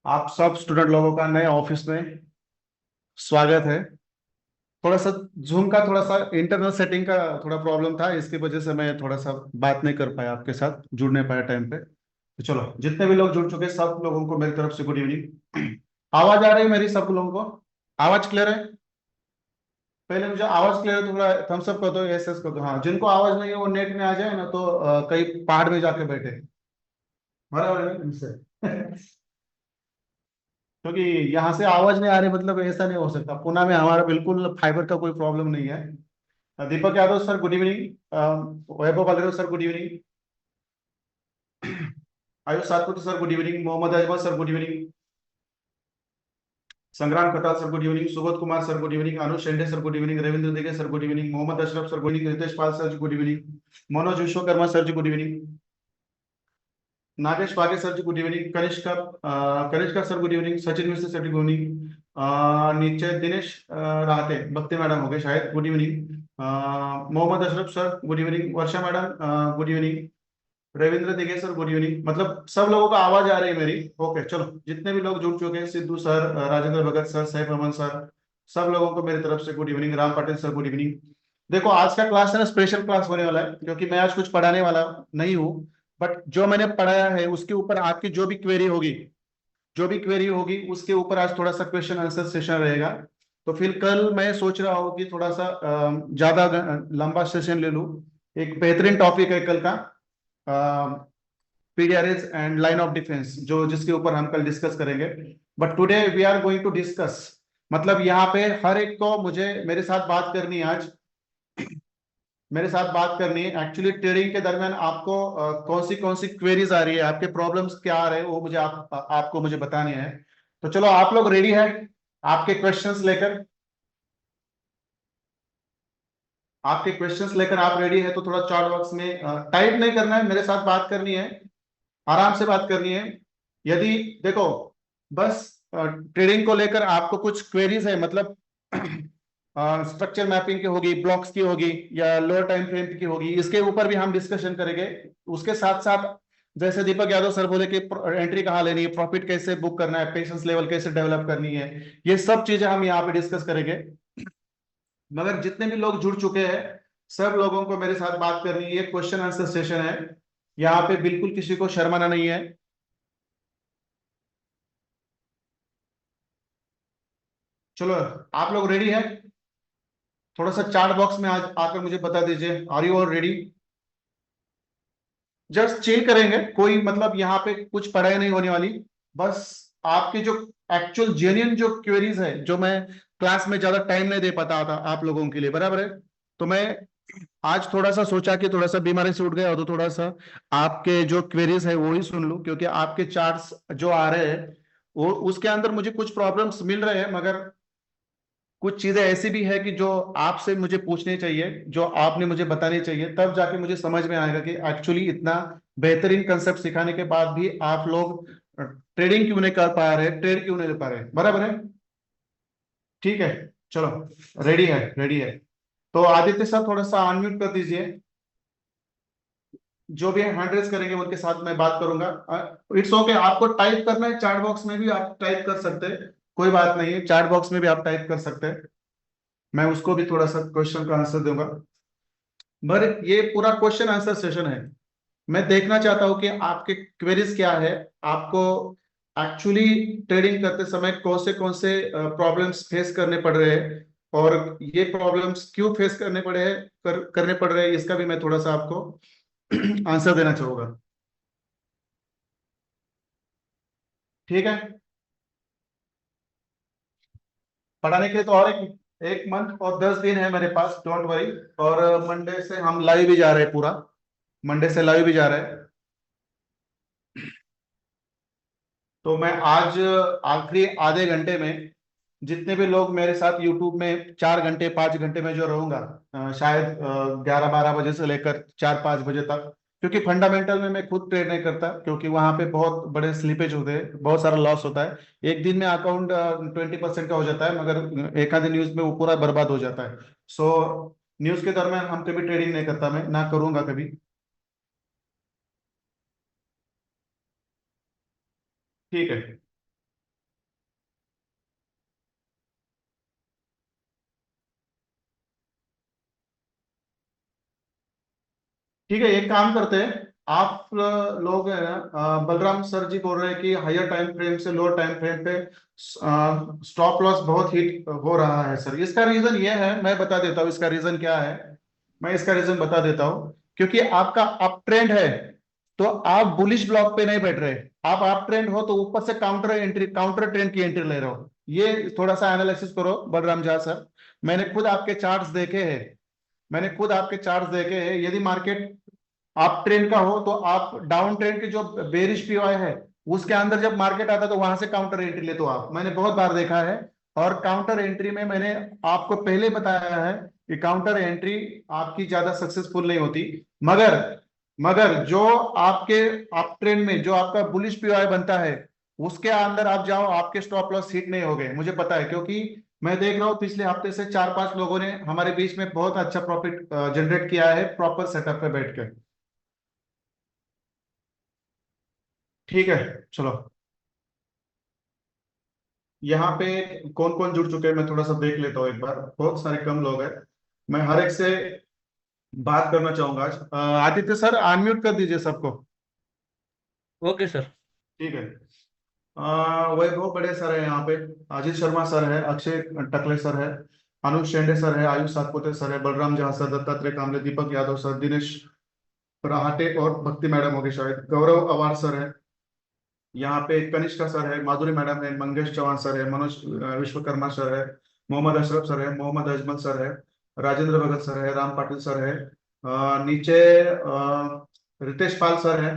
आप सब स्टूडेंट लोगों का नए ऑफिस में स्वागत है। थोड़ा सा जूम का थोड़ा सा इंटरनल सेटिंग का थोड़ा प्रॉब्लम था, इसकी वजह से मैं थोड़ा सा बात नहीं कर पाया, आपके साथ जुड़ नहीं पाया टाइम पे। तो चलो, जितने भी लोग जुड़ चुके सब लोगों को मेरी तरफ से गुड इवनिंग। आवाज आ रही है मेरी सब लोगों को? आवाज क्लियर है? पहले मुझे आवाज क्लियर है तो थोड़ा थम्स अप कर दो, एस एस कर दो। हाँ, जिनको आवाज नहीं है वो नेट में आ जाए ना, तो कहीं पहाड़ में जाके बैठे। बराबर है इनसे। क्योंकि यहाँ से आवाज नहीं आ रही मतलब ऐसा नहीं हो सकता। पुणे में हमारा बिल्कुल फाइबर का कोई प्रॉब्लम नहीं है। Deepak Yadav sir good evening. Vaibhav Baldev sir good evening. Ayush Satput sir good evening. Mohammad Ajmal sir good evening. Sangram Khatal sir good evening. Subodh Kumar sir good evening. Anuj Shende sir good evening. Ravindra Dige sir good evening. Mohammad Ashraf sir good evening. Ritesh Pal sir ji good evening. Manoj Vishwakarma sir ji good evening. Nagesh Page sir ji good evening. Kanishka sir good evening. Sachin Mishra sir ji good evening. नीचे Dinesh Rahate Bhakti madam हो गए शायद, good evening. Mohammad Ashraf sir good evening. Varsha madam good evening. Ravindra Dige sir good evening. मतलब सब लोगों का आवाज आ रही है मेरी? ओके चलो, जितने भी लोग जुड़ चुके हैं, सिद्धू सर, राजेंद्र भगत सर, सैफ अमन सर, सब लोगों को मेरी तरफ से good evening. Ram Patil sir good evening. देखो, आज का क्लास है ना, स्पेशल क्लास होने वाला है, क्योंकि मैं आज कुछ पढ़ाने वाला नहीं हूँ। बट जो मैंने पढ़ाया है उसके ऊपर आपकी जो भी क्वेरी होगी उसके ऊपर आज थोड़ा सा क्वेश्चन आंसर सेशन रहेगा। तो फिर कल मैं सोच रहा हूँ कि थोड़ा सा ज्यादा लंबा सेशन ले लूँ। एक बेहतरीन टॉपिक है कल का, PDRS and line of defence, जो जिसके ऊपर हम कल डिस्कस करेंगे। But today we are going to discuss, मतलब यहाँ पे हर एक को मुझे मेरे साथ बात करनी है आज। मेरे साथ बात करनी है एक्चुअली। ट्रेडिंग के दरमियान आपको कौन सी क्वेरीज आ रही है, आपके प्रॉब्लम्स क्या आ रहे हैं, वो मुझे आपको मुझे बतानी है। तो चलो, आप लोग रेडी है आपके क्वेश्चंस लेकर? आपके क्वेश्चंस लेकर आप रेडी है तो थोड़ा चैट बॉक्स में टाइप नहीं करना है, मेरे साथ बात करनी है, आराम से बात करनी है। यदि देखो, बस ट्रेडिंग को लेकर आपको कुछ क्वेरीज है, मतलब स्ट्रक्चर मैपिंग की होगी, ब्लॉक्स की होगी, या लोअर टाइम फ्रेम की होगी, इसके ऊपर भी हम डिस्कशन करेंगे। उसके साथ साथ जैसे दीपक यादव सर बोले कि एंट्री कहाँ लेनी है, प्रॉफिट कैसे बुक करना है, पेशेंस लेवल कैसे डेवलप करनी है, ये सब चीजें हम यहाँ पे डिस्कस करेंगे। मगर जितने भी लोग जुड़ चुके हैं सब लोगों को मेरे साथ बात करनी है, ये क्वेश्चन आंसर सेशन है, यहाँ पे बिल्कुल किसी को शर्माना नहीं है। चलो, आप लोग रेडी है? थोड़ा सा चार्ट बॉक्स में आज आकर मुझे बता दीजिए, are you all ready? Just chill करेंगे, कोई मतलब यहाँ पे कुछ पढ़ाई नहीं होने वाली। बस आपकी जो एक्चुअल जेन्युइन जो क्वेरीज है, जो मैं क्लास में ज्यादा टाइम नहीं दे पाता था आप लोगों के लिए, बराबर है। तो मैं आज थोड़ा सा सोचा कि थोड़ा सा बीमारी से उठ गया, तो थोड़ा सा आपके जो क्वेरीज है वो ही सुन लूं, क्योंकि आपके चार्ट्स जो आ रहे हैं वो उसके अंदर मुझे कुछ प्रॉब्लम्स मिल रहे हैं, मगर कुछ चीजें ऐसी भी है कि जो आपसे मुझे पूछनी चाहिए, जो आपने मुझे बतानी चाहिए, तब जाके मुझे समझ में आएगा कि एक्चुअली इतना बेहतरीन कंसेप्ट सिखाने के बाद भी आप लोग ट्रेडिंग क्यों नहीं कर पा रहे, ट्रेड क्यों नहीं ले पा रहे, बराबर है। ठीक है, चलो, रेडी है? रेडी है तो आदित्य सर थोड़ा सा अनम्यूट कर दीजिए। जो भी हैंड रेस करेंगे उनके साथ मैं बात करूंगा। इट्स ओके, आपको टाइप करना है चैट बॉक्स में भी आप टाइप कर सकते हैं, कोई बात नहीं है, चैट बॉक्स में भी आप टाइप कर सकते हैं। मैं उसको भी थोड़ा सा क्वेश्चन का आंसर दूंगा। पर ये पूरा क्वेश्चन आंसर सेशन है, मैं देखना चाहता हूं कि आपके क्वेरीज क्या है, आपको एक्चुअली ट्रेडिंग करते समय कौन से प्रॉब्लम्स फेस करने पड़ रहे हैं, और ये प्रॉब्लम्स क्यों फेस करने पड़े हैं, करने पड़ रहे हैं, इसका भी मैं थोड़ा सा आपको आंसर देना चाहूंगा। ठीक है, पढ़ाने के लिए तो और एक एक मंथ और 10 दिन है मेरे पास, डोंट वरी। और मंडे से हम लाइव भी जा रहे हैं पूरा, मंडे से लाइव भी जा रहे हैं। तो मैं आज आखिरी आधे घंटे में जितने भी लोग मेरे साथ यूट्यूब में 4 घंटे 5 घंटे में जो रहूंगा, शायद 11-12 बजे से लेकर 4-5 बजे तक, क्योंकि फंडामेंटल में मैं खुद ट्रेड नहीं करता, क्योंकि वहां पे बहुत बड़े स्लिपेज होते हैं, बहुत सारा लॉस होता है। एक दिन में अकाउंट 20% का हो जाता है, मगर एक आधे न्यूज में वो पूरा बर्बाद हो जाता है। सो न्यूज के दरमियान हम कभी ट्रेडिंग नहीं करता, मैं ना करूंगा कभी। ठीक है, ठीक है, एक काम करते हैं। आप लोग है ना, बलराम सर जी बोल रहे हैं कि हायर टाइम फ्रेम से लोअर टाइम फ्रेम पे स्टॉप लॉस बहुत हिट हो रहा है सर। इसका रीजन ये है, मैं बता देता हूँ इसका रीजन क्या है। मैं इसका रीजन बता देता हूँ। क्योंकि आपका अप ट्रेंड है, तो आप बुलिश ब्लॉक पे नहीं बैठ रहे। आप अप ट्रेंड हो तो ऊपर से काउंटर ट्रेंड की एंट्री ले रहे हो। ये थोड़ा सा एनालिसिस करो बलराम झा सर। मैंने खुद आपके चार्ट्स देखे हैं। मैंने खुद आपके चार्ट्स देखे हैं। यदि मार्केट आप ट्रेंड का हो तो आप डाउन ट्रेंड के जो बेरिश पीओआई है उसके अंदर जब मार्केट आता है तो वहां से काउंटर एंट्री लेते हो आप। मैंने बहुत बार देखा है। और काउंटर एंट्री में मैंने आपको पहले बताया है कि काउंटर एंट्री आपकी ज्यादा सक्सेसफुल नहीं होती। मगर मगर जो आपके अप ट्रेंड में जो आपका बुलिश पीओआई बनता है उसके अंदर आप जाओ, आपके स्टॉप लॉस हिट नहीं हो गए, मुझे पता है। क्योंकि मैं देख रहा हूँ पिछले हफ्ते से 4-5 लोगों ने हमारे बीच में बहुत अच्छा प्रॉफिट जनरेट किया है प्रॉपर सेटअप पे बैठ के। ठीक है, चलो। यहाँ पे कौन कौन जुड़ चुके हैं मैं थोड़ा सा देख लेता हूँ एक बार। बहुत सारे कम लोग हैं। मैं हर एक से बात करना चाहूंगा आज। आदित्य सर अनम्यूट कर दीजिए सबको। Okay sir. ठीक है। वैभव बड़े सर है यहाँ पे। अजीत शर्मा सर है, अक्षय टकले सर है, अनुज शेंडे सर है, आयुष सातपुते सर है, बलराम जहा सर, दत्तात्रेय कामले, दीपक यादव सर, दिनेश पराहाटे और भक्ति मैडम होगी शायद, गौरव अवार सर है यहाँ पे, कनिष्का सर है, माधुरी मैडम है, मंगेश चौहान सर है, मनोज विश्वकर्मा सर है, मोहम्मद अशरफ सर है, मोहम्मद अजमल सर है, राजेंद्र भगत सर है, राम पाटिल सर है, नीचे रितेश पाल सर है,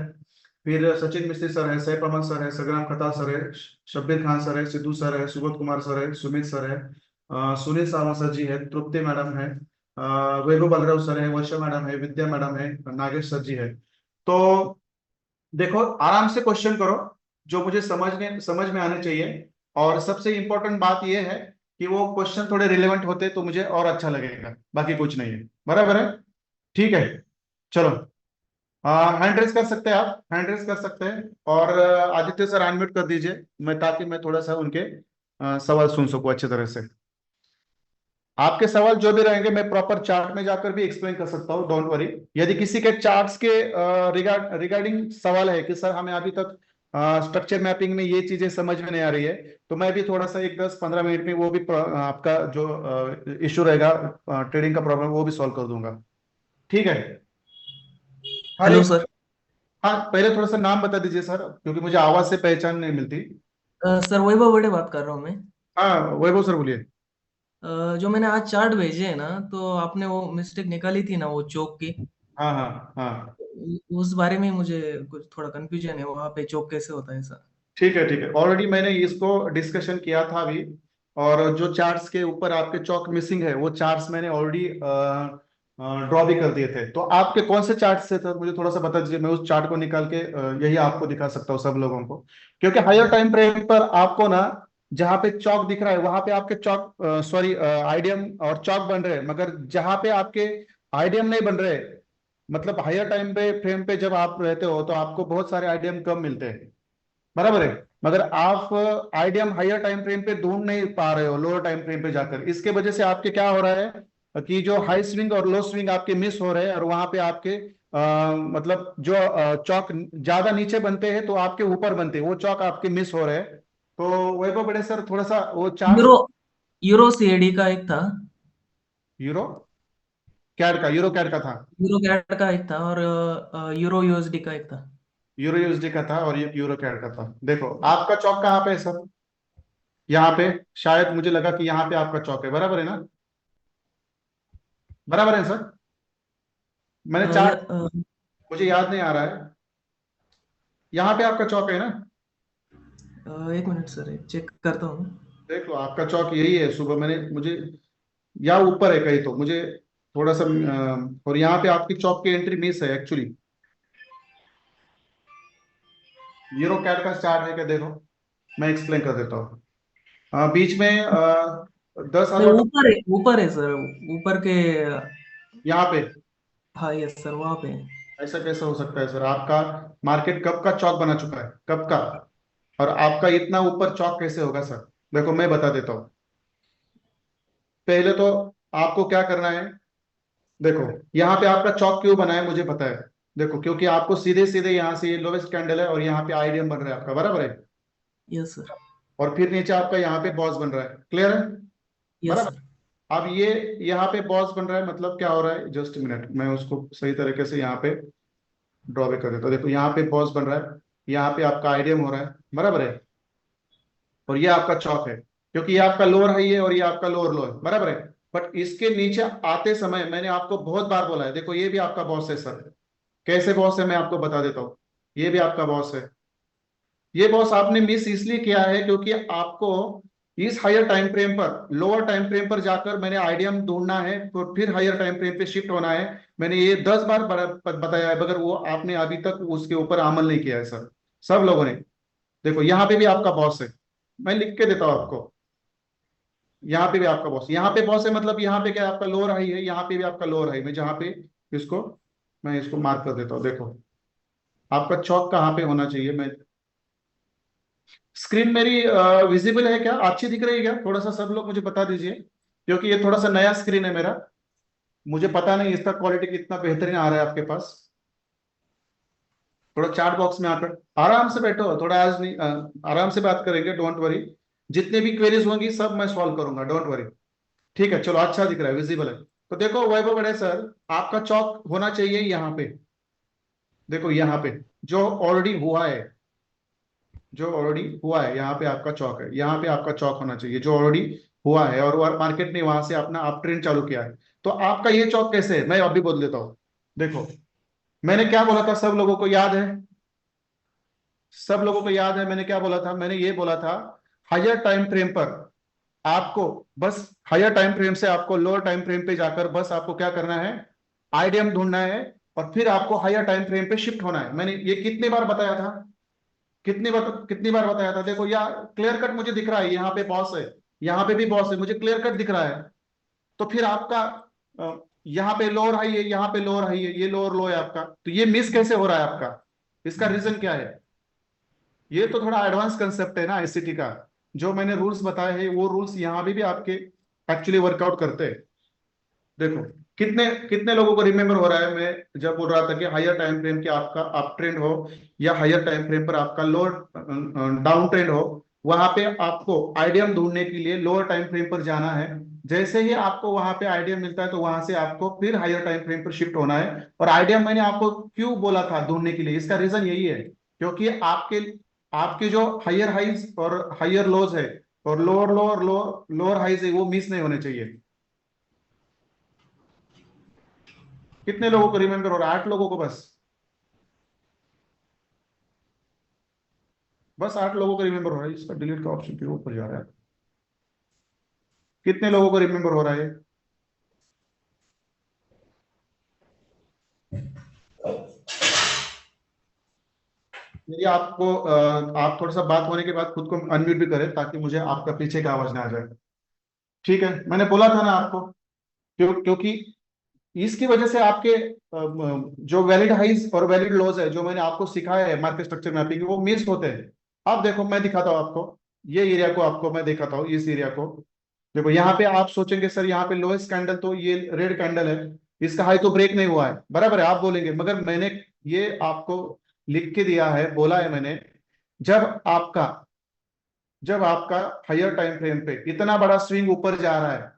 फिर सचिन मिस्त्री सर है, सैफ अमन सर है, सगराम खताल सर है, शब्बीर खान सर है, सिद्धू सर है, सुबोध कुमार सर है, सुमित सर है, सुनील सावंत सर जी है, तृप्ति मैडम है, वैभव बलराव सर है, वर्षा मैडम है, विद्या मैडम है, नागेश सर जी है। तो देखो, आराम से क्वेश्चन करो जो मुझे समझ में आने चाहिए। और सबसे इंपॉर्टेंट बात यह है कि वो क्वेश्चन थोड़े रिलेवेंट होते तो मुझे और अच्छा लगेगा, बाकी कुछ नहीं है। बराबर है? ठीक है, चलो। हैंड रेस कर सकते हैं, आप हैंड रेस कर सकते हैं। और आदित्य सर अनम्यूट कर दीजिए, मैं ताकि मैं थोड़ा सा उनके सवाल सुन सकूं अच्छी तरह से। आपके सवाल जो भी रहेंगे मैं प्रॉपर चार्ट में जाकर भी एक्सप्लेन कर सकता हूँ, डोंट वरी। यदि किसी के चार्ट्स के रिगार्डिंग सवाल है कि सर हमें अभी तक स्ट्रक्चर मैपिंग में ये चीजें समझ में नहीं आ रही है, तो मैं भी थोड़ा सा एक 10-15 मिनट में वो भी आपका जो इश्यू रहेगा ट्रेडिंग का प्रॉब्लम वो भी सॉल्व कर दूंगा। ठीक है। हर हेलो एक। सर। हाँ, पहले थोड़ा सा नाम बता दीजिए सर, क्योंकि मुझे आवाज से पहचान नहीं मिलती। सर वैभव बड़े बात कर रहा हूँ मैं। हाँ, वैभव सर बोलिए। जो मैंने आज चार्ट भेजे है ना, तो आपने वो मिस्टेक निकाली थी ना वो चौक की। हाँ हाँ हाँ। उस बारे में मुझे कुछ थोड़ा कंफ्यूजन है, वहां पे चौक कैसे होता है सर। ठीक है, ठीक है, ऑलरेडी मैंने इसको डिस्कशन किया था अभी। और जो चार्ट्स के ऊपर आपके चौक मिसिंग है वो चार्ट्स मैंने ऑलरेडी ड्रॉ भी कर दिए थे। तो आपके कौन से चार्ट से थे मुझे थोड़ा सा बता दीजिए, मैं उस चार्ट को निकाल के यही आपको दिखा सकता हूँ सब लोगों को। क्योंकि हायर टाइम फ्रेम पर आपको ना जहाँ पे चौक दिख रहा है वहां पे आपके चौक सॉरी आइडियम और चौक बन रहे हैं, मगर जहाँ पे आपके आइडियम नहीं बन रहे, मतलब हायर टाइम पे फ्रेम पे जब आप रहते हो तो आपको बहुत सारे आइडियम कम मिलते हैं। बराबर है। मगर आप आईडीएम हायर टाइम फ्रेम पे ढूंढ नहीं पा रहे हो लोअर टाइम फ्रेम पे जाकर, इसके वजह से आपके क्या हो रहा है कि जो हाई स्विंग और लो स्विंग आपके मिस हो रहे हैं, और वहां पे आपके मतलब जो चौक ज्यादा नीचे बनते हैं तो आपके ऊपर बनते हैं, वो चौक आपके मिस हो रहे हैं। तो वैभव बड़े सर थोड़ा सा वो चार्ट। यूरो यूरो सीएडी का एक था। यूरो कैड का, यूरो कैड का था। यूरो कैड का एक था, और यूरो यूएसडी का एक था। यूरो यूएसडी का था और ये यूरो कैड का था। देखो आपका चौक कहाँ पे है सर? यहाँ पे। शायद मुझे लगा कि यहाँ पे आपका चौक है, बराबर है ना? बराबर है सर? मैंने चार्ट, मुझे याद नहीं आ रहा है। यहाँ पे आपका चौक है ना? एक मिनट सर, चेक करता हूँ। देख लो आपका चौक यही है। सुबह मैंने मुझे या ऊपर है कहीं तो मुझे थोड़ा सा और यहाँ पे आपकी चौक की एंट्री मिस है एक्चुअली। यूरो कैट का चार्ट है क्या? देखो मैं एक्सप्लेन कर देता हूँ। बीच में 10,000। ऊपर है सर, ऊपर के। यहाँ पे। हाँ यस सर, वहाँ पे है। ऐसा कैसे हो सकता है सर? आपका मार्केट कब का चौक बना चुका है, कब का? और आपका इतना ऊपर चौक कैसे होगा सर? देखो मैं बता देता हूँ। पहले तो आपको क्या करना है, देखो यहाँ पे आपका चौक क्यों बना है मुझे पता है। देखो क्योंकि आपको सीधे सीधे यहाँ से ये लोवेस्ट कैंडल है और यहाँ पे आईडियम बन रहा है आपका, बराबर है। Yes sir. और फिर नीचे आपका यहाँ पे बॉस बन रहा है, क्लियर है। यस बराबर। सर। अब ये यहाँ पे बॉस बन रहा है, मतलब क्या हो रहा है, जस्ट मिनट मैं उसको सही तरीके से यहाँ पे ड्रॉ भी कर देता हूँ। देखो यहाँ पे बॉस बन रहा है, यहाँ पे आपका आईडियम हो रहा है, बराबर है। और ये आपका चौक है, क्योंकि ये आपका लोअर हाई है और ये आपका लोअर लो है, बराबर है। बट इसके नीचे आते समय मैंने आपको बहुत बार बोला है, देखो ये भी आपका बॉस है सर। कैसे बॉस है मैं आपको बता देता हूँ। ये भी आपका बॉस है। ये बॉस आपने मिस इसलिए किया है क्योंकि आपको इस हायर टाइम फ्रेम पर, लोअर टाइम फ्रेम पर जाकर मैंने आइडियम ढूंढना है, तो फिर हायर टाइम फ्रेम पे शिफ्ट होना है। मैंने ये 10 बार बताया है, मगर वो आपने अभी तक उसके ऊपर अमल नहीं किया है सर, सब लोगों ने। देखो यहाँ पे भी आपका बॉस है, मैं लिख के देता हूँ आपको। यहाँ पे भी आपका बॉस, यहाँ पे बॉस है, मतलब यहाँ पे क्या है, आपका लोअर हाई है, यहाँ पे भी आपका लोअर हाई में जहाँ पे इसको, मैं इसको मार्क कर देता हूँ। देखो आपका चौक कहाँ पे होना चाहिए, मैं, स्क्रीन मेरी विजिबल है क्या, अच्छी दिख रही है क्या, थोड़ा सा सब लोग मुझे बता दीजिए, क्योंकि ये थोड़ा सा नया स्क्रीन है मेरा। मुझे पता नहीं इसका क्वालिटी कितना बेहतरीन आ रहा है आपके पास। थोड़ा चार्ट बॉक्स में आकर आराम से बैठो, थोड़ा आज नहीं आराम से बात करेंगे, डोंट वरी। जितने भी क्वेरीज होंगी सब मैं सॉल्व करूंगा, डोंट वरी। ठीक है चलो, अच्छा दिख रहा है, विजिबल है। तो देखो वैभव बड़े सर, आपका चौक होना चाहिए यहाँ पे। देखो यहाँ पे जो ऑलरेडी हुआ है, जो ऑलरेडी हुआ है यहाँ पे आपका चौक है, यहाँ पे आपका चौक होना चाहिए जो ऑलरेडी हुआ है, और मार्केट ने वहां से अपना अप ट्रेंड चालू किया है। तो आपका ये चौक कैसे है मैं अभी बोल देता हूँ। देखो मैंने क्या बोला था, सब लोगों को याद है, सब लोगों को याद है मैंने क्या बोला था, मैंने ये बोला था हायर टाइम फ्रेम पर आपको, बस हायर टाइम फ्रेम से आपको लोअर टाइम फ्रेम पे जाकर बस आपको क्या करना है, आईडियम ढूंढना है, और फिर आपको हायर टाइम फ्रेम पे शिफ्ट होना है। मैंने ये कितनी बार बताया था, कितनी बार बताया था। देखो यार क्लियर कट मुझे दिख रहा है, यहाँ पे बॉस है, यहाँ पे भी बॉस है, मुझे क्लियर कट दिख रहा है। तो फिर आपका यहाँ पे लोअर हाई है, यहाँ पे लोअर हाई है, ये लोअर लो है आपका, तो ये मिस कैसे हो रहा है आपका, इसका रीजन क्या है। ये तो थोड़ा एडवांस कंसेप्ट है ना आईसीटी का, जो मैंने रूल्स बताए हैं वो रूल्स यहाँ भी आपके एक्चुअली वर्कआउट करते हैं। देखो कितने कितने लोगों को रिमेम्बर हो रहा है, मैं जब बोल रहा था कि हायर टाइम फ्रेम के आपका अप ट्रेंड हो या हायर टाइम फ्रेम पर आपका लोअर डाउन ट्रेंड हो, वहां पे आपको आइडियम ढूंढने के लिए लोअर टाइम फ्रेम पर जाना है। जैसे ही आपको वहां पे आइडियम मिलता है तो वहां से आपको फिर हायर टाइम फ्रेम पर शिफ्ट होना है। और आइडियम मैंने आपको क्यों बोला था ढूंढने के लिए, इसका रीजन यही है, क्योंकि आपके आपके जो हायर हाइज और हायर लोज है, और लोअर लो और लोअर हाइज है, वो मिस नहीं होने चाहिए। कितने लोगों को रिमेम्बर हो रहा है, 8 लोगों को बस, बस 8 लोगों को रिमेम्बर हो रहा है। इसका डिलीट का ऑप्शन क्यों ऊपर जा रहा है, कितने लोगों को रिमेम्बर हो रहा है। यदि आपको आप थोड़ा सा बात होने के बाद खुद को अनम्यूट भी करें ताकि मुझे आपका पीछे का आवाज ना आ जाए। ठीक है, मैंने बोला था ना आपको, क्योंकि इसकी वजह से आपके जो वैलिड हाइज और वैलिड लॉज है जो मैंने आपको सिखाया है मार्केट स्ट्रक्चर मैपिंग, वो मिस होते हैं। अब देखो मैं दिखाता हूँ आपको, ये एरिया को आपको मैं दिखाता हूँ, इस एरिया को। देखो यहाँ पे आप सोचेंगे सर यहाँ पे लोएस्ट कैंडल तो ये रेड कैंडल है, इसका हाई तो ब्रेक नहीं हुआ है, बराबर है, आप बोलेंगे, मगर मैंने ये आपको लिख के दिया है, बोला है मैंने, जब आपका जब आपका हायर टाइम फ्रेम पे इतना बड़ा स्विंग ऊपर जा रहा है,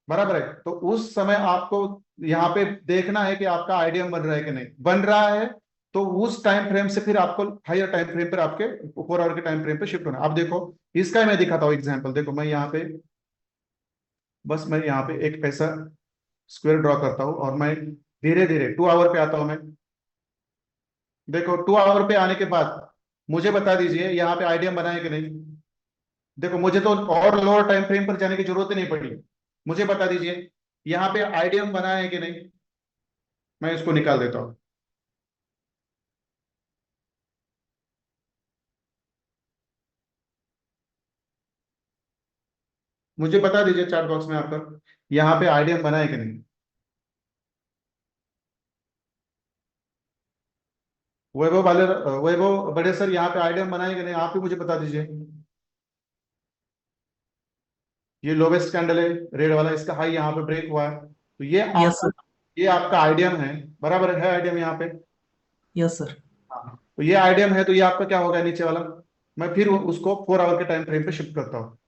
बराबर है, तो उस समय आपको यहाँ पे देखना है कि आपका आइडियम बन रहा है कि नहीं बन रहा है। तो उस टाइम फ्रेम से फिर आपको हायर टाइम फ्रेम पर आपके 4 आवर के टाइम फ्रेम पे शिफ्ट होना है। अब देखो इसका ही मैं दिखाता हूँ एग्जांपल। देखो मैं यहाँ पे, बस मैं यहाँ पे एक ऐसा स्क्वायर ड्रॉ करता हूँ और मैं धीरे धीरे 2 आवर पे आता हूँ मैं। देखो 2 आवर पे आने के बाद मुझे बता दीजिए यहाँ पे आइडियम बना है कि नहीं। देखो मुझे तो और लोअर टाइम फ्रेम पर जाने की जरूरत ही नहीं पड़ी, मुझे बता दीजिए यहाँ पे आइडियम बना है कि नहीं। मैं इसको निकाल देता हूँ, मुझे बता दीजिए चैट बॉक्स में आपका यहाँ पे आइडियम बना है कि नहीं। वैभव वाले, वैभव बड़े सर यहाँ पे आइडियम बना है कि नहीं, आप ही मुझे बता दीजिए। ये लोवेस्ट कैंडल है रेड वाला, इसका हाई यहाँ पे ब्रेक हुआ है, तो ये यस आपका सर। ये आपका आईडियम है, बराबर है आईडियम यहाँ पे। Yes sir. हाँ, तो ये आईडियम है, तो ये आपका क्या होगा नीचे वाला। मैं फिर उसको 4 आवर के टाइम फ्रेम पे शिफ्ट करता हूँ।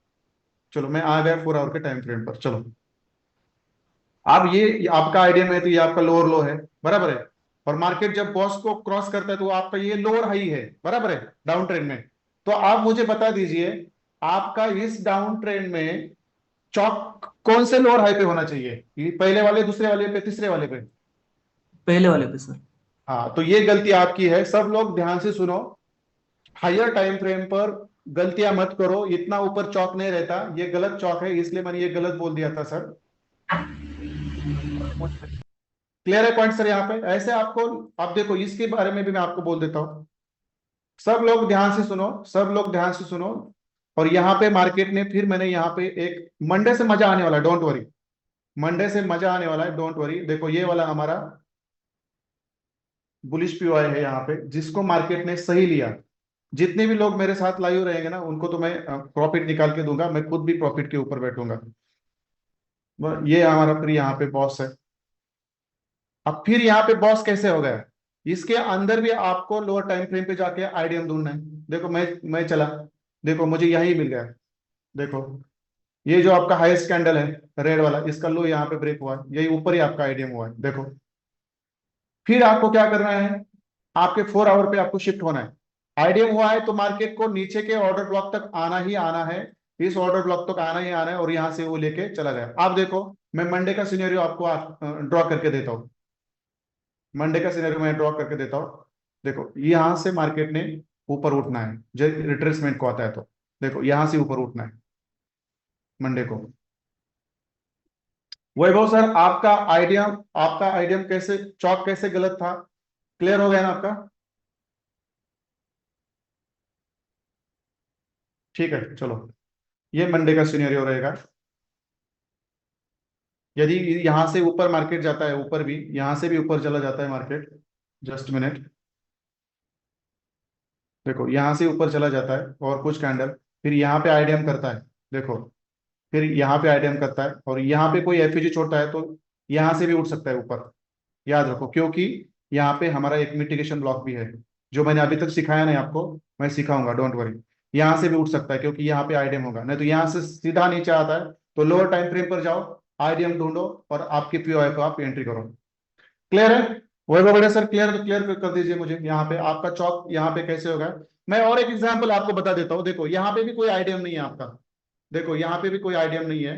चलो मैं आ गया 4 आवर के टाइम फ्रेम पर। चलो अब ये आपका आईडियम है, तो ये आपका लोअर लो है, बराबर है। और मार्केट जब बॉस को क्रॉस करता है तो आपका ये लोअर हाई है, बराबर है, डाउन ट्रेंड में। तो आप मुझे बता दीजिए, आपका इस डाउन ट्रेंड में चौक कौन से लोअर हाई पे होना चाहिए, ये पहले वाले, दूसरे वाले पे, तीसरे वाले पे? पहले वाले पे सर। हाँ, तो ये गलती आपकी है। सब लोग ध्यान से सुनो, हायर टाइम फ्रेम पर गलतियां मत करो। इतना ऊपर चौक नहीं रहता, ये गलत चौक है, इसलिए मैंने ये गलत बोल दिया था सर। क्लियर है पॉइंट सर यहाँ पे? ऐसे आपको, आप देखो इसके बारे में भी मैं आपको बोल देता हूँ। सब लोग ध्यान से सुनो, सब लोग ध्यान से सुनो। और यहाँ पे मार्केट ने फिर, मैंने यहाँ पे एक मंडे से मजा आने वाला है, डोंट वरी। मंडे से मजा आने वाला है, डोंट वरी। देखो ये वाला हमारा बुलिश पीओआई है यहाँ पे, जिसको मार्केट ने सही लिया। जितने भी लोग मेरे साथ लाइव रहेंगे ना, उनको तो मैं प्रॉफिट निकाल के दूंगा, मैं खुद भी प्रॉफिट के ऊपर बैठूंगा। ये हमारा फिर यहाँ पे बॉस है। अब फिर यहाँ पे बॉस कैसे हो गया, इसके अंदर भी आपको लोअर टाइम फ्रेम पे जाके आइडियम ढूंढना है। देखो मैं चला, देखो मुझे यही मिल गया। देखो ये जो आपका हाईएस्ट कैंडल है, रेड वाला, इसका लो यहाँ पे ब्रेक हुआ है, यही ऊपर ही आपका आइडियम हुआ है, देखो। फिर आपको क्या करना है, आपके 4 आवर पे आपको शिफ्ट होना है। आइडियम हुआ है तो मार्केट को नीचे के ऑर्डर ब्लॉक तक आना ही आना है। इस ऑर्डर ब्लॉक तक आना ही आना है, और यहां से वो लेके चला गया। आप देखो, मैं मंडे का सिनेरियो आपको ड्रॉ करके देता हूँ। मंडे का सिनेरियो मैं ड्रॉ करके देता हूँ। देखो यहां से मार्केट ने ऊपर उठना है, जब रिट्रेसमेंट को आता है तो देखो यहां से ऊपर उठना है मंडे को। वैभव सर, आपका आइडियम कैसे, चौक कैसे गलत था? क्लियर हो गया ना आपका? ठीक है चलो, ये मंडे का सिनेरियो रहेगा। यदि यहां से ऊपर मार्केट जाता है, ऊपर भी, यहां से भी ऊपर चला जाता है मार्केट, जस्ट मिनट, देखो यहां से ऊपर चला जाता है और कुछ कैंडल, फिर यहाँ पे आइडियम करता है, देखो, फिर यहाँ पे आइडियम करता है, और यहाँ पे कोई एफईजी छोड़ता है तो यहाँ से भी उठ सकता है ऊपर। याद रखो, क्योंकि यहाँ पे हमारा एक मिटिगेशन ब्लॉक भी है, जो मैंने अभी तक सिखाया नहीं आपको, मैं सिखाऊंगा, डोंट वरी। यहाँ से भी उठ सकता है क्योंकि यहाँ पे आईडीएम होगा, नहीं तो यहाँ से सीधा नीचे आता है। तो लोअर टाइम फ्रेम पर जाओ, आईडीएम ढूंढो, और आपके पीओआई को आप एंट्री करो। क्लियर है? वही बड़े सर, क्लियर तो क्लियर कर दीजिए मुझे, यहाँ पे आपका चौक यहाँ पे कैसे होगा। मैं और एक एग्जांपल आपको बता देता हूँ। देखो यहाँ पे भी कोई आईडीएम नहीं है आपका, देखो यहाँ पे भी कोई आईडीएम नहीं है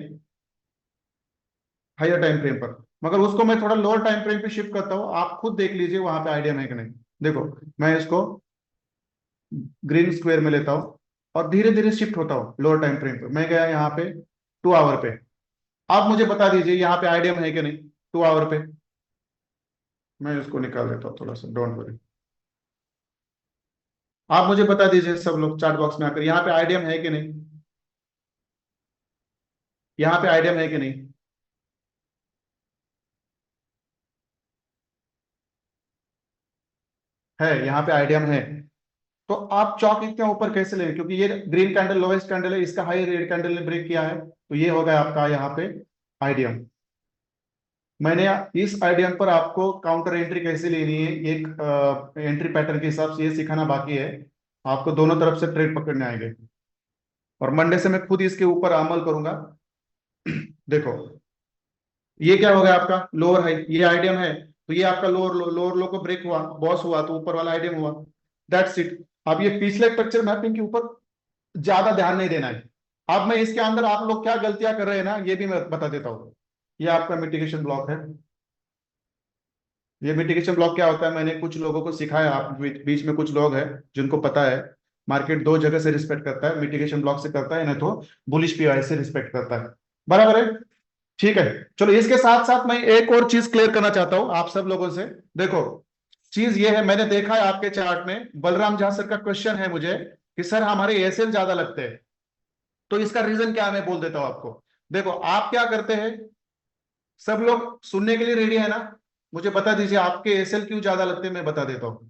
हायर टाइम फ्रेम पर, मगर उसको मैं थोड़ा लोअर टाइम फ्रेम पे शिफ्ट करता हूँ, आप खुद देख लीजिए वहां पे आइडिया है कि नहीं। देखो मैं इसको ग्रीन स्क्वायर में लेता हूँ, और धीरे धीरे शिफ्ट होता हूँ लोअर टाइम फ्रेम पे। मैं गया यहाँ पे 2 आवर पे। आप मुझे बता दीजिए यहाँ पे आइडियम है कि नहीं 2 आवर पे। मैं इसको निकाल देता हूँ थोड़ा सा, डोंट वरी। आप मुझे बता दीजिए सब लोग चार्ट बॉक्स में आकर, यहाँ पे आइडियम है कि नहीं, यहाँ पे आइडियम है कि नहीं? है, यहाँ पे आइडियम है। तो आप चौक इतने ऊपर कैसे ले, क्योंकि ये ग्रीन कैंडल लोएस्ट कैंडल है, इसका हाई रेड कैंडल ने ब्रेक किया है, तो ये हो गया आपका यहाँ पे आइडियम। मैंने इस आइडियम पर आपको काउंटर एंट्री कैसे लेनी है, एक एंट्री पैटर्न के हिसाब से ये सिखाना बाकी है। आपको दोनों तरफ से ट्रेड पकड़ने आएंगे, और मंडे से मैं खुद इसके ऊपर अमल करूंगा। देखो ये क्या हो गया आपका लोअर हाई, ये आइडियम है, तो ये आपका लोअर लो को ब्रेक हुआ, बॉस हुआ, तो ऊपर वाला आइडियम हुआ। That's it. अब ये पिछले स्ट्रक्चर मैपिंग के ऊपर ज्यादा ध्यान नहीं देना है। अब मैं इसके अंदर आप लोग क्या गलतियां कर रहे हैं ना, ये भी मैं बता देता हूँ। ये आपका मिटिगेशन ब्लॉक है। ये मिटिगेशन ब्लॉक क्या होता है, मैंने कुछ लोगों को सिखाया, आप बीच में कुछ लोग हैं जिनको पता है। मार्केट दो जगह से रिस्पेक्ट करता है, मिटिगेशन ब्लॉक से करता है, नहीं तो बुलिश पीआई से रिस्पेक्ट करता है, बराबर है? ठीक है। चलो इसके साथ साथ मैं एक और चीज क्लियर करना चाहता हूं आप सब लोगों से। देखो चीज ये है, मैंने देखा है आपके चार्ट में, बलराम झा सर का क्वेश्चन है मुझे कि सर हमारे एसएल ज्यादा लगते हैं, तो इसका रीजन क्या है मैं बोल देता हूं आपको। देखो आप क्या करते हैं, सब लोग सुनने के लिए रेडी है ना? मुझे बता दीजिए आपके एसएल क्यों ज्यादा लगते हैं, मैं बता देता हूँ।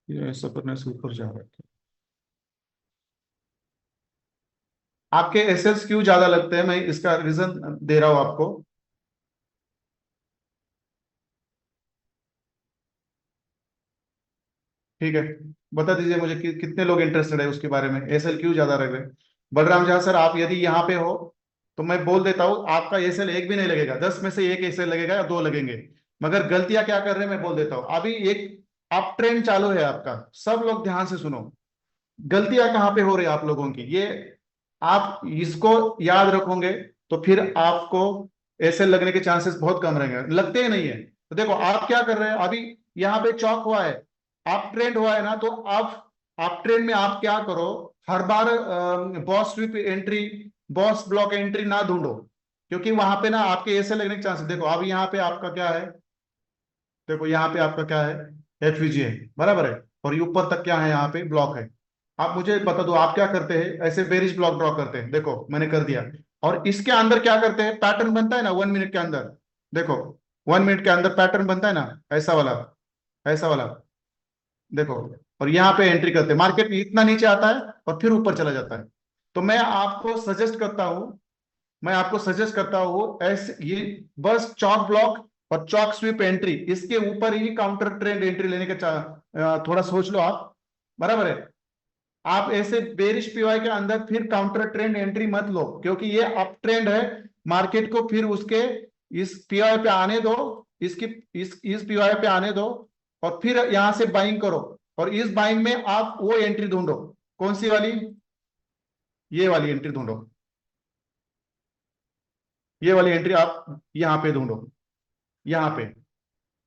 ये सपने से ऊपर जा रहा है। आपके एसएल्स क्यों ज्यादा लगते हैं, मैं इसका रीजन दे रहा हूं आपको। ठीक है, बता दीजिए मुझे कि कितने लोग इंटरेस्टेड है उसके बारे में, एसएल क्यों ज्यादा लग रहे हैं। बलराम झा सर, आप यदि यहाँ पे हो तो मैं बोल देता हूँ, आपका एसएल एक भी नहीं लगेगा, 10 में से एक एसएल लगेगा या दो लगेंगे। मगर गलतियां क्या कर रहे हैं मैं बोल देता हूँ। अभी एक अप ट्रेंड चालू है आपका, सब लोग ध्यान से सुनो। गलतियां कहाँ पे हो रही है आप लोगों की, ये आप इसको याद रखोगे तो फिर आपको ऐसे लगने के चांसेस बहुत कम रहेंगे, लगते ही नहीं है। तो देखो आप क्या कर रहे हैं अभी, यहाँ पे चौक हुआ है, आप ट्रेंड हुआ है ना, तो आप ट्रेंड में आप क्या करो, हर बार boss sweep entry, boss block entry ना ढूंढो, क्योंकि वहां पे ना आपके ऐसे लगने के चांसेस। देखो अब यहाँ पे आपका क्या है, देखो यहाँ पे आपका क्या है, एफवीजी है, बराबर है, और ये ऊपर तक क्या है, यहाँ पे ब्लॉक है। आप मुझे बता दो आप क्या करते हैं, ऐसे बेरिश ब्लॉक ड्रॉ करते हैं, देखो मैंने कर दिया। और इसके अंदर क्या करते हैं, पैटर्न बनता है ना 1 मिनट के अंदर, देखो 1 मिनट के अंदर पैटर्न बनता है ना, ऐसा वाला, ऐसा वाला, देखो। और यहाँ पे एंट्री करते हैं, मार्केट इतना नीचे आता है और फिर ऊपर चला जाता है। तो मैं आपको सजेस्ट करता हूँ ऐसे ये, बस चौक ब्लॉक और चौक स्वीप एंट्री, इसके ऊपर ही काउंटर ट्रेंड एंट्री लेने का थोड़ा सोच लो आप, बराबर है। आप ऐसे बेरिश पीवाई के अंदर फिर काउंटर ट्रेंड एंट्री मत लो, क्योंकि ये अप ट्रेंड है, मार्केट को फिर उसके इस पीवाई पे आने दो, इसकी इस पीवाई पे आने दो, और फिर यहां से बाइंग करो। और इस बाइंग में आप वो एंट्री ढूंढो, कौन सी वाली, ये वाली एंट्री ढूंढो, ये वाली एंट्री आप यहाँ पे ढूंढो, यहाँ पे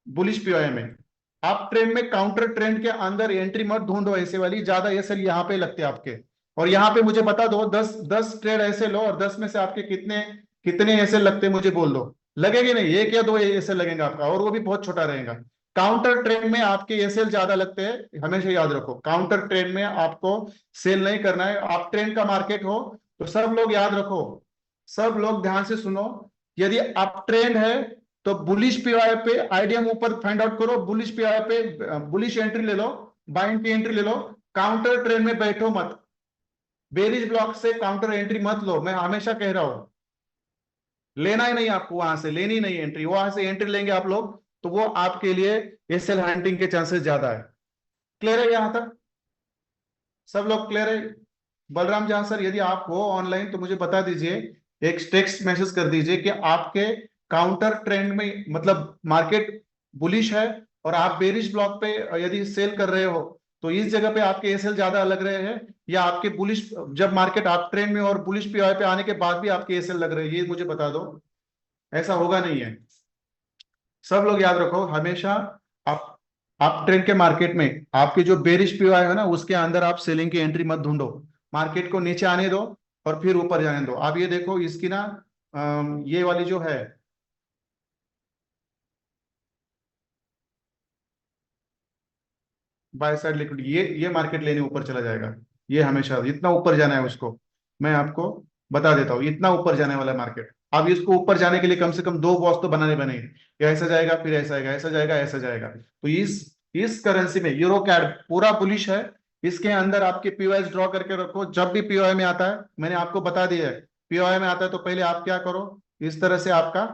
बुलिश पीओआई में। आप ट्रेंड में काउंटर ट्रेंड के अंदर एंट्री मत ढूंढो, ऐसे वाली ज्यादा ये सर यहाँ पे लगते हैं आपके। और यहाँ पे मुझे बता दो, 10 ट्रेड ऐसे लो और 10 में से आपके कितने कितने ऐसे लगते हैं मुझे बोल दो। लगेंगे नहीं, एक या दो ऐसे लगेगा आपका, और वो भी बहुत छोटा रहेगा। काउंटर ट्रेंड में आपके ये सेल ज्यादा लगते हैं, हमेशा याद रखो, काउंटर ट्रेंड में आपको सेल नहीं करना है। आप ट्रेंड का मार्केट हो तो सब लोग याद रखो, सब लोग ध्यान से सुनो। यदि अप ट्रेंड है तो बुलिश पीआई पे आईडीएम ऊपर फाइंड आउट करो, बुलिश पीआई पे बुलिश एंट्री ले लो, बाइंग की एंट्री ले लो। काउंटर ट्रेंड में बैठो मत, बेरिश ब्लॉक से काउंटर एंट्री मत लो, मैं हमेशा कह रहा हूं। लेना ही नहीं आपको, वहां से लेनी नहीं एंट्री, वहां से एंट्री लेंगे आप लोग तो वो आपके लिए एसएल हंटिंग के चांसेस ज्यादा है। क्लियर है यहां तक, सब लोग क्लियर है। बलराम जहां सर, यदि आप हो ऑनलाइन तो मुझे बता दीजिए, एक टेक्स्ट मैसेज कर दीजिए कि आपके काउंटर ट्रेंड में मतलब मार्केट बुलिश है और आप बेरिश ब्लॉक पे यदि सेल कर रहे हो, तो इस जगह पे आपके एसएल ज्यादा लग रहे हैं, या आपके बुलिश, जब मार्केट आप ट्रेंड में और बुलिश पीआई पे आने के बाद भी आपके एसएल लग रहे हैं, ये मुझे बता दो। ऐसा होगा नहीं है, सब लोग याद रखो हमेशा। आप ट्रेंड के मार्केट में आपके जो बेरिश पीओआई है ना, उसके अंदर आप सेलिंग की एंट्री मत ढूंढो, मार्केट को नीचे आने दो और फिर ऊपर जाने दो। आप ये देखो इसकी ना, ये वाली जो है, बाय साइड लिक्विड, ये मार्केट लेने ऊपर चला जाएगा। ये हमेशा इतना ऊपर जाना है उसको, मैं आपको बता देता हूँ, इतना ऊपर जाने वाला है मार्केट। अब इसको ऊपर जाने के लिए कम से कम दो बॉस तो बनाने बनेंगे, ये ऐसा जाएगा फिर ऐसा आएगा, ऐसा जाएगा ऐसा जाएगा। तो इस करेंसी में यूरो कैड पूरा बुलिश है, इसके अंदर आपके पीओएस ड्रॉ करके रखो। जब भी पीओआई में आता है, मैंने आपको बता दिया है, पीओआई में आता है तो पहले आप क्या करो, इस तरह से आपका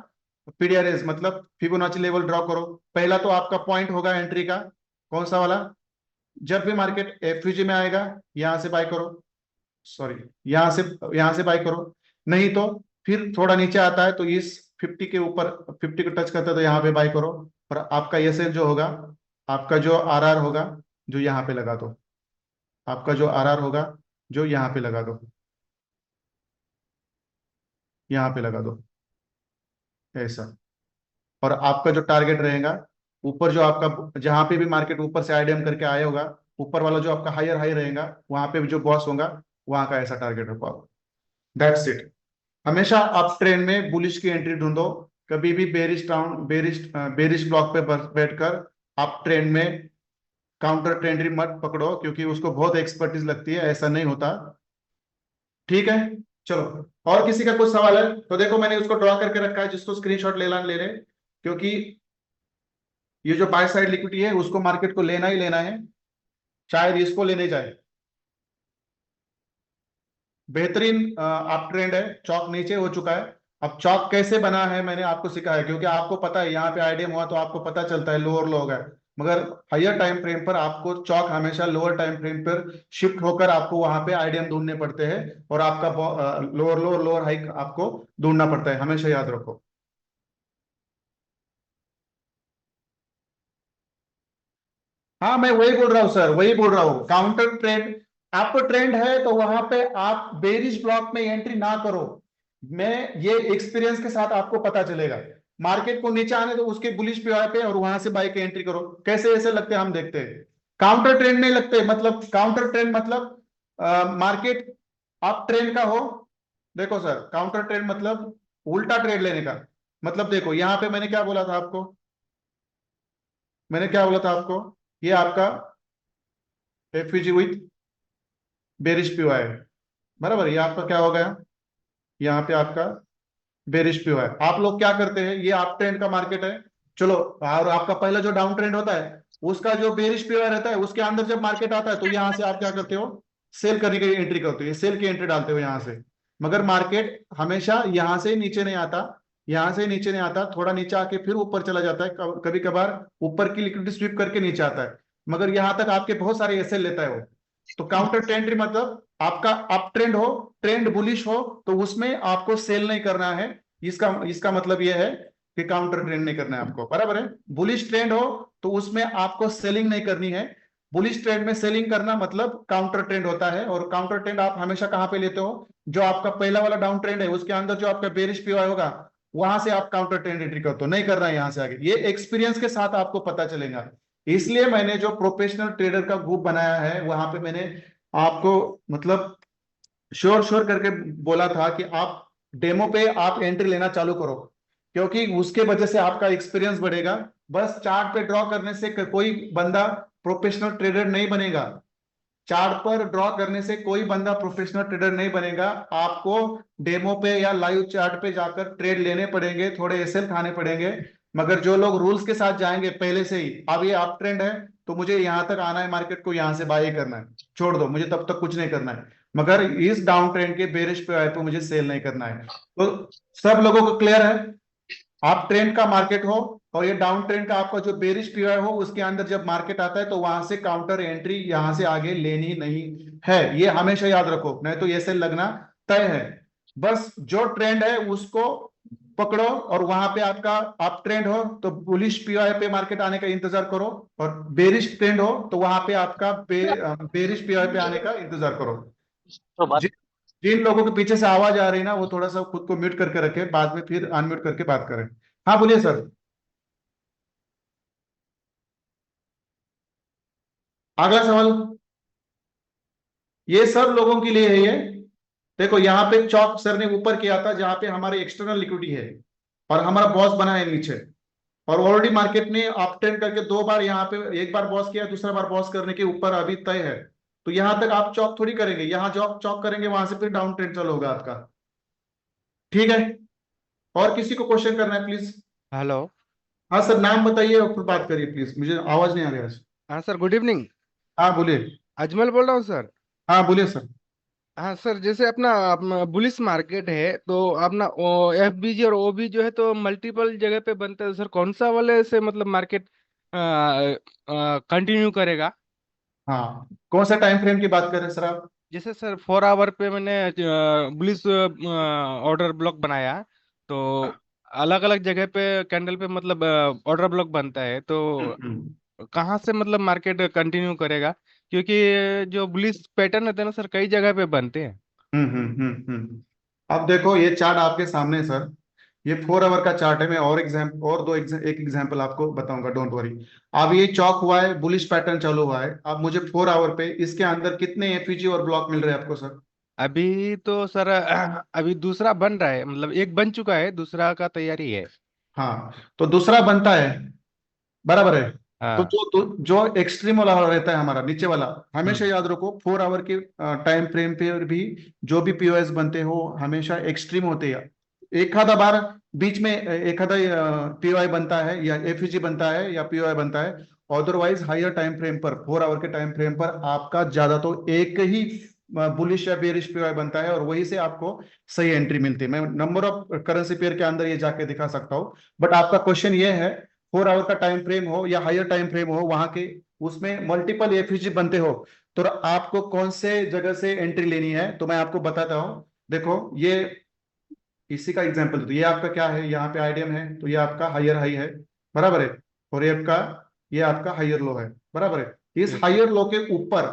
पीडीआरएस मतलब फिबोनाची लेवल ड्रॉ करो। पहला तो आपका पॉइंट होगा एंट्री का, कौन सा वाला, जब भी मार्केट एफयूजी में आएगा यहां से बाय करो, सॉरी, यहां से बाय करो। नहीं तो फिर थोड़ा नीचे आता है तो इस 50 के ऊपर, 50 को टच करता है तो यहाँ पे बाय करो। और आपका एसएल जो होगा, आपका जो आरआर होगा, जो यहाँ पे लगा दो, आपका जो आरआर होगा जो यहाँ पे लगा दो, यहाँ पे लगा दो, ऐसा। और आपका जो टारगेट रहेगा, ऊपर जो आपका जहां पे भी मार्केट ऊपर से आईडीएम करके आया होगा, ऊपर वाला जो आपका हायर हाई रहेगा, वहां पे जो बॉस होगा, वहां का ऐसा टारगेट रखो आप। That's it. हमेशा आप ट्रेंड में बुलिश की एंट्री ढूंढो, कभी भी बेरिश ब्लॉक पे बैठकर आप ट्रेंड में काउंटर ट्रेंड मत पकड़ो, क्योंकि उसको बहुत एक्सपर्टीज लगती है, ऐसा नहीं होता। ठीक है, चलो। और किसी का कुछ सवाल है तो देखो, मैंने उसको ड्रॉ करके रखा है, जिसको स्क्रीनशॉट ले लें, क्योंकि ये जो बाय साइड लिक्विडिटी है उसको मार्केट को लेना ही लेना है, शायद इसको लेने जाए। बेहतरीन आप ट्रेंड है, चौक नीचे हो चुका है। अब चौक कैसे बना है मैंने आपको सिखाया, क्योंकि आपको पता है यहाँ पे आईडीएम हुआ तो आपको पता चलता है लोअर लो है, मगर हायर टाइम फ्रेम पर आपको चौक हमेशा लोअर टाइम फ्रेम पर शिफ्ट होकर आपको वहां पे आईडीएम ढूंढने पड़ते हैं, और आपका लोअर लो लोअर हाई आपको ढूंढना पड़ता है, हमेशा याद रखो। हाँ मैं वही बोल रहा हूँ सर, वही बोल रहा हूँ, काउंटर ट्रेंड आपको ट्रेंड है तो वहां पे आप बेरिश ब्लॉक में एंट्री ना करो। मैं ये एक्सपीरियंस के साथ आपको पता चलेगा। मार्केट को नीचे आने दो, उसके बुलिश पे आए पे और वहां से बाई की एंट्री करो। कैसे ऐसे लगते हैं हम देखते हैं। काउंटर ट्रेंड नहीं लगते, मतलब काउंटर ट्रेंड मतलब मार्केट आप ट्रेंड का हो। देखो सर, काउंटर ट्रेंड मतलब उल्टा ट्रेड लेने का। मतलब देखो यहाँ पे मैंने क्या बोला था आपको, मैंने क्या बोला था आपको, ये आपका एफयूजी विथ बेरिश पीओ है, बराबर। ये आपका क्या हो गया, यहाँ पे आपका बेरिश पीओ है। आप लोग क्या करते हैं, ये आप ट्रेंड का मार्केट है, चलो, और आपका पहला जो डाउन ट्रेंड होता है उसका जो बेरिश पीओ रहता है, उसके अंदर जब मार्केट आता है तो यहाँ से आप क्या करते हो, सेल करने की एंट्री करते हो, ये सेल की एंट्री डालते हो यहाँ से। मगर मार्केट हमेशा यहाँ से नीचे नहीं आता, यहाँ से नीचे नहीं आता, थोड़ा नीचे आके फिर ऊपर चला जाता है, कभी कभार ऊपर की लिक्विडिटी स्वीप करके नीचे आता है, मगर यहाँ तक आपके बहुत सारे एसएल लेता है वो। तो काउंटर ट्रेंड मतलब आपका अप ट्रेंड हो, ट्रेंड बुलिश हो, तो उसमें आपको सेल नहीं करना है। इसका इसका मतलब यह है कि काउंटर ट्रेंड नहीं करना है आपको, बराबर है। बुलिश ट्रेंड हो तो उसमें आपको सेलिंग नहीं करनी है। बुलिश ट्रेंड में सेलिंग करना मतलब काउंटर ट्रेंड होता है, और काउंटर ट्रेंड आप हमेशा कहां पे लेते हो, जो आपका पहला वाला डाउन ट्रेंड है उसके अंदर जो आपका बेरिश पीओ होगा, वहां से आप काउंटर ट्रेंड एंट्री करते हो, नहीं करना है यहां से आगे। ये एक्सपीरियंस के साथ आपको पता चलेगा। इसलिए मैंने जो प्रोफेशनल ट्रेडर का ग्रुप बनाया है वहां पे मैंने आपको मतलब श्योर श्योर करके बोला था कि आप डेमो पे आप एंट्री लेना चालू करो, क्योंकि उसके वजह से आपका एक्सपीरियंस बढ़ेगा। बस चार्ट पे ड्रॉ करने से कोई बंदा प्रोफेशनल ट्रेडर नहीं बनेगा। चार्ट पर ड्रॉ करने से कोई बंदा प्रोफेशनल ट्रेडर नहीं बनेगा। आपको डेमो पे या लाइव चार्ट पे जाकर ट्रेड लेने पड़ेंगे, थोड़े एसएल खाने पड़ेंगे। मगर जो लोग रूल्स के साथ जाएंगे पहले से ही, अब ये अप ट्रेंड है तो मुझे यहां तक आना है, मार्केट को यहां से बाय करना है, छोड़ दो, मुझे तब तक कुछ नहीं करना है। मगर इस डाउन ट्रेंड के बेरिश पे आए तो मुझे सेल नहीं करना है। तो सब लोगों को क्लियर है, आप ट्रेंड का मार्केट हो और ये डाउन ट्रेंड का आपका जो बेरिश पीरियड हो, उसके अंदर जब मार्केट आता है तो वहां से काउंटर एंट्री यहां से आगे लेनी नहीं है, ये हमेशा याद रखो, नहीं तो ये सेल लगना तय है। बस जो ट्रेंड है उसको पकड़ो, और वहां पे आपका अप ट्रेंड हो तो बुलिश पीओआई पे मार्केट आने का इंतजार करो, और बेरिश ट्रेंड हो तो वहां पे आपका बेरिश पीओआई पे आने का इंतजार करो। तो बात जिन लोगों के पीछे से आवाज आ रही है ना, वो थोड़ा सा खुद को म्यूट करके रखे, बाद में फिर अनम्यूट करके बात करें। हाँ बोलिए सर, अगला सवाल। ये सब लोगों के लिए है ये। देखो यहाँ पे चौक सर ने ऊपर किया था जहां पे हमारे एक्सटर्नल लिक्विडिटी है, और हमारा बॉस बना है नीचे, और ऑलरेडी मार्केट ने अप ट्रेंड करके दो बार यहाँ पे, एक बार बॉस किया, दूसरा बार बॉस करने के ऊपर अभी तय है। तो यहां तक आप चौक थोड़ी करेंगे, यहाँ चौक चौक करेंगे, वहां से फिर डाउन ट्रेंड चालू होगा आपका। ठीक है, और किसी को क्वेश्चन करना है प्लीज। हेलो। हाँ सर, नाम बताइए और फिर बात करिए प्लीज, मुझे आवाज नहीं आ रही है। हाँ सर, गुड इवनिंग। हाँ बोलिए। अजमल बोल रहा हूँ सर। हाँ बोलिए सर। हाँ सर, जैसे अपना बुलिस मार्केट है तो अपना एफबीजी और ओबी जो है तो मल्टीपल जगह पे बनता है सर, कौन सा वाले से मतलब मार्केट कंटिन्यू करेगा? हाँ, कौन सा टाइम फ्रेम की बात कर रहे हैं सर आप। जैसे सर 4 आवर पे मैंने बुलिस ऑर्डर ब्लॉक बनाया, तो अलग अलग जगह पे कैंडल पे मतलब ऑर्डर ब्लॉक बनता है, तो हम्म कहाँ से मतलब मार्केट कंटिन्यू करेगा? क्योंकि जो बुलिश पैटर्न होते हैं ना सर, कई जगह पे बनते हैं। अब देखो ये चार्ट आपके सामने है सर, ये 4 आवर का चार्ट है। मैं और एक एग्जांपल आपको बताऊंगा, डोंट वरी। अब ये चौक हुआ है, बुलिश पैटर्न चालू हुआ है। अब मुझे 4 आवर पे इसके अंदर कितने एफईजी और ब्लॉक मिल रहे हैं आपको सर। अभी तो सर अभी दूसरा बन रहा है, मतलब एक बन चुका है, दूसरा का तैयारी है। हाँ, तो दूसरा बनता है, बराबर है। तो हाँ। जो एक्सट्रीम वाला रहता है हमारा नीचे वाला, हमेशा हम्म। याद रखो 4 आवर के टाइम फ्रेम पे भी जो भी पीओएस बनते हो हमेशा एक्सट्रीम होते हैं। एक आधा बार बीच में एक आधा पीओआई बनता है या एफईजी बनता है या पीओआई बनता है। अदरवाइज हायर टाइम फ्रेम पर, 4 आवर के टाइम फ्रेम पर आपका ज्यादा तो एक ही बुलिश या बेरिश पीओआई बनता है, और वही से आपको सही एंट्री मिलती है। मैं नंबर ऑफ करेंसी पेयर के अंदर ये जाके दिखा सकता हूँ, बट आपका क्वेश्चन ये है 4 आवर का टाइम फ्रेम हो या हायर टाइम फ्रेम हो, वहां के उसमें मल्टीपल एफयूजी बनते हो, तो आपको कौन से जगह से एंट्री लेनी है, तो मैं आपको बताता हूँ। देखो ये इसी का एग्जांपल, तो ये आपका क्या है, यहाँ पे आईडीएम है, तो ये आपका हायर हाई है, बराबर है, और ये आपका हायर लो है, बराबर है। इस यस सर। हायर लो के ऊपर,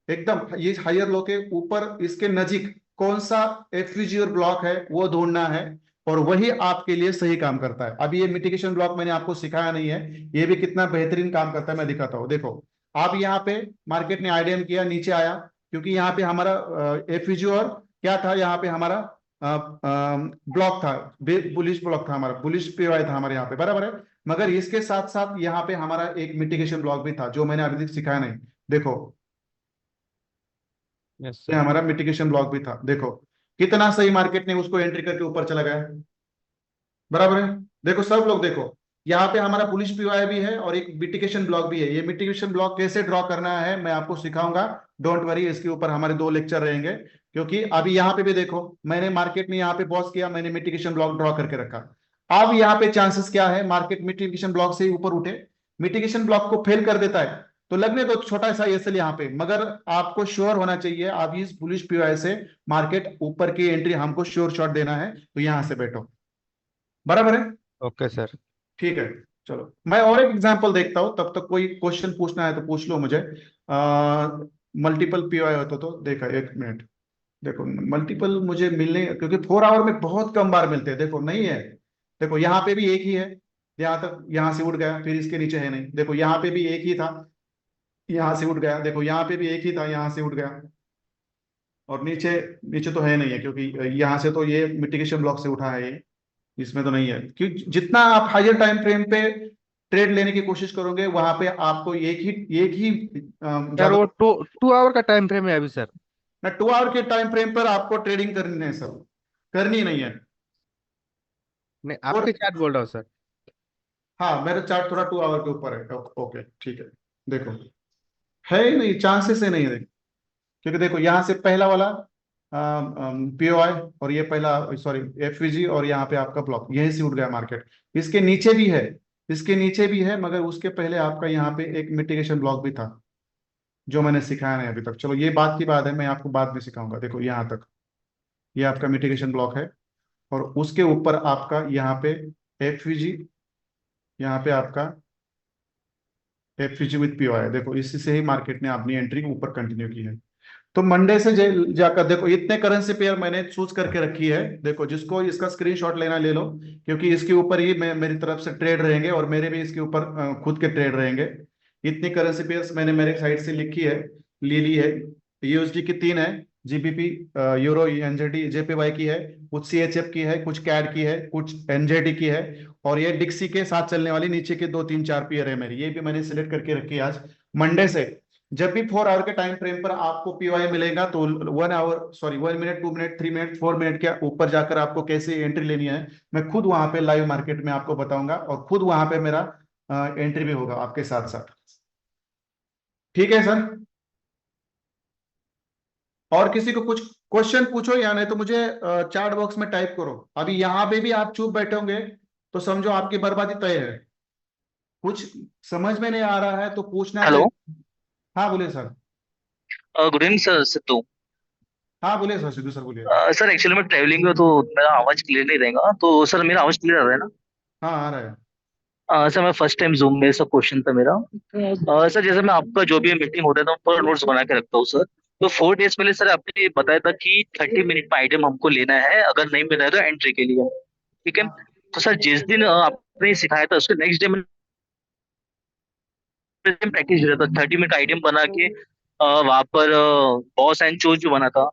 एकदम ये हायर लो के ऊपर इसके नजीक कौन सा एफयूजी और ब्लॉक है वो ढूंढना है, और वही आपके लिए सही काम करता है। अभी ये मिटिगेशन ब्लॉक मैंने आपको सिखाया नहीं है, ये भी कितना बेहतरीन काम करता है मैं दिखाता हूँ। देखो आप यहाँ पे मार्केट ने आईडीएम किया, नीचे आया, क्योंकि यहाँ पे हमारा एफयूजी और क्या था, यहाँ पे हमारा ब्लॉक था, बुलिश ब्लॉक था हमारा, बुलिश पीओआई था हमारे यहाँ पे, बराबर है। मगर इसके साथ साथ यहाँ पे हमारा एक मिटिगेशन ब्लॉक भी था जो मैंने अभी तक सिखाया नहीं। देखो यस ये सर। हमारा मिटिगेशन ब्लॉक भी था, देखो कितना सही मार्केट ने उसको एंट्री करके ऊपर चला गया, बराबर है। देखो सब लोग देखो, यहाँ पे हमारा पुलिस पीओआई भी है और एक मिटिगेशन ब्लॉक भी है। ये मिटिगेशन ब्लॉक कैसे ड्रॉ करना है मैं आपको सिखाऊंगा, डोंट वरी, इसके ऊपर हमारे 2 लेक्चर रहेंगे। क्योंकि अभी यहाँ पे भी देखो, मैंने मार्केट में यहाँ पे पॉज किया, मैंने मिटिगेशन ब्लॉक ड्रॉ करके रखा। अब यहाँ पे चांसेस क्या है, मार्केट मिटिगेशन ब्लॉक से ही ऊपर उठे, मिटिगेशन ब्लॉक को फेल कर देता है, तो लगने दो छोटा सा एसएल यहाँ पे, मगर आपको श्योर होना चाहिए आप इस बुलिश पीओआई से मार्केट ऊपर की एंट्री हमको श्योर शॉट देना है, तो यहाँ से बैठो, बराबर है। Okay sir. ठीक है, चलो मैं और एक एग्जांपल देखता हूं, तब तक कोई क्वेश्चन पूछना है तो पूछ लो मुझे। मल्टीपल पीओआई होता तो देखा, 1 मिनट। देखो मल्टीपल मुझे मिलने, क्योंकि 4 आवर में बहुत कम बार मिलते हैं, देखो नहीं है। देखो यहाँ पे भी एक ही है, यहाँ तक, यहाँ से उठ गया, फिर इसके नीचे है नहीं। देखो यहाँ पे भी एक ही था, यहाँ से उठ गया, देखो यहाँ पे भी एक ही था, यहाँ से उठ गया, और नीचे, नीचे तो है नहीं है, क्योंकि यहाँ से तो ये मिटिगेशन ब्लॉक से उठा है ये, इसमें तो नहीं है। क्योंकि जितना आप हायर टाइम फ्रेम पे ट्रेड लेने की कोशिश करोगे, वहां पे आपको एक ही सर ज्यादा, वो टू 2 आवर का टाइम फ्रेम है अभी सर। ना 2 आवर के टाइम फ्रेम पर आपको ट्रेडिंग करनी है सर, करनी नहीं है। नहीं, और आपके चार्ट बोल रहा हूँ सर। हाँ, मेरा चार्ट थोड़ा 2 आवर के ऊपर है, ओके ठीक है। देखो है ही नहीं, चांसेस ही नहीं है, क्योंकि देखो यहाँ से पहला वाला पीओआई, और ये पहला, सॉरी एफवीजी, और यहाँ पे आपका ब्लॉक यहीं से उठ गया मार्केट। इसके नीचे भी है, इसके नीचे भी है, मगर उसके पहले आपका यहाँ पे एक मिटिगेशन ब्लॉक भी था जो मैंने सिखाया नहीं अभी तक। चलो ये बात की बात है, मैं आपको बाद में सिखाऊंगा। देखो यहाँ तक ये आपका मिटिगेशन ब्लॉक है, और उसके ऊपर आपका यहाँ पे एफवीजी, यहाँ पे आपका एफवीजी विद पीओआई, देखो इसी से ही मार्केट ने अपनी एंट्री ऊपर कंटिन्यू की है। तो मंडे से जाकर देखो इतने करेंसी पेयर मैंने चूज करके रखी है, देखो जिसको इसका स्क्रीनशॉट लेना ले लो, क्योंकि इसके ऊपर ही मेरी तरफ से ट्रेड रहेंगे, और मेरे भी इसके ऊपर खुद के ट्रेड रहेंगे। इतनी करेंसी पेयर्स मैंने मेरे साइड से लिखी है, ले ली है। यूएसडी की 3 है, जीबीपी, यूरो, एनजेडी, जेपीवाई की है, कुछ सीएचएफ की है, कुछ कैड की है, कुछ एनजेडी की है, और ये डिक्सी के साथ चलने वाली नीचे के 2 3 4 पेयर है मेरी, ये भी मैंने सिलेक्ट करके रखी है आज मंडे से। जब भी 4 आवर के टाइम फ्रेम पर आपको पीओआई मिलेगा, तो 1 hour, sorry 1 minute, 2 minute, 3 minute, 4 minute के ऊपर जाकर आपको कैसे एंट्री लेनी है, मैं खुद वहां पे लाइव मार्केट में आपको बताऊंगा, और खुद वहां पे मेरा एंट्री भी होगा आपके साथ साथ। ठीक है सर, और किसी को कुछ क्वेश्चन पूछो, या नहीं तो मुझे चैट बॉक्स में टाइप करो। अभी यहाँ पे भी आप चुप बैठे होंगे तो समझो आपकी बर्बादी तय है। कुछ समझ में नहीं आ रहा है तो पूछना हेलो। चाहिए। हाँ बोलिए sir. Good evening sir Sidhu. हाँ बोलिए सर, सिद्धू सर बोलिए। सर एक्चुअली मैं ट्रैवलिंग में, तो मेरा आवाज क्लियर नहीं रहेगा, तो सर मेरा आवाज क्लियर आ रहा है ना? हाँ आ रहा है। सर मैं फर्स्ट टाइम जूम में सब क्वेश्चन था मेरा। सर जैसे मैं आपका जो भी मीटिंग होता है तो पूरा नोट्स बना के रखता हूँ सर। तो 4 डेज पहले सर आपने बताया था कि 30 मिनट में आइटम हमको लेना है, अगर नहीं मिला है तो एंट्री के लिए। ठीक है। हाँ तो सर जिस दिन आपने सिखाया था उसके नेक्स्ट डे मैंने प्रैक्टिस किया था, 30 मिनट आइटम बना के वहां पर बॉस एंड चोज जो बना था।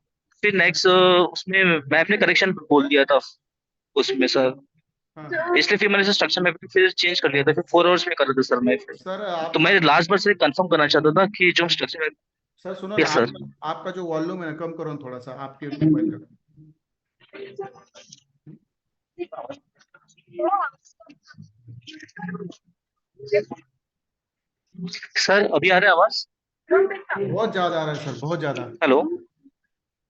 फिर नेक्स्ट उसमें मैं अपने करेक्शन बोल दिया था उसमें सर। हाँ इसलिए फिर मैंने स्ट्रक्चर में फिर चेंज कर लिया था, फिर 4 आवर्स में कर रहा था सर मैं फिर। सर तो आपका, मैं लास्ट बार से कंफर्म करना चाहता था कि जो स्ट्रक्चर है। सर सुनो ना, यस सर। आपका आपका जो वॉल्यूम है ना, कम करो ना थोड़ा सा आपके मोबाइल का। सर अभी आ रहा है आवाज? बहुत ज्यादा आ रहा है सर, बहुत ज्यादा। हेलो।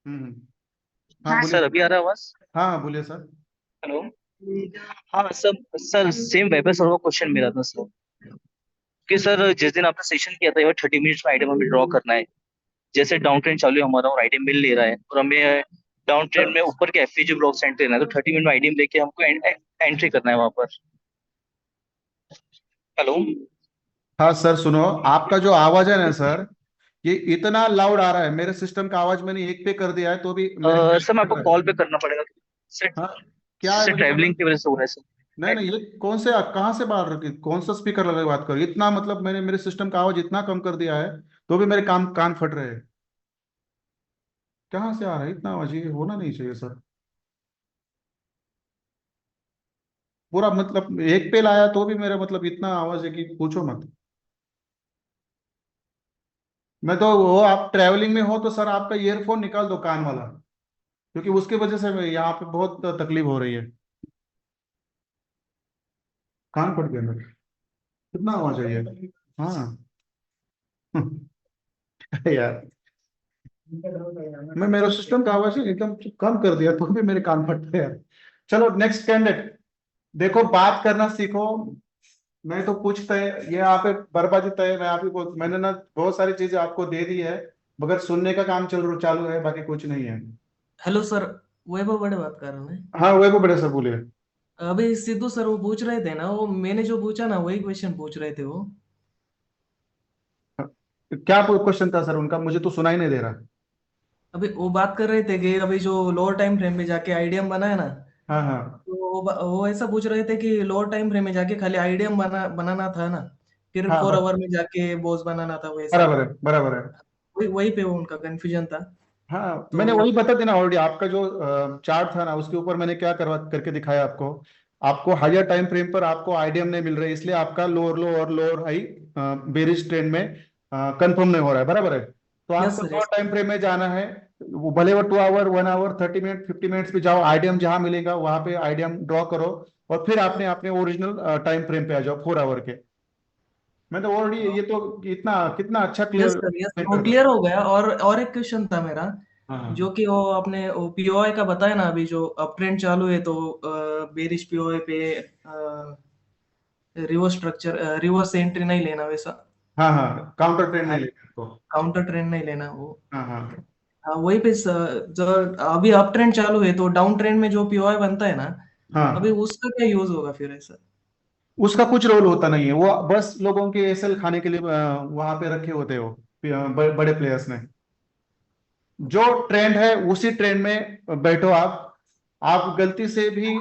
हाँ सर बोलिए। अभी आ रहा है आवाज? हाँ बोलिए सर। हेलो। हाँ sir, sir same web sir का क्वेश्चन मेरा था सर, कि सर जिस दिन आपने सेशन किया था 30 मिनट्स में आइटम हमें ड्रॉ करना है, जैसे डाउन ट्रेंड चालू है हमारा और आइटम मिल ले रहा है और हमें डाउन ट्रेंड में ऊपर के एफपीजी ब्लॉक सेंटर लेना है, तो 30 मिनट में आइटम लेके हमको एंट्री करना है वहां पर। हेलो। हाँ सर सुनो, आपका जो आवाज है ना सर, ये इतना लाउड आ रहा है, मेरे सिस्टम का आवाज मैंने 1 पे कर दिया है तो भी मेरे कान सर मैं फट आपको रहा है। कॉल पे करना पड़ेगा सर। हाँ क्या है सर मुझे ट्रैवलिंग पता। की वजह से हो रहा है नहीं सर। नहीं, ये कौन से, आप कहाँ से बात रखी, कौन सा स्पीकर लगा के बात करो, इतना मतलब मैंने मेरे सिस्टम का आवाज इतना कम कर दिया है तो भी मेरे कान कान फट रहे हैं। कहाँ से आ रहा है इतना आवाज, ये होना नहीं चाहिए सर। पूरा मतलब 1 पे लाया तो भी मेरा मतलब इतना आवाज है कि पूछो मत। मैं तो वो, आप ट्रैवलिंग में हो तो सर आपका ईयरफोन निकाल दो कान वाला, क्योंकि उसकी वजह से यहाँ पे बहुत तकलीफ हो रही है। कान फट गया मेरे, कितना आवाज है ये। हाँ यार, मैं मेरे सिस्टम का आवाज एकदम कम कर दिया तो भी मेरे कान फट रहे हैं। चलो नेक्स्ट कैंडिडेट। देखो बात करना सीखो। मैं तो कुछ तय, ये यहाँ पे बर्बादी तय, मैं आप ही को, मैंने ना बहुत सारी चीजें आपको दे दी है, मगर सुनने का काम चालू है, बाकी कुछ नहीं है। हेलो सर, वैभव बड़े बात कर रहा हूँ मैं। हाँ वो को बड़े सर बोलिए। अभी सिद्धू सर वो पूछ रहे थे ना, वो मैंने जो पूछा ना वही क्वेश्चन पूछ रहे थे वो। क्या क्वेश्चन था सर उनका, मुझे तो सुनाई नहीं दे रहा। अभी वो बात कर रहे थे कि अभी जो लोअर टाइम फ्रेम में जाके आईडीएम बना है ना, हाँ हाँ। तो वो ऐसा पूछ रहे थे कि लोअर टाइम फ्रेम में जाके खाली आईडीएम बनाना था ना, फिर हाँ 4 आवर हाँ में जाके बॉस बनाना था वैसा। बराबर है बराबर है। वही वही पे वो उनका कंफ्यूजन था। हाँ तो मैंने वही बता देना ऑलरेडी, आपका जो चार्ट था ना उसके ऊपर मैंने क्या करवा करके दिखाया आपको। आपको हायर टाइम फ्रेम पर आपको आईडीएम नहीं मिल रहा है, इसलिए आपका लोअर लो और लोअर हाई बेरिज ट्रेंड में कंफर्म नहीं हो रहा है, बराबर है। तो यस आपको sir, lower yes. Time frame में जाना है, वो भले वो 2 आवर 1 आवर 30 मिनट 50 मिनट्स पे जाओ, आईडीएम जहां मिलेगा वहां पे आईडीएम ड्रॉ करो, और फिर आपने अपने ओरिजिनल टाइम फ्रेम पे आ जाओ 4 आवर के। मैं तो ऑलरेडी ये तो इतना कितना अच्छा yes clear sir, yes sir, explain वो कर क्लियर हो गया। और एक क्वेश्चन था मेरा, हाँ हाँ जो कि वो अपने वो पीओआई का बताया ना, अभी जो अप ट्रेंड चालू है तो बेरिश पीओआई पे रिवर्स एंट्री नहीं लेना वैसा। हाँ हाँ, काउंटर ट्रेंड नहीं लेना आपको। काउंटर ट्रेंड नहीं लेना वो। हाँ हाँ वही पे जो अभी अप ट्रेंड चालू है तो डाउन ट्रेंड में जो पीओआई बनता है ना, अभी हाँ, उसका क्या यूज होगा फिर ऐसा? उसका कुछ रोल होता नहीं है, वो बस लोगों के एसएल खाने के लिए वहां पे रखे होते हो बड़े प्लेयर्स ने। जो ट्रेंड है उसी ट्रेंड में बैठो आप गलती से भी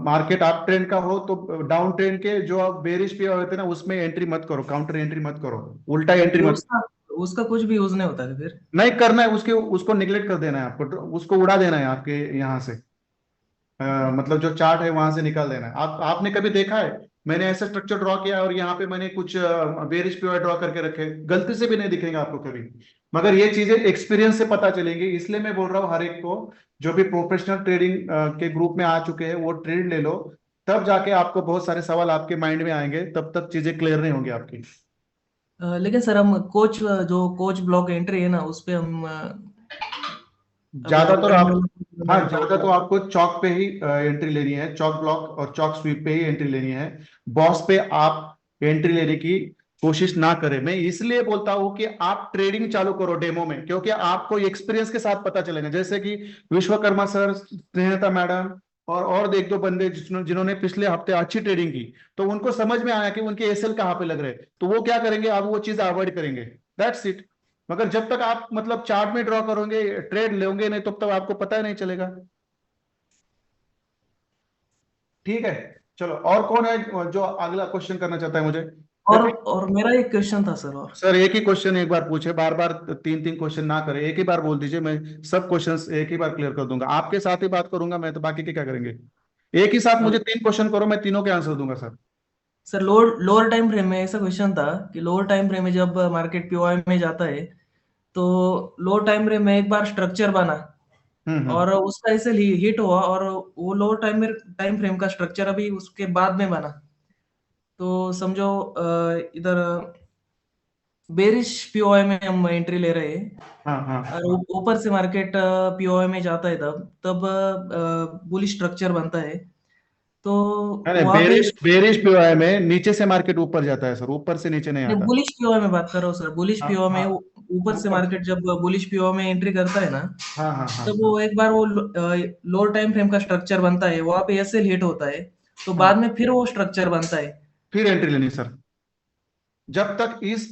मार्केट आप ट्रेंड का हो तो डाउन ट्रेंड के जो आप बेरिश पे होते हैं ना उसमें एंट्री मत करो, काउंटर एंट्री मत करो, उल्टा एंट्री फिर मत। उसका उसका कुछ भी यूज नहीं होता है फिर? नहीं करना है, उसके उसको निगलेक्ट कर देना है आपको, तो उसको उड़ा देना है आपके यहाँ से। मतलब जो चार्ट है वहां से निकाल देना है। आपने कभी देखा है मैंने ऐसा स्ट्रक्चर ड्रॉ किया और यहाँ पे मैंने कुछ बेरिश पे ड्रॉ करके रखे, गलती से भी नहीं दिखेगा आपको कभी। मगर ये चीजें एक्सपीरियंस से पता चलेंगी, इसलिए मैं बोल रहा हूँ हर एक को, जो भी प्रोफेशनल ट्रेडिंग के ग्रुप में आ चुके हैं वो ट्रेड ले लो, तब जाके आपको बहुत सारे सवाल आपके माइंड में आएंगे, तब तक चीजें क्लियर नहीं होंगी आपकी। लेकिन सर हम कोच, जो कोच ब्लॉक एंट्री है ना उस पे हम अभी ज्यादातर अपट्रेंड आप, हाँ में ज्यादा तो आपको चौक पे ही एंट्री लेनी है, चौक ब्लॉक और चौक स्वीप पे ही एंट्री लेनी है। बॉस पे आप एंट्री लेने की कोशिश ना करें। मैं इसलिए बोलता हूँ कि आप ट्रेडिंग चालू करो डेमो में, क्योंकि आपको एक्सपीरियंस के साथ पता चलेगा, जैसे कि विश्वकर्मा सर, स्नेहता मैडम और एक दो बंदे जिन्होंने पिछले हफ्ते अच्छी ट्रेडिंग की, तो उनको समझ में आया कि उनके एसएल कहाँ पे लग रहे हैं, तो वो क्या करेंगे, अब वो चीज अवॉइड करेंगे। That's it. मगर जब तक आप मतलब चार्ट में ड्रॉ करोगे, ट्रेड लोगे नहीं, तब तक आपको पता ही नहीं चलेगा। ठीक है, चलो और कौन है जो अगला क्वेश्चन करना चाहता है मुझे। और मेरा एक क्वेश्चन था सर। और सर एक ही क्वेश्चन एक बार पूछे, बार बार 3 3 क्वेश्चन ना करें, एक ही बार बोल दीजिए, मैं सब क्वेश्चंस एक ही बार क्लियर कर दूंगा, आपके साथ ही बात करूंगा मैं, तो बाकी के क्या करेंगे। एक ही साथ मुझे 3 क्वेश्चन करो, मैं तीनों के आंसर दूंगा sir. Sir lower lower time frame में ऐसा क्वेश्चन था कि लोअर टाइम फ्रेम में जब मार्केट पीओआई में जाता है तो लोअर टाइम फ्रेम में एक बार स्ट्रक्चर बना और हम्म। उसका ऐसे हिट हुआ, और वो लोअर टाइम फ्रेम का स्ट्रक्चर अभी उसके बाद में बना। तो समझो इधर बेरिश पीओआई में हम एंट्री ले रहे हैं, हाँ हाँ और ऊपर से मार्केट पीओआई में जाता है, तब तब बुलिश स्ट्रक्चर बनता है, तो अरे वहां पे बेरिश बेरिश पीओआई में नीचे से मार्केट ऊपर जाता है सर, ऊपर से नीचे नहीं आता। बुलिश पीओआई में बात कर रहा हूँ सर। बुलिश हाँ पीओआई में हाँ ऊपर से ऊपर। मार्केट जब बुलिश पीओआई में एंट्री करता है ना, हाँ हाँ हाँ तब हाँ वो एक बार वो लोअर टाइम फ्रेम का स्ट्रक्चर बनता है, वहां पे एसएल हिट होता है, तो हाँ। बाद में फिर वो स्ट्रक्चर बनता है। फिर एंट्री लेनी सर। जब तक इस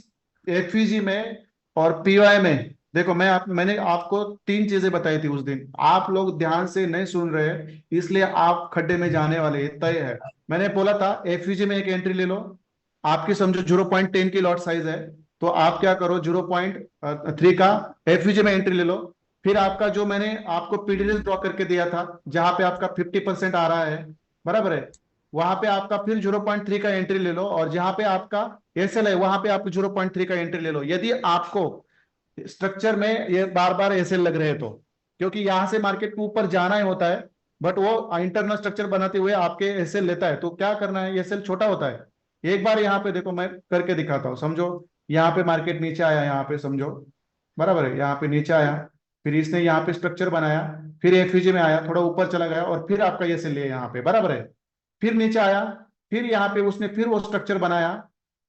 एफवीजी में और पीओआई में, देखो मैंने आपको तीन चीजें बताई थी उस दिन, आप लोग ध्यान से नहीं सुन रहे, इसलिए आप खड्डे में जाने वाले, ये तय है। मैंने बोला था एफवीजी में एक एंट्री ले लो, आपकी समझो 0.10 की लॉट साइज है, तो आप क्या करो 0.3 का एफवीजी में एंट्री ले लो। फिर आपका जो मैंने आपको पीडीएल ड्रॉ करके दिया था, जहां पे आपका 50% आ रहा है, बराबर है, वहां पे आपका फिर 0.3 का एंट्री ले लो, और जहां पे आपका एसएल है वहां पे आप 0.3 का एंट्री ले लो, यदि आपको स्ट्रक्चर में ये बार बार एसएल लग रहे हैं तो, क्योंकि यहां से मार्केट को ऊपर जाना ही होता है, बट वो इंटरनल स्ट्रक्चर बनाते हुए आपके एसएल लेता है, तो क्या करना है, एसएल छोटा होता है। एक बार यहाँ पे देखो मैं करके दिखाता हूँ, समझो। यहाँ पे मार्केट नीचे आया, यहाँ पे समझो, बराबर है, यहाँ पे नीचे आया, फिर इसने यहाँ पे स्ट्रक्चर बनाया, फिर एफयूजी में आया, थोड़ा ऊपर चला गया, और फिर आपका एसएल लिया यहाँ पे, बराबर है, फिर नीचे आया, फिर यहाँ पे उसने फिर वो स्ट्रक्चर बनाया,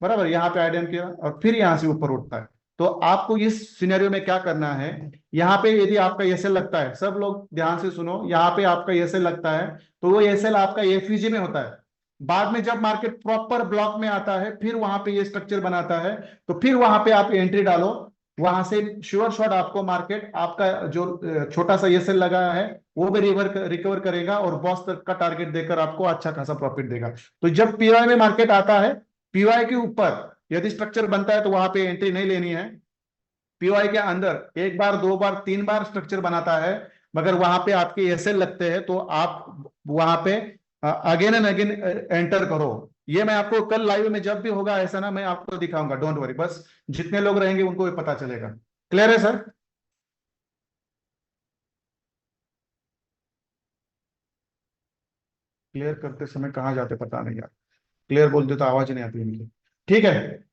बराबर, यहाँ पे आइडेंट किया, और फिर यहाँ से ऊपर उठता है। तो आपको इस सिनेरियो में क्या करना है, यहाँ पे यदि आपका एसएल लगता है, सब लोग ध्यान से सुनो, यहाँ पे आपका एसएल लगता है, तो वो एसएल आपका एफयूजी में होता है। बाद में जब मार्केट प्रॉपर ब्लॉक में आता है, फिर वहां पे ये स्ट्रक्चर बनाता है, तो फिर वहां पे आप एंट्री डालो, वहां से श्योर शॉट आपको मार्केट आपका जो छोटा सा एसएल लगा है वो भी रिकवर करेगा, और बॉस तक का टारगेट देकर आपको अच्छा खासा प्रॉफिट देगा। तो जब पीवाई में मार्केट आता है, पीवाई के ऊपर यदि स्ट्रक्चर बनता है तो वहां पे एंट्री नहीं लेनी है। पीवाई के अंदर एक बार, दो बार, तीन बार स्ट्रक्चर बनाता है, मगर वहां पे आपके एसएल लगते हैं, तो आप वहां पे अगेन एंड अगेन एंटर करो। ये मैं आपको कल लाइव में जब भी होगा ऐसा ना, मैं आपको दिखाऊंगा, डोंट वरी, बस जितने लोग रहेंगे उनको भी पता चलेगा। क्लियर है सर? क्लियर करते समय कहाँ जाते पता नहीं यार, क्लियर बोलते तो आवाज नहीं आती इनकी। ठीक है,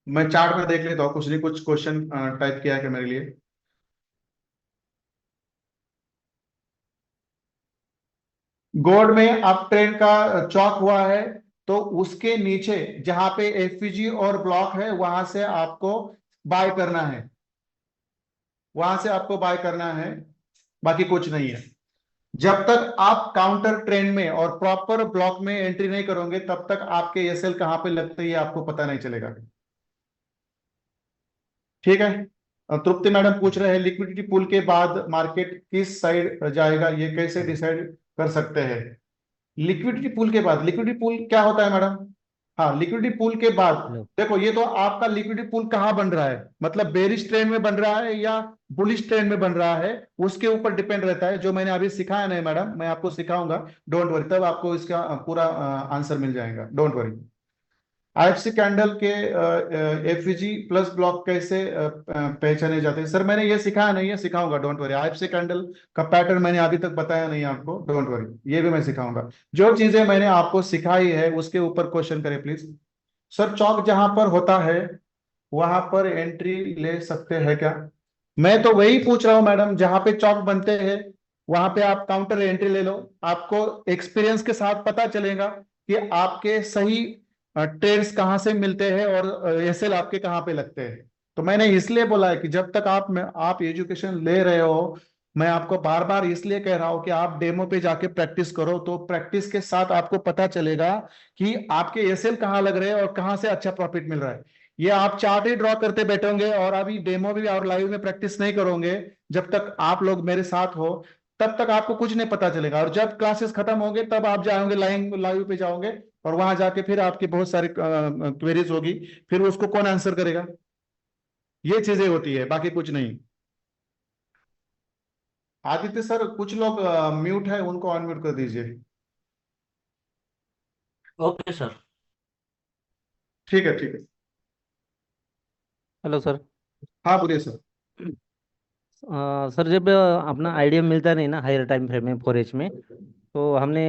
मैं चार्ट में देख लेता हूँ, कुछ नहीं कुछ क्वेश्चन टाइप किया है क्या मेरे लिए। गोल्ड में अप ट्रेंड का चौक हुआ है, तो उसके नीचे जहां पे एफपीजी और ब्लॉक है वहां से आपको बाय करना है, वहां से आपको बाय करना है, बाकी कुछ नहीं है। जब तक आप काउंटर ट्रेंड में और प्रॉपर ब्लॉक में एंट्री नहीं करोगे, तब तक आपके एसएल कहां पे लगते हैं आपको पता नहीं चलेगा। ठीक है। तृप्ति मैडम पूछ रहे हैं लिक्विडिटी पुल के बाद मार्केट किस साइड जाएगा, ये कैसे डिसाइड कर सकते हैं। लिक्विडिटी पुल के बाद, लिक्विडिटी पुल क्या होता है मैडम? हाँ, लिक्विडिटी पुल के बाद हेलो। देखो, ये तो आपका लिक्विडिटी पुल कहाँ बन रहा है, मतलब बेरिश ट्रेंड में बन रहा है या बुलिश ट्रेंड में बन रहा है, उसके ऊपर डिपेंड रहता है। जो मैंने अभी सिखाया नहीं मैडम, मैं आपको सिखाऊंगा, डोंट वरी, तब आपको इसका पूरा आंसर मिल जाएगा, डोंट वरी। आईएफसी कैंडल के एफवीजी प्लस ब्लॉक कैसे पहचाने जाते हैं, सर मैंने ये सिखाया नहीं है, सिखाऊंगा, डोंट वरी। आईएफसी कैंडल का पैटर्न मैंने अभी तक बताया नहीं आपको, डोंट वरी, ये भी मैं सिखाऊंगा। जो चीजें मैंने आपको सिखाई है उसके ऊपर क्वेश्चन करें प्लीज। सर चौक जहां पर होता है वहां पर एंट्री ले सकते हैं क्या? मैं तो वही पूछ रहा हूं मैडम, जहां पे चौक बनते हैं वहां पे आप काउंटर एंट्री ले लो, आपको एक्सपीरियंस के साथ पता चलेगा कि आपके सही ट्रेड्स कहाँ से मिलते हैं और एसएल आपके कहाँ पे लगते हैं। तो मैंने इसलिए बोला है कि जब तक आप एजुकेशन ले रहे हो, मैं आपको बार बार इसलिए कह रहा हूं कि आप डेमो पे जाके प्रैक्टिस करो, तो प्रैक्टिस के साथ आपको पता चलेगा कि आपके एसएल कहाँ लग रहे हैं और कहाँ से अच्छा प्रॉफिट मिल रहा है। ये आप चार्ट ही ड्रॉ करते बैठोगे और अभी डेमो भी और लाइव में प्रैक्टिस नहीं करोगे, जब तक आप लोग मेरे साथ हो, तब तक आपको कुछ नहीं पता चलेगा। और जब क्लासेस खत्म होंगे तब आप जाओगे लाइव पे जाओगे, और वहां जाके फिर आपकी बहुत सारी क्वेरीज होगी, फिर उसको कौन आंसर करेगा। ये चीजें होती है, बाकी कुछ नहीं। आदित्य सर, कुछ लोग म्यूट है, उनको अनम्यूट कर दीजिए। Okay sir. ठीक है, ठीक है। Hello sir. हाँ बोलिए सर। सर जब अपना आइडिया मिलता नहीं ना हायर टाइम फ्रेम में 4H में, तो हमने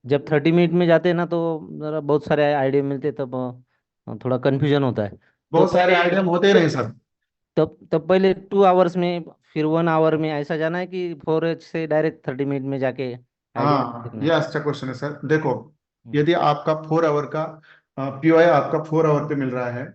जब 30 मिनट में जाते हैं ना, तो ज़रा बहुत सारे आइडिया मिलते हैं, तब थोड़ा कन्फ्यूजन होता है। बहुत सारे पहले आइडियम होते नहीं सर। तब पहले 2 आवर्स में, फिर 1 आवर में ऐसा जाना है कि 4H से डायरेक्ट 30 मिनट में जाके आइडिया हाँ, देखना ये है? अच्छा क्वेश्चन है सर। देखो, हम्म, यदि आपका 4 आवर का पीओआई आपका 4 आवर पे मिल रहा है,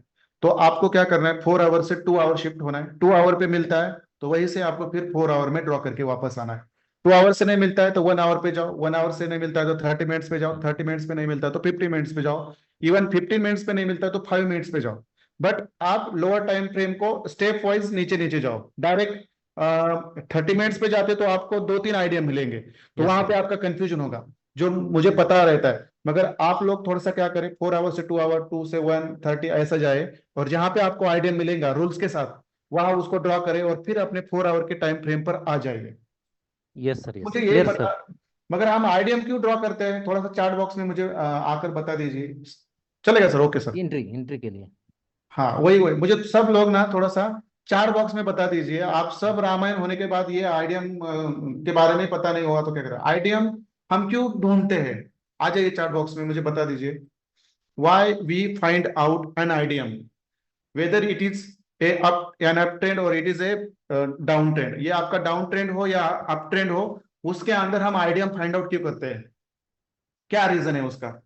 तो आपको क्या करना है, 4 आवर से 2 आवर शिफ्ट होना है। 2 आवर पे मिलता है तो वहीं से आपको फिर 4 आवर में ड्रॉ करके वापस आना है। 2 आवर से नहीं मिलता है तो 1 आवर पे जाओ, 1 आवर से नहीं मिलता है तो 30 मिनट्स पे जाओ, 30 मिनट्स पे नहीं मिलता है तो 50 मिनट्स पे जाओ, इवन 15 मिनट्स पे नहीं मिलता है तो 5 मिनट्स पे जाओ। बट आप लोअर टाइम फ्रेम को स्टेप वाइज नीचे नीचे जाओ। डायरेक्ट 30 मिनट्स पे जाते तो आपको 2-3 आइडिया मिलेंगे, तो यस वहां पे सर। आपका कंफ्यूजन होगा, जो मुझे पता रहता है। मगर आप लोग थोड़ा सा क्या करें, 4 आवर से 2 आवर, 2 से 1, 30 ऐसा जाए, और जहां पे आपको आइडिया मिलेगा रूल्स के साथ, वहां उसको ड्रॉ करें और फिर अपने 4 आवर के टाइम फ्रेम पर आ जाइए। यस सर, यस मुझे यही क्लियर पता। सर। मगर हम आइडिया क्यों ड्रॉ करते हैं, थोड़ा सा चार्ट बॉक्स में मुझे आकर बता दीजिए। चलेगा sir? Okay sir. Entry entry के लिए। हाँ, वही वही मुझे सब लोग ना थोड़ा सा चार बॉक्स में बता दीजिए। आप सब रामायण होने के बाद ये आइडियम के बारे में पता नहीं होगा तो क्या करें। आइडियम हम क्यों ढूंढते हैं, आ जाइए चार्ट बॉक्स में मुझे बता दीजिए। Why we find out an idiom, whether it is a up an up trend और it is a down trend. ये आपका डाउन ट्रेंड हो या अप ट्रेंड हो, उसके अंदर हम आइडियम फाइंड आउट क्यों करते हैं, क्या रीजन है उसका।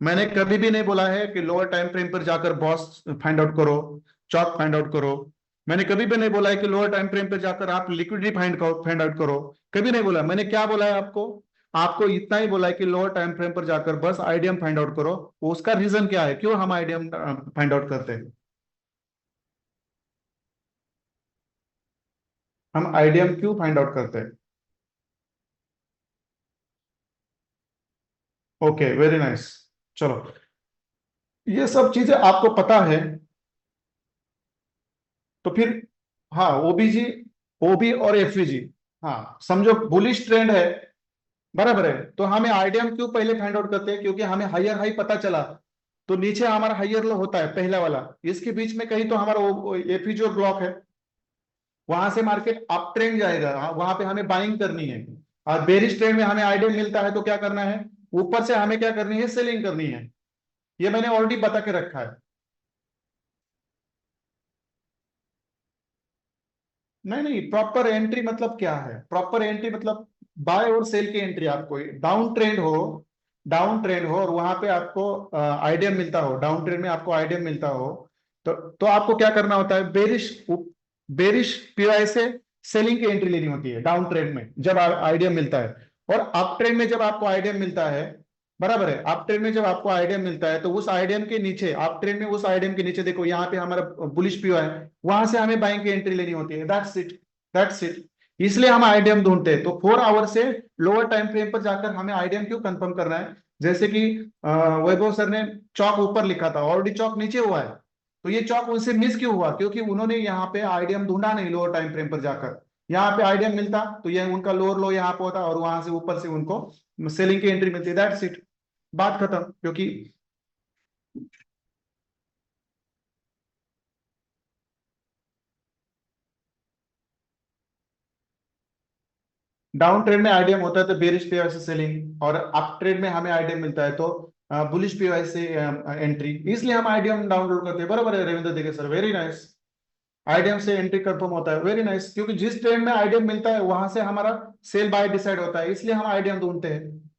मैंने कभी भी नहीं बोला है कि लोअर टाइम फ्रेम पर जाकर बॉस फाइंड आउट करो, चौक फाइंड आउट करो। मैंने कभी भी नहीं बोला है कि लोअर टाइम फ्रेम पर जाकर आप लिक्विडिटी फाइंड आउट करो। कभी नहीं बोला। मैंने क्या बोला है आपको, आपको इतना ही बोला है कि लोअर टाइम फ्रेम पर जाकर बस आइडियम फाइंड आउट करो। उसका रीजन क्या है, क्यों हम आइडियम फाइंड आउट करते हैं। हम आइडियम क्यों फाइंड आउट करते हैं। Okay, very nice. चलो, ये सब चीजें आपको पता है तो फिर, हाँ, ओबीजी, ओबी और एफवीजी, हाँ समझो बुलिश ट्रेंड है, बराबर है। तो हमें आइडियम क्यों पहले फाइंड आउट करते हैं, क्योंकि हमें हायर हाई पता चला तो नीचे हमारा हायर लो होता है पहला वाला, इसके बीच में कहीं तो हमारा एफवीजी और ब्लॉक है, वहां से मार्केट अप ट्रेंड जाएगा, वहां पे हमें बाइंग करनी है। और बेरिश ट्रेंड में हमें आइडियम मिलता है तो क्या करना है, ऊपर से हमें क्या करनी है, सेलिंग करनी है। ये मैंने ऑलरेडी बता के रखा है। नहीं नहीं, प्रॉपर एंट्री मतलब क्या है, प्रॉपर एंट्री मतलब बाय और सेल की एंट्री। आपको डाउन ट्रेंड हो, डाउन ट्रेंड हो और वहां पे आपको आइडिया मिलता हो, डाउन ट्रेंड में आपको आइडिया मिलता हो, तो आपको क्या करना होता है, बेरिश पीआई से सेलिंग की एंट्री लेनी होती है डाउन ट्रेंड में जब आइडिया मिलता है। और अप ट्रेंड में जब आपको आइडिया मिलता है, बराबर है, अप ट्रेंड में जब आपको आइडिया मिलता है तो उस आइडियम के नीचे, अप ट्रेंड में उस आइडियम के नीचे देखो यहाँ पे हमारा बुलिश पीओ है, वहां से हमें बाइंग की एंट्री लेनी होती है। That's it, that's it. इसलिए हम आइडियम ढूंढते हैं। तो 4 आवर से लोअर टाइम फ्रेम पर जाकर हमें आइडियम क्यों कंफर्म करना है। जैसे कि वैभव सर ने चौक ऊपर लिखा था, ऑलरेडी चौक नीचे हुआ है, तो ये चौक उनसे मिस क्यों हुआ, क्योंकि उन्होंने यहाँ पे आइडियम ढूंढा नहीं लोअर टाइम फ्रेम पर जाकर। यहाँ पे आइडियम मिलता तो ये उनका लोअर लो यहाँ पे होता और वहां से ऊपर से उनको सेलिंग की एंट्री मिलती। दैट्स इट, बात खत्म। क्योंकि डाउन ट्रेड में आइडियम होता है तो बेरिश पीओ से सेलिंग, और अप ट्रेड में हमें आइडियम मिलता है तो बुलिश पीओ से एंट्री। इसलिए हम आइडियम डाउनलोड करते हैं। बराबर है रविंद्र देगे सर, वेरी नाइस। आइडियम से एंट्री कंफर्म होता है, वेरी नाइस, क्योंकि जिस ट्रेड में आइडियम मिलता है वहां से हमारा सेल बाय डिसाइड होता है, इसलिए हम आइडियम ढूंढते हैं।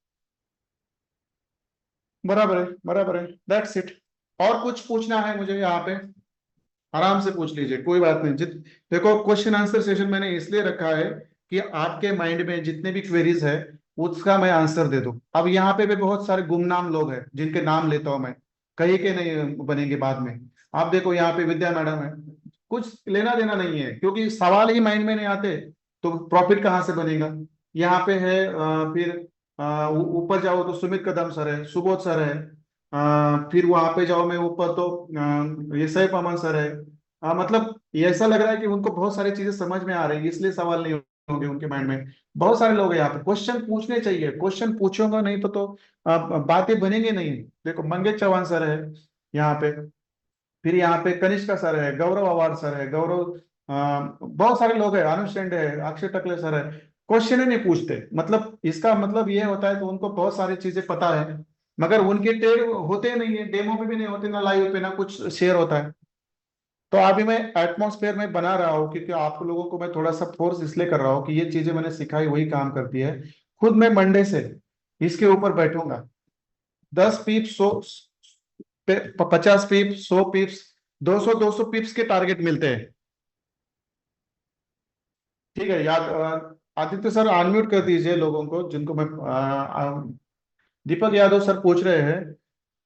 बराबर है, बराबर है, दैट्स इट। और कुछ पूछना है मुझे यहाँ पे, आराम से पूछ लीजिए, कोई बात नहीं। देखो, क्वेश्चन आंसर सेशन मैंने इसलिए रखा है कि आपके माइंड में जितने भी क्वेरीज है उसका मैं आंसर दे दूं। अब यहाँ पे भी बहुत सारे गुमनाम लोग हैं जिनके नाम लेता हूं मैं, कहीं के नहीं बनेंगे बाद में। आप देखो यहाँ पे विद्या मैडम है, कुछ लेना देना नहीं है, क्योंकि सवाल ही माइंड में नहीं आते तो प्रॉफिट कहाँ से बनेगा। यहाँ पे है फिर ऊपर जाओ तो सुमित कदम सर है, सुबोध सर है, फिर वहां पे जाओ मैं ऊपर तो ये सैफ अमन सर है। मतलब ये ऐसा लग रहा है कि उनको बहुत सारी चीजें समझ में आ रही है, इसलिए सवाल नहीं होंगे उनके माइंड में। बहुत सारे लोग हैं यहाँ पे, क्वेश्चन पूछने चाहिए, क्वेश्चन पूछूंगा नहीं तो बातें बनेंगे नहीं। देखो, मंगेश चौहान सर है यहाँ पे, फिर यहाँ पे कनिष्का सर है, गौरव अवार्ड सर है, गौरव बहुत सारे लोग हैं, अनुष्ठेंड है, अक्षय टकले सर है। क्वेश्चन ही नहीं पूछते, मतलब इसका मतलब ये होता है कि उनको बहुत सारी चीजें पता है मगर उनके ट्रेड होते नहीं है, डेमो पे भी नहीं होते, ना लाइव पे, ना कुछ शेयर होता है। तो अभी मैं एटमॉस्फेयर में बना रहा हूँ, क्योंकि आप लोगों को मैं थोड़ा सा फोर्स इसलिए कर रहा हूँ कि ये चीजें मैंने सिखाई वही काम करती है। खुद मैं मंडे से इसके ऊपर बैठूंगा। 10 पिप्स, 50 पिप्स, 100 पिप्स, 200 पिप्स के टारगेट मिलते हैं। ठीक है, याद आदित्य सर अनम्यूट कर दीजिए लोगों को जिनको मैं दीपक यादव सर पूछ रहे हैं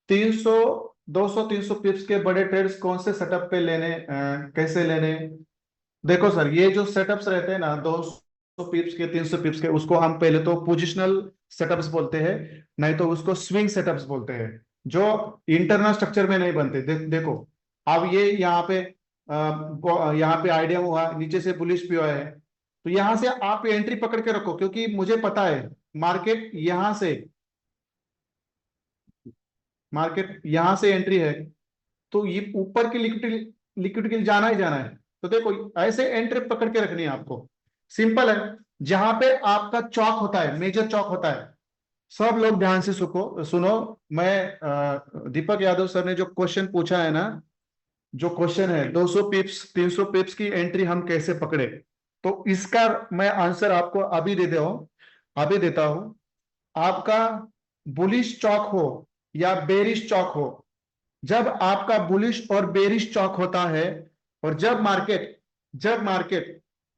300, 200, 300 पिप्स के बड़े ट्रेड्स कौन से सेटअप पे लेने, कैसे लेने। देखो सर, ये जो सेटअप्स रहते हैं ना 200 पिप्स के, 300 पिप्स के, उसको हम पहले तो पोजिशनल सेटअप्स बोलते हैं, नहीं तो उसको स्विंग सेटअप्स बोलते हैं, जो इंटरनल स्ट्रक्चर में नहीं बनते। देखो अब ये यहाँ पे आइडिया हुआ, नीचे से बुलिश पे है, तो यहां से आप एंट्री पकड़ के रखो, क्योंकि मुझे पता है मार्केट यहां से एंट्री है, तो ये ऊपर की लिक्विड के लिए जाना ही जाना है। तो देखो ऐसे एंट्री पकड़ के रखनी है आपको, सिंपल है। जहां पे आपका चौक होता है, मेजर चौक होता है, सब लोग ध्यान से सुनो। मैं दीपक यादव सर ने जो क्वेश्चन पूछा है ना, जो क्वेश्चन है 200 पिप्स, 300 पिप्स की एंट्री हम कैसे पकड़े, तो इसका मैं आंसर आपको अभी देता हूं। आपका बुलिश चौक हो या बेरिश चौक हो, जब आपका बुलिश और बेरिश चौक होता है, और जब मार्केट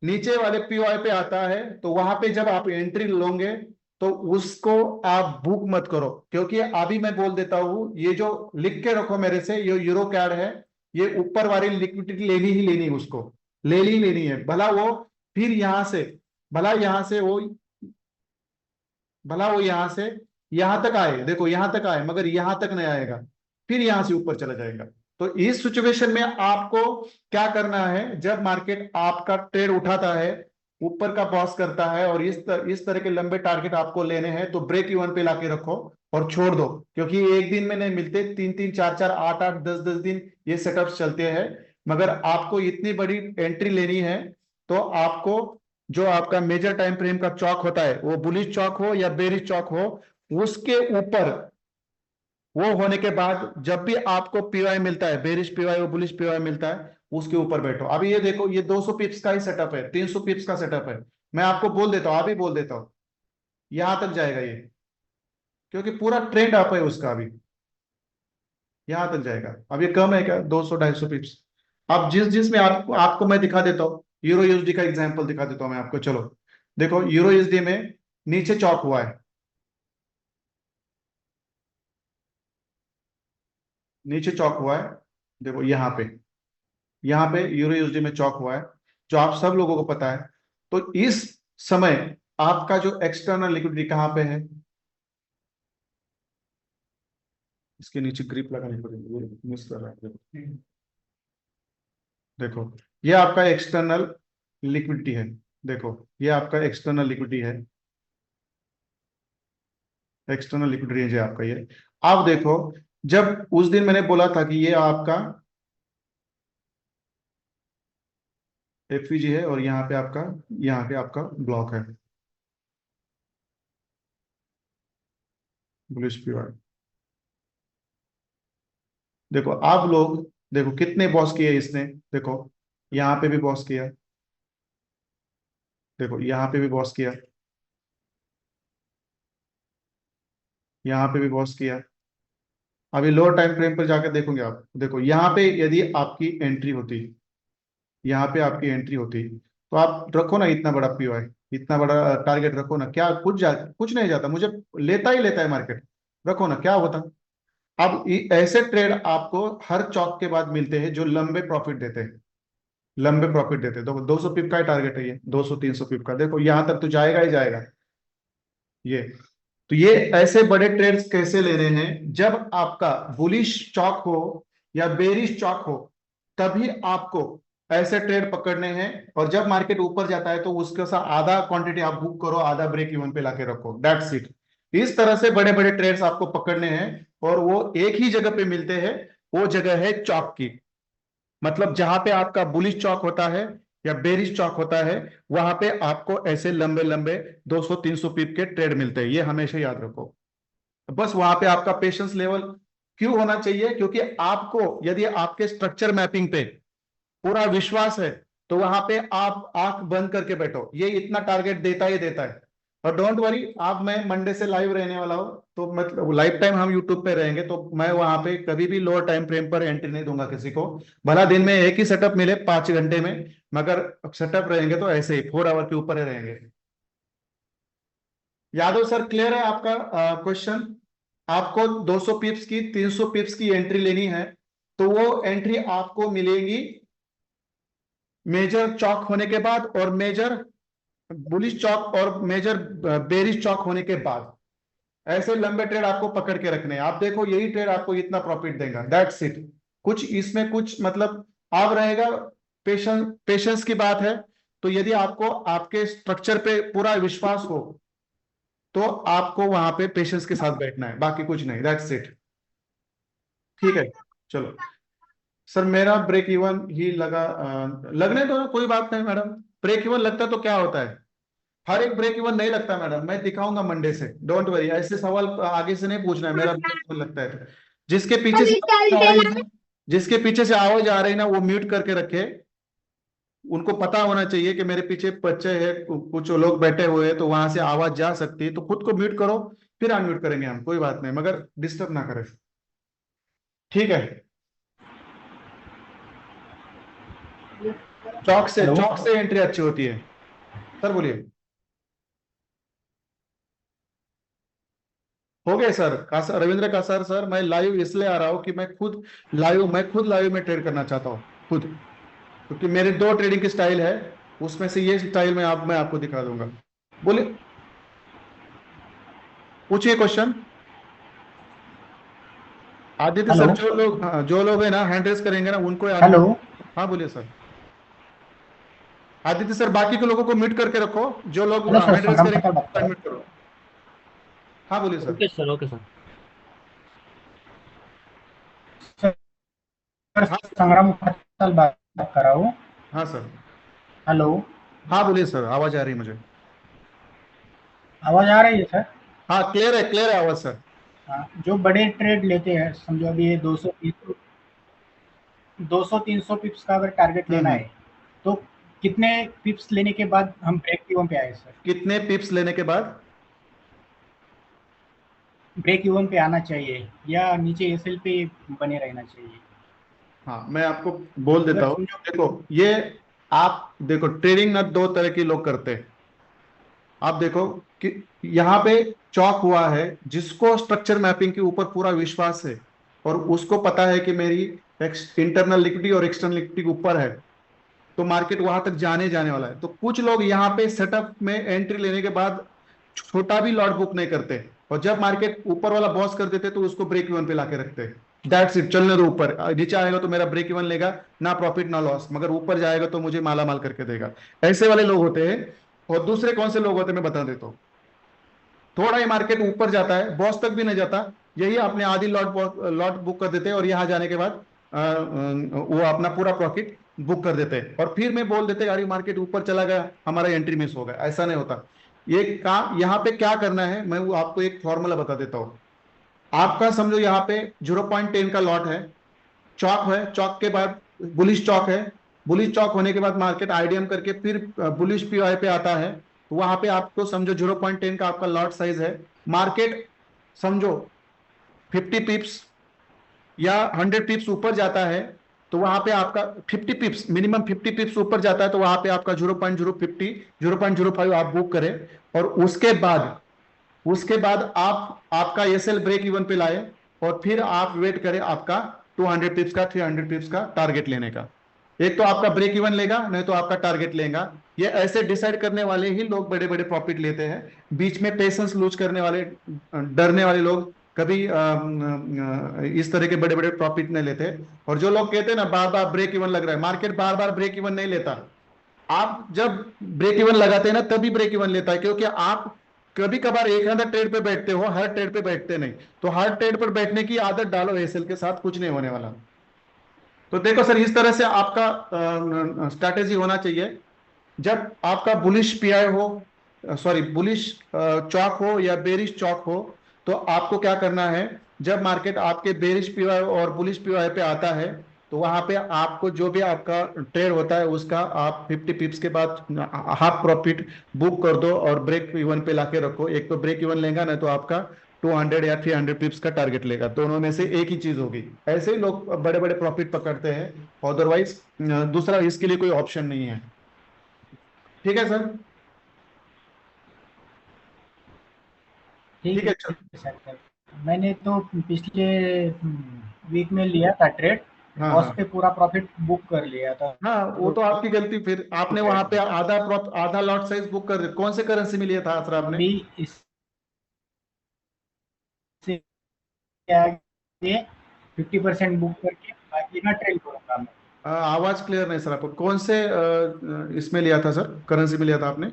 नीचे वाले पीओआई पे आता है, तो वहां पे जब आप एंट्री लोगे तो उसको आप बुक मत करो, क्योंकि अभी मैं बोल देता हूं, ये जो लिख के रखो मेरे से, ये यूरो कैड है, ये ऊपर वाली लिक्विडिटी लेनी ही लेनी है, उसको लेनी है। फिर यहां से भला वो यहां से यहां तक आए, देखो यहां तक आए, मगर यहां तक नहीं आएगा, फिर यहां से ऊपर चला जाएगा। तो इस सिचुएशन में आपको क्या करना है, जब मार्केट आपका ट्रेड उठाता है, ऊपर का बॉस करता है, और इस तरह के लंबे टारगेट आपको लेने हैं, तो ब्रेक इवन पे लाके रखो और छोड़ दो, क्योंकि एक दिन में नहीं मिलते, 3-3, 4-4, 8-8, 10-10 दिन ये सेटअप्स चलते हैं। मगर आपको इतनी बड़ी एंट्री लेनी है, तो आपको जो आपका मेजर टाइम फ्रेम का चौक होता है, वो बुलिश चौक हो या बेरिश चौक हो, उसके ऊपर वो होने के बाद जब भी आपको पीवाई मिलता है, बेरिश पीवाई और बुलिश पीवाई मिलता है, उसके ऊपर बैठो। अभी ये देखो, ये 200 पिप्स का ही सेटअप है, 300 पिप्स का सेटअप है। मैं आपको बोल देता हूं, अभी बोल देता हूं, यहां तक जाएगा ये, क्योंकि पूरा ट्रेंड आप है उसका, अभी यहां तक जाएगा। अब ये कम है क्या, 200-250 पिप्स। अब जिसमें आपको मैं दिखा देता हूँ, यूरो यूएसडी का एग्जांपल दिखा देता हूं मैं आपको। चलो देखो, यूरो यूएसडी में नीचे चौक हुआ है, नीचे चौक हुआ है, देखो यहाँ पे यूरो यूएसडी में चौक हुआ है, जो आप सब लोगों को पता है। तो इस समय आपका जो एक्सटर्नल लिक्विडिटी कहां पे है, इसके नीचे ग्रिप लगानी पड़ेगी, ये मिस कर रहा है। देखो ये आपका एक्सटर्नल लिक्विडिटी है, देखो ये आपका एक्सटर्नल लिक्विडिटी है, एक्सटर्नल लिक्विडिटी रेंज है आपका ये। आप देखो, जब उस दिन मैंने बोला था कि ये आपका एफवीजी है, और यहाँ पे आपका ब्लॉक है, बुलिश पीवाई। देखो आप लोग, देखो कितने बॉस किए इसने, देखो यहाँ पे भी बॉस किया, देखो यहाँ पे भी बॉस किया, यहाँ पे भी बॉस किया। अभी लोअर टाइम फ्रेम पर जाकर देखोगे आप, देखो यहाँ पे यदि आपकी एंट्री होती, यहाँ पे आपकी एंट्री होती, तो आप रखो ना इतना बड़ा पीओआई, इतना बड़ा टारगेट रखो ना, क्या कुछ नहीं जाता, मुझे लेता है मार्केट, रखो ना, क्या होता। अब ऐसे ट्रेड आपको हर चौक के बाद मिलते हैं, जो लंबे प्रॉफिट देते हैं, देखो 200 पिप का ही टारगेट है ये, 200-300 पिप का, देखो यहां तक तो जाएगा ही जाएगा ये। तो ये ऐसे बड़े ट्रेड्स कैसे ले रहे हैं, जब आपका बुलिश चौक हो या बेरिश चौक हो, तभी आपको ऐसे ट्रेड पकड़ने हैं। और जब मार्केट ऊपर जाता है, तो उसके साथ आधा क्वांटिटी आप बुक करो, आधा ब्रेक इवन पे लाके रखो, दैट्स इट। इस तरह से बड़े बड़े ट्रेड्स आपको पकड़ने हैं, और वो एक ही जगह पे मिलते हैं, वो जगह है चौक की। मतलब जहां पे आपका बुलिश चौक होता है या बेरिश चौक होता है, वहां पे आपको ऐसे लंबे लंबे 200-300 पिप के ट्रेड मिलते हैं, ये हमेशा याद रखो। बस वहां पे आपका पेशेंस लेवल क्यों होना चाहिए, क्योंकि आपको यदि आपके स्ट्रक्चर मैपिंग पे पूरा विश्वास है तो वहां पे आप आंख बंद करके बैठो, ये इतना टारगेट देता ही देता है। और डोंट वरी, आप मैं मंडे से लाइव रहने वाला हूँ, तो मतलब लाइफ टाइम हम यूट्यूब पे रहेंगे, तो मैं वहां पे कभी भी लोअर टाइम फ्रेम पर एंट्री नहीं दूंगा किसी को। भला दिन में एक ही सेटअप मिले 5 घंटे में, मगर सेटअप रहेंगे तो ऐसे ही 4 आवर के ऊपर ही रहेंगे। यादव सर, क्लियर है आपका क्वेश्चन? आपको 200 पिप्स की 300 पिप्स की एंट्री लेनी है, तो वो एंट्री आपको मिलेगी मेजर चौक होने के बाद, और मेजर बुलिश चौक और मेजर बेरिश चौक होने के बाद। ऐसे लंबे ट्रेड आपको पकड़ के रखने हैं। आप देखो यही ट्रेड आपको इतना प्रॉफिट देगा, दैट्स इट। कुछ इसमें कुछ मतलब आप रहेगा, पेशेंस की बात है। तो यदि आपको आपके स्ट्रक्चर पे पूरा विश्वास हो तो आपको वहां पे पेशेंस के साथ बैठना है, बाकी कुछ नहीं, दैट्स इट। ठीक है, चलो सर, मेरा ब्रेक इवन ही लगा, लगने दो ना, कोई बात नहीं मैडम। ब्रेक इवन लगता है तो क्या होता है? हर एक ब्रेक इवन नहीं लगता मैडम, मैं दिखाऊंगा मंडे से, डोंट वरी। ऐसे सवाल आगे से नहीं पूछना है, मेरा ब्रेक इवन लगता है तो। जिसके पीछे से आवाज आ रही है, जिसके पीछे से आवाज आ रही है ना, वो म्यूट करके रखे। उनको पता होना चाहिए कि मेरे पीछे बच्चे हैं, कुछ लोग बैठे हुए हैं, तो वहां से आवाज जा सकती है, तो खुद को म्यूट करो, फिर अनम्यूट करेंगे हम, कोई बात नहीं, मगर डिस्टर्ब ना करें। ठीक है, चौक से एंट्री अच्छी होती है। सर बोलिए। हो गए सर? रविंद्र का सर, मैं लाइव इसलिए आ रहा हूँ कि मैं खुद लाइव में ट्रेड करना चाहता हूँ खुद, क्योंकि मेरे 2 ट्रेडिंग की स्टाइल है, उसमें से ये स्टाइल मैं आपको दिखा दूंगा। बोलिए, पूछिए क्वेश्चन। आदित्य सर, हेलो जो लोग है ना हैंड रेस करेंगे ना, उनको हेलो। हाँ बोलिए सर। आदित्य सर, बाकी के लोगों को म्यूट करके रखो, जो लोग हेलो सर, हैंड रेस संग्राम करेंगे खट्टर बात कर रहा म्यूट करो। हाँ बोलिए sir. Okay sir, okay sir. Sir, हाँ संग्राम खट्टर बात कर रहा हूँ। हाँ सर। हेलो, हाँ बोलिए सर, आवाज आ रही है मुझे। आवाज आ रही है सर? हाँ क्लियर है आवाज सर। हाँ, जो बड़े ट्रेड लेते हैं, समझो अभी ये 200-300 पिप्स का अगर टारगेट लेना हम्म। है, तो कितने पिप्स लेने के बाद हम ब्रेक इवन पे आए सर? कितने पिप्स लेने के बाद? ब्रेक इवन पे आना चाहिए या नीचे एसएल पे बने रहना चाहिए? हाँ मैं आपको बोल देता अगर हूँ, समझो देखो ये, आप देखो ट्रेडिंग ना 2 तरह के लोग करते हैं। आप देखो कि यहाँ पे चौक हुआ है, जिसको स्ट्रक्चर मैपिंग के ऊपर पूरा विश्वास है और उसको पता है कि मेरी इंटरनल लिक्विडिटी और एक्सटर्नल लिक्विडिटी ऊपर है, तो मार्केट वहां तक जाने वाला है। तो कुछ लोग यहाँ पे सेटअप में एंट्री लेने के बाद छोटा भी लॉट बुक नहीं करते, और जब मार्केट ऊपर वाला बॉस कर देते तो उसको ब्रेक इवन पे लाके रखते हैं। दैट्स इट, चलने दो, ऊपर नीचे आएगा तो मेरा ब्रेक इवन लेगा, ना प्रॉफिट ना लॉस, मगर ऊपर जाएगा तो मुझे माला माल करके देगा। ऐसे वाले लोग होते हैं। और दूसरे कौन से लोग होते हैं मैं बता देता हूँ। थोड़ा ही मार्केट ऊपर जाता है, बॉस तक भी नहीं जाता, यही अपने आधी लॉट बुक कर देते हैं, और यहाँ जाने के बाद वो अपना पूरा प्रॉफिट बुक कर देते हैं, और फिर मैं बोल देते हैं यार मार्केट ऊपर चला गया, हमारा एंट्री मिस हो गया। ऐसा नहीं होता। ये काम यहाँ पे क्या करना है, मैं वो आपको एक फॉर्मूला बता देता हूँ। आपका समझो यहाँ पे 0.10 का लॉट है, चौक है, चौक के बाद बुलिश चौक है, बुलिश चौक होने के बाद मार्केट आईडीएम करके फिर बुलिश पीआई पे आता है, तो वहां पे आपको समझो 0.10 का आपका लॉट साइज है। मार्केट समझो 50 पिप्स या 100 पिप्स ऊपर जाता है, तो वहां पे आपका 50 पिप्स, मिनिमम 50 पिप्स ऊपर जाता है, तो वहां पे आपका 0.050 0.05 आप बुक करें, और उसके बाद आप आपका एसएल ब्रेक इवन पे लाए, और फिर आप वेट करें आपका 200 पिप्स का 300 पिप्स का टारगेट लेने का। एक तो आपका ब्रेक इवन लेगा, नहीं तो आपका टारगेट लेगा। ये ऐसे डिसाइड करने वाले ही लोग बड़े बड़े प्रॉफिट लेते हैं। बीच में पेशेंस लूज करने वाले, डरने वाले लोग कभी इस तरह के बड़े बड़े प्रॉफिट नहीं लेते। और जो लोग कहते हैं ना बार बार ब्रेक इवन लग रहा है, मार्केट बार बार ब्रेक इवन नहीं लेता। आप जब ब्रेक इवन लगाते हैं ना, तभी ब्रेक इवन लेता है, क्योंकि आप कभी कभार एक आधा ट्रेड पे बैठते हो, हर ट्रेड पे बैठते नहीं। तो हर ट्रेड पर बैठने की आदत डालो, एसएल के साथ कुछ नहीं होने वाला। तो देखो सर, इस तरह से आपका स्ट्रैटेजी होना चाहिए। जब आपका बुलिश पीआई हो, सॉरी बुलिश चौक हो या बेरिश चौक हो, तो आपको क्या करना है, जब मार्केट आपके बेरिश पीवाई और बुलिश पीवाई पे आता है तो वहां पे आपको जो भी आपका ट्रेड होता है उसका आप 50 पिप्स के बाद हाफ प्रॉफिट बुक कर दो और ब्रेक इवन पे लाके रखो। एक तो ब्रेक इवन लेगा ना तो आपका 200 या 300 पिप्स का टारगेट लेगा, दोनों में से एक ही चीज होगी। ऐसे ही लोग बड़े बड़े प्रॉफिट पकड़ते हैं, अदरवाइज दूसरा इसके लिए कोई ऑप्शन नहीं है। ठीक है सर? ठीक ठीक है है सर। मैंने तो पिछले वीक में लिया था ट्रेड, हाँ लॉस हाँ पे पूरा प्रॉफिट बुक कर लिया था। हाँ, वो तो आपकी गलती, फिर आपने वहां पे आधा लॉट साइज बुक कर दिया। कौन से करेंसी में लिया था सर आपने? अभी इससे आगे 50% बुक करके बाकी ना ट्रेड करूंगा मैं। आवाज क्लियर नहीं सर आपको। कौन से इसमें लिया था सर, करेंसी में लिया था आपने?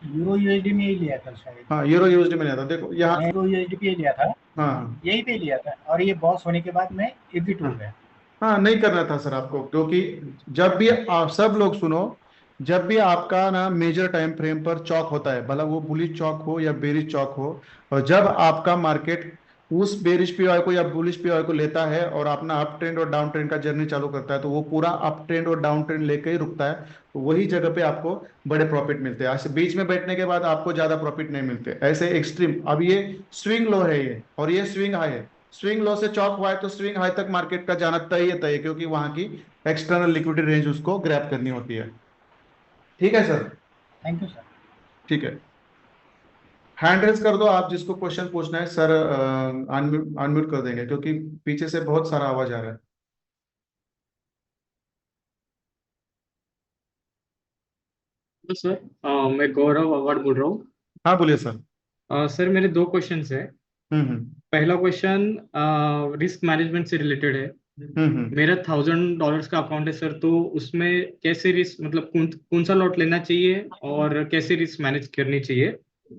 यूरो यूएसडी में ही लिया था शायद। हाँ, यूरो यूएसडी में लिया था। देखो यहाँ, मैं यूरो यूएसडी पे ही लिया था, हाँ हाँ यही पे लिया था, और ये बॉस होने के बाद मैं एग्जिट हो हाँ गया। हाँ, नहीं करना था सर आपको, क्योंकि जब भी आप सब लोग सुनो, जब भी आपका ना मेजर टाइम फ्रेम पर चौक होता है, भला वो बुलिश चौक हो या बेरिश चौक हो, और जब आपका मार्केट उस बेरिश पीओआई को या बुलिश पीओआई को लेता है और अपना अप ट्रेंड और डाउन ट्रेंड का जर्नी चालू करता है, तो वो पूरा अप ट्रेंड और डाउन ट्रेंड लेके ही रुकता है, तो वही जगह पे आपको बड़े प्रॉफिट मिलते हैं। ऐसे बीच में बैठने के बाद आपको ज्यादा प्रॉफिट नहीं मिलते। ऐसे एक्सट्रीम, अब ये स्विंग लो है ये, और ये स्विंग हाई है। स्विंग लो से चौक हुआ है तो स्विंग हाई तक मार्केट का जाना तय है तय है, क्योंकि वहां की एक्सटर्नल लिक्विडिटी रेंज उसको ग्रैब करनी होती है। ठीक है सर? Thank you sir. ठीक है, हैंड रेज कर दो आप जिसको क्वेश्चन पूछना है सर। अनम्यूट अनम्यूट कर देंगे क्योंकि पीछे से बहुत सारा आवाज आ रहा है। तो सर मैं गौरव अवार्ड बोल रहा हूँ। हाँ बोलिए सर। सर मेरे दो क्वेश्चंस है। हम्म। पहला क्वेश्चन रिस्क मैनेजमेंट से रिलेटेड है। हम्म। मेरा $1000 का अकाउंट है सर, तो उसमें कैसे रिस्क मतलब कौन कौन सा लॉट लेना चाहिए और कैसे रिस्क मैनेज करनी चाहिए।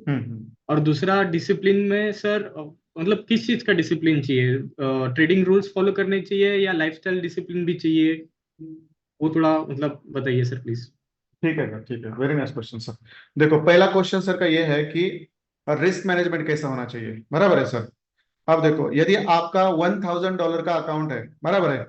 हम्म। और दूसरा डिसिप्लिन में सर, मतलब किस चीज का डिसिप्लिन चाहिए, ट्रेडिंग रूल्स फॉलो करने चाहिए या लाइफस्टाइल डिसिप्लिन भी चाहिए, वो थोड़ा मतलब बताइए सर प्लीज। ठीक है सर, ठीक है, वेरी नाइस क्वेश्चन सर। देखो पहला क्वेश्चन सर का ये है कि रिस्क मैनेजमेंट कैसा होना चाहिए, बराबर है सर। अब देखो, यदि आपका $1000 का अकाउंट है, बराबर है,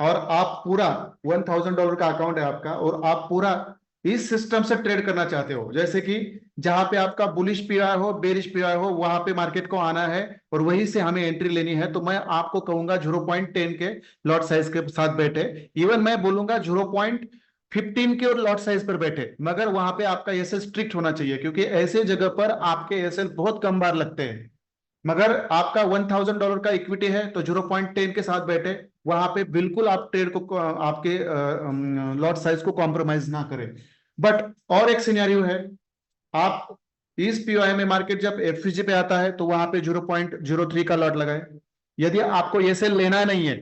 और आप पूरा $1000 का अकाउंट है आपका, और आप पूरा इस सिस्टम से ट्रेड करना चाहते हो, जैसे कि जहां पे आपका बुलिश पीआर हो बेरिश पीआर हो वहां पे मार्केट को आना है और वहीं से हमें एंट्री लेनी है, तो मैं आपको कहूंगा 0.10 के लॉट साइज के साथ बैठे। इवन मैं बोलूंगा 0.15 के और लॉट साइज पर बैठे, मगर वहां पे आपका एसएल स्ट्रिक्ट होना चाहिए, क्योंकि ऐसे जगह पर आपके एसएल बहुत कम बार लगते हैं। मगर आपका $1000 का इक्विटी है तो 0.10 के साथ बैठे, वहां पे बिल्कुल आप ट्रेड को आपके लॉट साइज को कॉम्प्रोमाइज ना करें। बट और एक सिनेरियो है, आप इस पीओआई में मार्केट जब एफवीजी पे आता है तो वहां पे 0.03 का लॉट लगाए। यदि आपको ये सेल लेना नहीं है,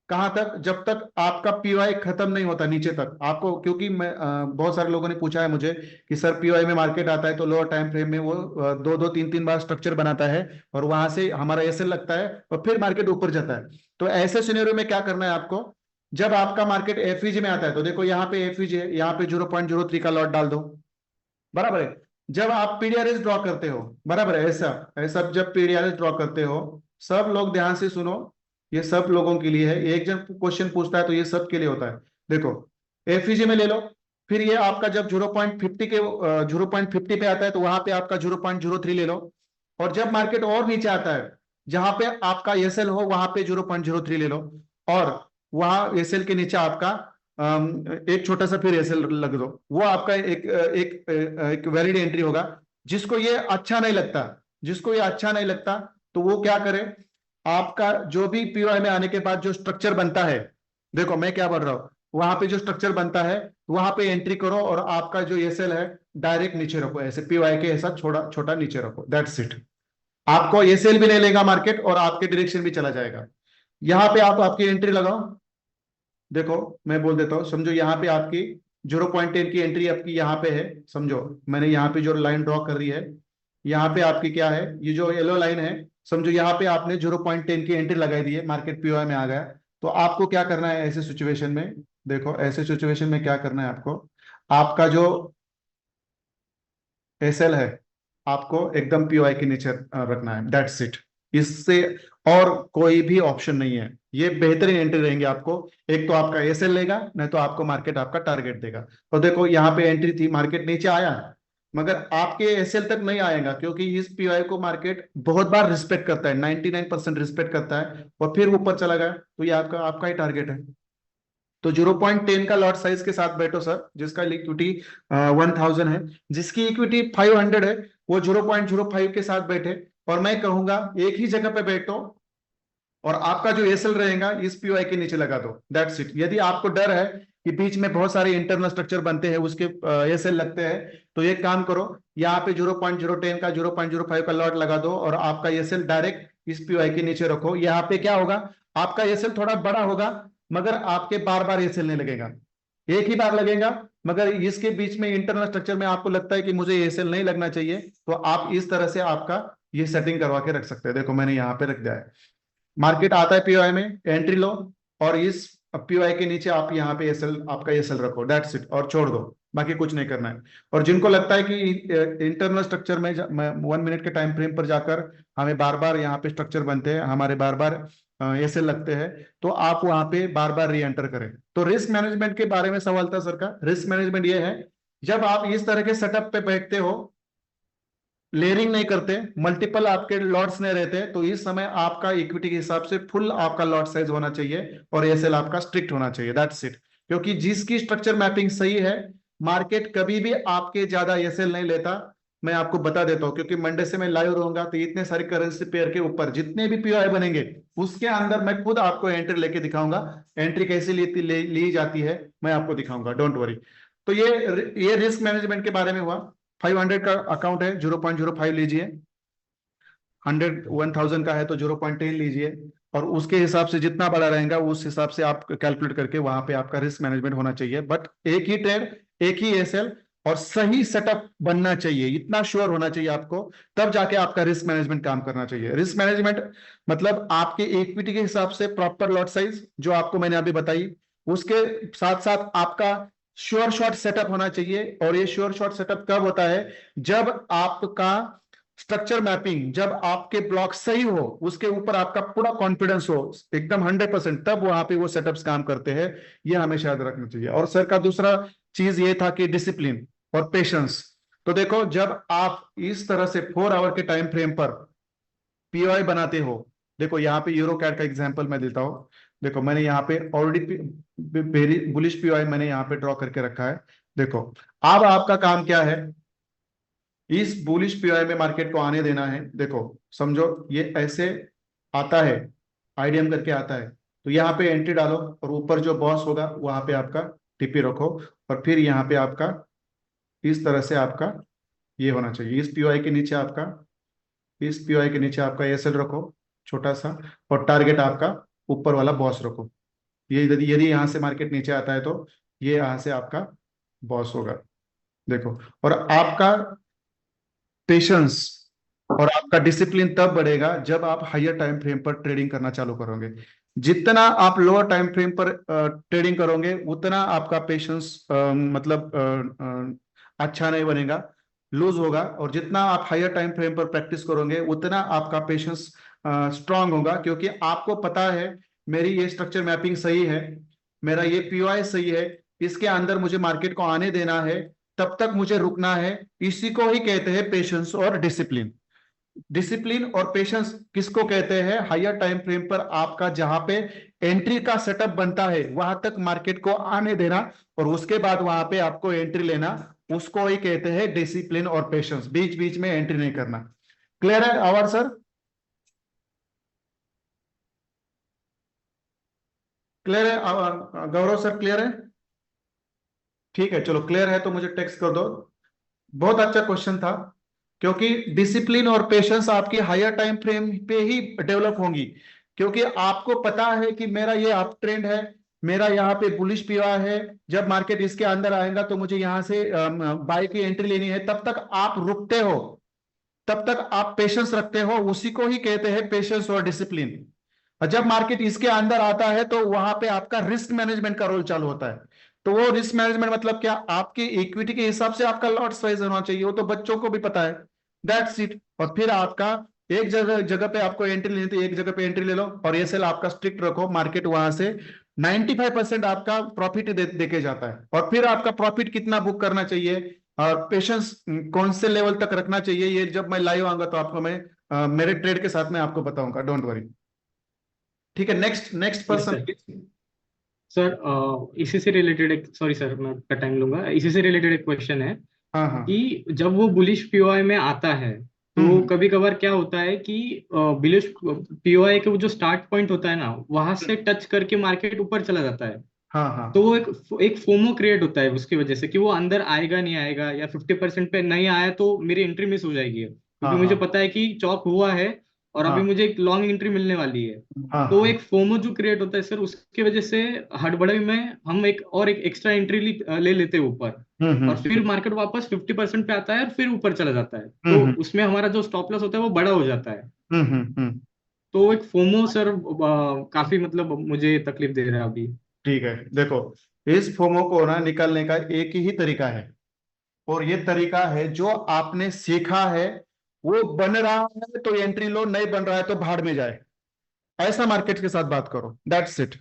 कहां तक, जब तक आपका पीओआई खत्म नहीं होता नीचे तक आपको, क्योंकि मैं बहुत सारे लोगों ने पूछा है मुझे कि सर पीओआई में मार्केट आता है तो लोअर टाइम फ्रेम में वो दो दो तीन तीन बार स्ट्रक्चर बनाता है और वहां से हमारा एसएल लगता है और फिर मार्केट ऊपर जाता है। तो ऐसे सिनेरियो में क्या करना है आपको, जब आपका मार्केट एफईजी में आता है तो देखो यहाँ पे एफईजी है, यहाँ पे 0.03 का लॉट डाल दो, बराबर है। जब आप पीडीआरएस ड्रॉ करते हो, बराबर है, ऐसा ऐसा जब पीडीआरएस ड्रॉ करते हो, सब लोग ध्यान से सुनो, ये सब लोगों के लिए है, एक जन क्वेश्चन पूछता है तो ये सब के लिए होता है। देखो एफईजी में ले लो, फिर ये आपका जब 0.50 के 0.50 पे आता है तो वहां पे आपका 0.03 ले लो, और जब मार्केट और नीचे आता है जहां पे आपका एसएल हो वहां पे 0.03 ले लो, और वहां एसएल के नीचे आपका एक छोटा सा फिर एसएल लग दो, वो आपका एक वैलिड एंट्री होगा। जिसको ये अच्छा नहीं लगता, जिसको ये अच्छा नहीं लगता तो वो क्या करे, आपका जो भी पीओआई में आने के बाद जो स्ट्रक्चर बनता है, देखो मैं क्या बोल रहा हूं, वहां पे जो स्ट्रक्चर बनता है वहां पे एंट्री करो और आपका जो एसएल है डायरेक्ट नीचे रखो, ऐसे पीओआई के ऐसा छोटा छोटा नीचे रखो, दैट्स इट। आपको एसएल भी नहीं लेगा मार्केट और आपके डायरेक्शन भी चला जाएगा। यहां पे आप आपकी एंट्री लगाओ। देखो मैं बोल देता हूँ, समझो यहाँ पे आपकी 0.10 की एंट्री आपकी यहाँ पे है, समझो मैंने यहाँ पे जो लाइन ड्रॉ कर रही है, यहाँ पे आपकी क्या है, ये जो येलो लाइन है, समझो यहाँ पे आपने 0.10 की एंट्री लगाई दी है, मार्केट पीओआई में आ गया। तो आपको क्या करना है ऐसे सिचुएशन में, देखो ऐसे सिचुएशन में क्या करना है आपको, आपका जो एसएल है आपको एकदम पीओआई के नीचे रखना है, दैट्स इट। इससे और कोई भी ऑप्शन नहीं है। ये बेहतरीन एंट्री रहेंगे आपको। एक तो आपका एसएल लेगा, नहीं तो आपको मार्केट आपका टारगेट देगा। तो देखो यहाँ पे एंट्री थी, मार्केट नीचे आया, मगर आपके एसएल तक नहीं आएगा, क्योंकि इस पीओआई को मार्केट बहुत बार रिस्पेक्ट करता है, 99% रिस्पेक्ट करता है, और फिर ऊपर चला गया, तो ये आपका आपका ही टारगेट है। तो 0.10 का लॉट साइज के साथ बैठो सर, जिसका इक्विटी 1000 है, जिसकी इक्विटी 500 है, वो 0.05 के साथ बैठे। और मैं कहूंगा एक ही जगह पे बैठो, और आपका जो एसएल रहेगा इस पीओआई के नीचे लगा दो, दैट्स इट। यदि आपको डर है कि बीच में बहुत सारे इंटरनल स्ट्रक्चर बनते हैं, उसके एसएल लगते हैं, तो एक काम करो, यहाँ पे 0.010 का 0.05 का लॉट लगा दो, और आपका एसएल डायरेक्ट इस पीओआई के नीचे रखो। यहाँ पे क्या होगा, आपका एसएल थोड़ा बड़ा होगा, मगर आपके बार बार एसएल नहीं लगेगा, एक ही बार लगेगा। मगर इसके बीच में इंटरनल स्ट्रक्चर में आपको लगता है कि मुझे एसएल नहीं लगना चाहिए, तो आप इस तरह से आपका ये सेटिंग करवा के रख सकते हैं। देखो मैंने यहाँ पे रख दिया है, मार्केट आता है पीओआई में, एंट्री लो, और इस पीओआई के नीचे आप यहाँ पे एसएल, आपका एसएल रखो, दैट्स इट, और छोड़ दो, बाकी कुछ नहीं करना है। और जिनको लगता है कि इंटरनल स्ट्रक्चर में 1 मिनट के टाइम फ्रेम पर जाकर हमें बार बार यहाँ पे स्ट्रक्चर बनते हैं, हमारे बार बार एसएल लगते हैं, तो आप वहां पे बार बार री एंटर करें। तो रिस्क मैनेजमेंट के बारे में सवाल था सर का। रिस्क मैनेजमेंट ये है, जब आप इस तरह के सेटअप पे बैठते हो, लेयरिंग नहीं करते, मल्टीपल आपके लॉट्स नहीं रहते, तो इस समय आपका इक्विटी के हिसाब से फुल आपका लॉट साइज होना चाहिए, और एसएल आपका स्ट्रिक्ट होना चाहिए, दैट्स इट। क्योंकि जिसकी स्ट्रक्चर मैपिंग सही है, मार्केट कभी भी आपके ज्यादा एसएल नहीं लेता। मैं आपको बता देता हूं, क्योंकि मंडे से मैं लाइव रहूंगा, तो इतने सारे करेंसी पेयर के ऊपर जितने भी पीओआई बनेंगे, उसके अंदर मैं खुद आपको एंट्री लेके दिखाऊंगा, एंट्री कैसे ली जाती है मैं आपको दिखाऊंगा, डोंट वरी। तो ये रिस्क मैनेजमेंट के बारे में हुआ। 500 का अकाउंट है, 0.05 लीजिए, 1000 का है तो 0.10 लीजिए, और उसके हिसाब से जितना बड़ा रहेगा उस हिसाब से आप कैलकुलेट करके वहां पे आपका रिस्क मैनेजमेंट होना चाहिए। बट एक ही ट्रेड, एक ही एसएल, और सही सेटअप बनना चाहिए, इतना श्योर होना चाहिए आपको, तब जाके आपका रिस्क मैनेजमेंट काम करना चाहिए। रिस्क मैनेजमेंट मतलब आपके इक्विटी के हिसाब से प्रॉपर लॉट साइज जो आपको मैंने अभी बताई, उसके साथ साथ आपका श्योर शॉट सेटअप होना चाहिए। और ये श्योर शॉट सेटअप कब होता है, जब आपका स्ट्रक्चर मैपिंग, जब आपके ब्लॉक सही हो, उसके ऊपर आपका पूरा कॉन्फिडेंस हो एकदम 100%, तब वहां पे वो सेटअप्स काम करते हैं। ये हमेशा याद रखना चाहिए। और सर का दूसरा चीज ये था कि डिसिप्लिन और पेशेंस। तो देखो, जब आप इस तरह से 4 आवर के टाइम फ्रेम पर पीओआई बनाते हो, देखो यहाँ पे यूरो कैट का एग्जांपल मैं देता हूँ। देखो मैंने यहाँ पे ऑलरेडी वेरी बुलिश पीओआई मैंने यहाँ पे ड्रॉ करके रखा है। देखो अब आपका काम क्या है, इस बुलिश पीओआई में मार्केट को आने देना है। देखो समझो ये ऐसे आता है, आईडीएम करके आता है, तो यहाँ पे एंट्री डालो, और ऊपर जो बॉस होगा वहां पे आपका टीपी रखो, और फिर यहाँ पे आपका इस तरह से आपका ये होना चाहिए। इस पीओआई के नीचे आपका, इस पीओआई के नीचे आपका एसएल रखो छोटा सा, और टारगेट आपका ऊपर वाला बॉस रखो। ये यदि यदि यहाँ से मार्केट नीचे आता है तो ये यहाँ से आपका बॉस होगा। देखो, और आपका पेशेंस और आपका डिसिप्लिन तब बढ़ेगा जब आप हायर टाइम फ्रेम पर ट्रेडिंग करना चालू करोगे। जितना आप लोअर टाइम फ्रेम पर ट्रेडिंग करोगे, उतना आपका पेशेंस मतलब अच्छा नहीं बनेगा, लूज होगा। और जितना आप हायर टाइम फ्रेम पर प्रैक्टिस करोगे, उतना आपका पेशेंस स्ट्रांग होगा, क्योंकि आपको पता है मेरी ये स्ट्रक्चर मैपिंग सही है, मेरा ये पीओआई सही है, इसके अंदर मुझे मार्केट को आने देना है, तब तक मुझे रुकना है। इसी को ही कहते हैं पेशेंस और डिसिप्लिन। डिसिप्लिन और पेशेंस किसको कहते हैं, हायर टाइम फ्रेम पर आपका जहां पे एंट्री का सेटअप बनता है वहां तक मार्केट को आने देना, और उसके बाद वहां पे आपको एंट्री लेना, उसको ही कहते हैं डिसिप्लिन और पेशेंस। बीच बीच में एंट्री नहीं करना। क्लियर है आवर सर? क्लियर है गौरव सर? क्लियर है? ठीक है, चलो क्लियर है तो मुझे टेक्स्ट कर दो। बहुत अच्छा क्वेश्चन था, क्योंकि डिसिप्लिन और पेशेंस आपकी हायर टाइम फ्रेम पे ही डेवलप होंगी। क्योंकि आपको पता है कि मेरा ये अप ट्रेंड है, मेरा यहाँ पे बुलिश पीओआई है, जब मार्केट इसके अंदर आएगा तो मुझे यहाँ से बाय की एंट्री लेनी है, तब तक आप रुकते हो, तब तक आप पेशेंस रखते हो। उसी को ही कहते हैं पेशेंस और डिसिप्लिन। और जब मार्केट इसके अंदर आता है तो वहां पे आपका रिस्क मैनेजमेंट का रोल चालू होता है। तो वो रिस्क मैनेजमेंट मतलब क्या, आपकी इक्विटी के हिसाब से आपका लॉट साइज होना चाहिए, वो तो बच्चों को भी पता है। That's it. और फिर आपका एक जगह जगह पे आपको एंट्री लेनी थी, एक जगह पे एंट्री ले लो और ये सेल आपका स्ट्रिक्ट रखो, मार्केट वहां से 95% आपका प्रॉफिट देके जाता है। और फिर आपका प्रॉफिट कितना बुक करना चाहिए और पेशेंस कौन से लेवल तक रखना चाहिए, ये जब मैं लाइव आऊंगा तो आपको मैं मेरे ट्रेड के साथ में आपको बताऊंगा, डोंट वरी। ठीक है, next next yes person sir. Please. Sir इसी से रिलेटेड एक, सॉरी सर मैं आपका टाइम लूंगा, इसी से रिलेटेड एक क्वेश्चन है हाँ हाँ। कि जब वो बुलिश पीओआई में आता है तो हम्म। कभी कभार क्या होता है कि बुलिश पीओआई के वो जो स्टार्ट पॉइंट होता है ना, वहां से टच करके मार्केट ऊपर चला जाता है। हाँ हाँ। तो वो एक फोमो क्रिएट होता है उसकी वजह से कि वो अंदर आएगा नहीं आएगा, या 50% पे नहीं आया तो मेरी एंट्री मिस हो जाएगी, क्योंकि हाँ मुझे हाँ। पता है कि चॉप हुआ है और अभी हाँ मुझे एक लॉन्ग एंट्री मिलने वाली है। हाँ। तो हाँ। एक फोमो जो क्रिएट होता है सर, उसकी वजह से हड़बड़ी में हम एक एक्स्ट्रा एंट्री ले लेते हैं ऊपर, और फिर मार्केट वापस 50% पे आता है और फिर ऊपर चला जाता है, तो हम्म उसमें हमारा जो स्टॉप लॉस होता है वो बड़ा हो जाता है। हम्म। तो एक फोमो सर काफी मतलब मुझे तकलीफ दे रहा है अभी। ठीक है, देखो इस फोमो को ना निकालने का एक ही तरीका है, और ये तरीका है जो आपने सीखा है। वो बन रहा है तो एंट्री लो, नहीं बन रहा है तो भाड़ में जाए, ऐसा मार्केट के साथ बात करो, दैट्स इट।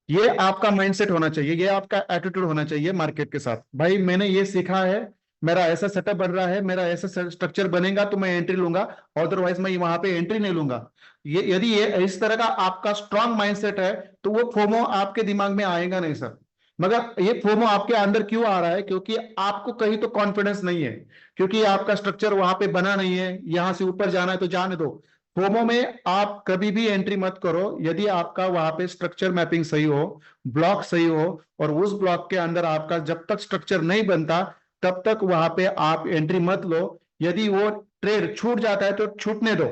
ये आपका माइंडसेट होना चाहिए, ये आपका एटीट्यूड होना चाहिए मार्केट के साथ। भाई मैंने ये सीखा है, मेरा ऐसा सेटअप बन रहा है, मेरा ऐसा स्ट्रक्चर बनेगा तो मैं एंट्री लूंगा, अदरवाइज मैं वहां पे एंट्री नहीं लूंगा। ये यदि ये इस तरह का आपका स्ट्रांग माइंडसेट है तो वो फोमो आपके दिमाग में आएगा नहीं सर। मगर ये फोमो आपके अंदर क्यों आ रहा है? क्योंकि आपको कहीं तो कॉन्फिडेंस नहीं है, क्योंकि आपका स्ट्रक्चर वहां पे बना नहीं है, यहां से ऊपर जाना है तो जाने दो। फोमो में आप कभी भी एंट्री मत करो यदि आपका वहां पे स्ट्रक्चर मैपिंग सही हो, ब्लॉक सही हो, और उस ब्लॉक के अंदर आपका जब तक स्ट्रक्चर नहीं बनता तब तक वहां पे आप एंट्री मत लो। यदि वो ट्रेड छूट जाता है तो छूटने दो,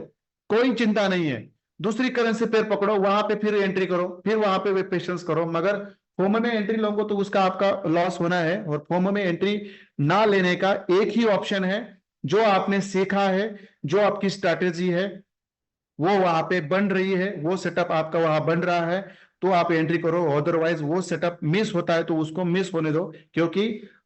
कोई चिंता नहीं है, दूसरी करेंसी पेयर पकड़ो, वहां पे फिर एंट्री करो, फिर वहां पे पेशेंस करो। मगर फोमो में एंट्री लोगे तो उसका आपका लॉस होना है। और फोमो में एंट्री ना लेने का एक ही ऑप्शन है, जो आपने सीखा है, जो आपकी स्ट्रैटेजी है वो वहां पे बन रही है, वो सेटअप आपका वहां बन रहा है तो आप एंट्री करो, अदरवाइज वो सेटअप मिस होता है तो उसको मिस होने दो। क्योंकि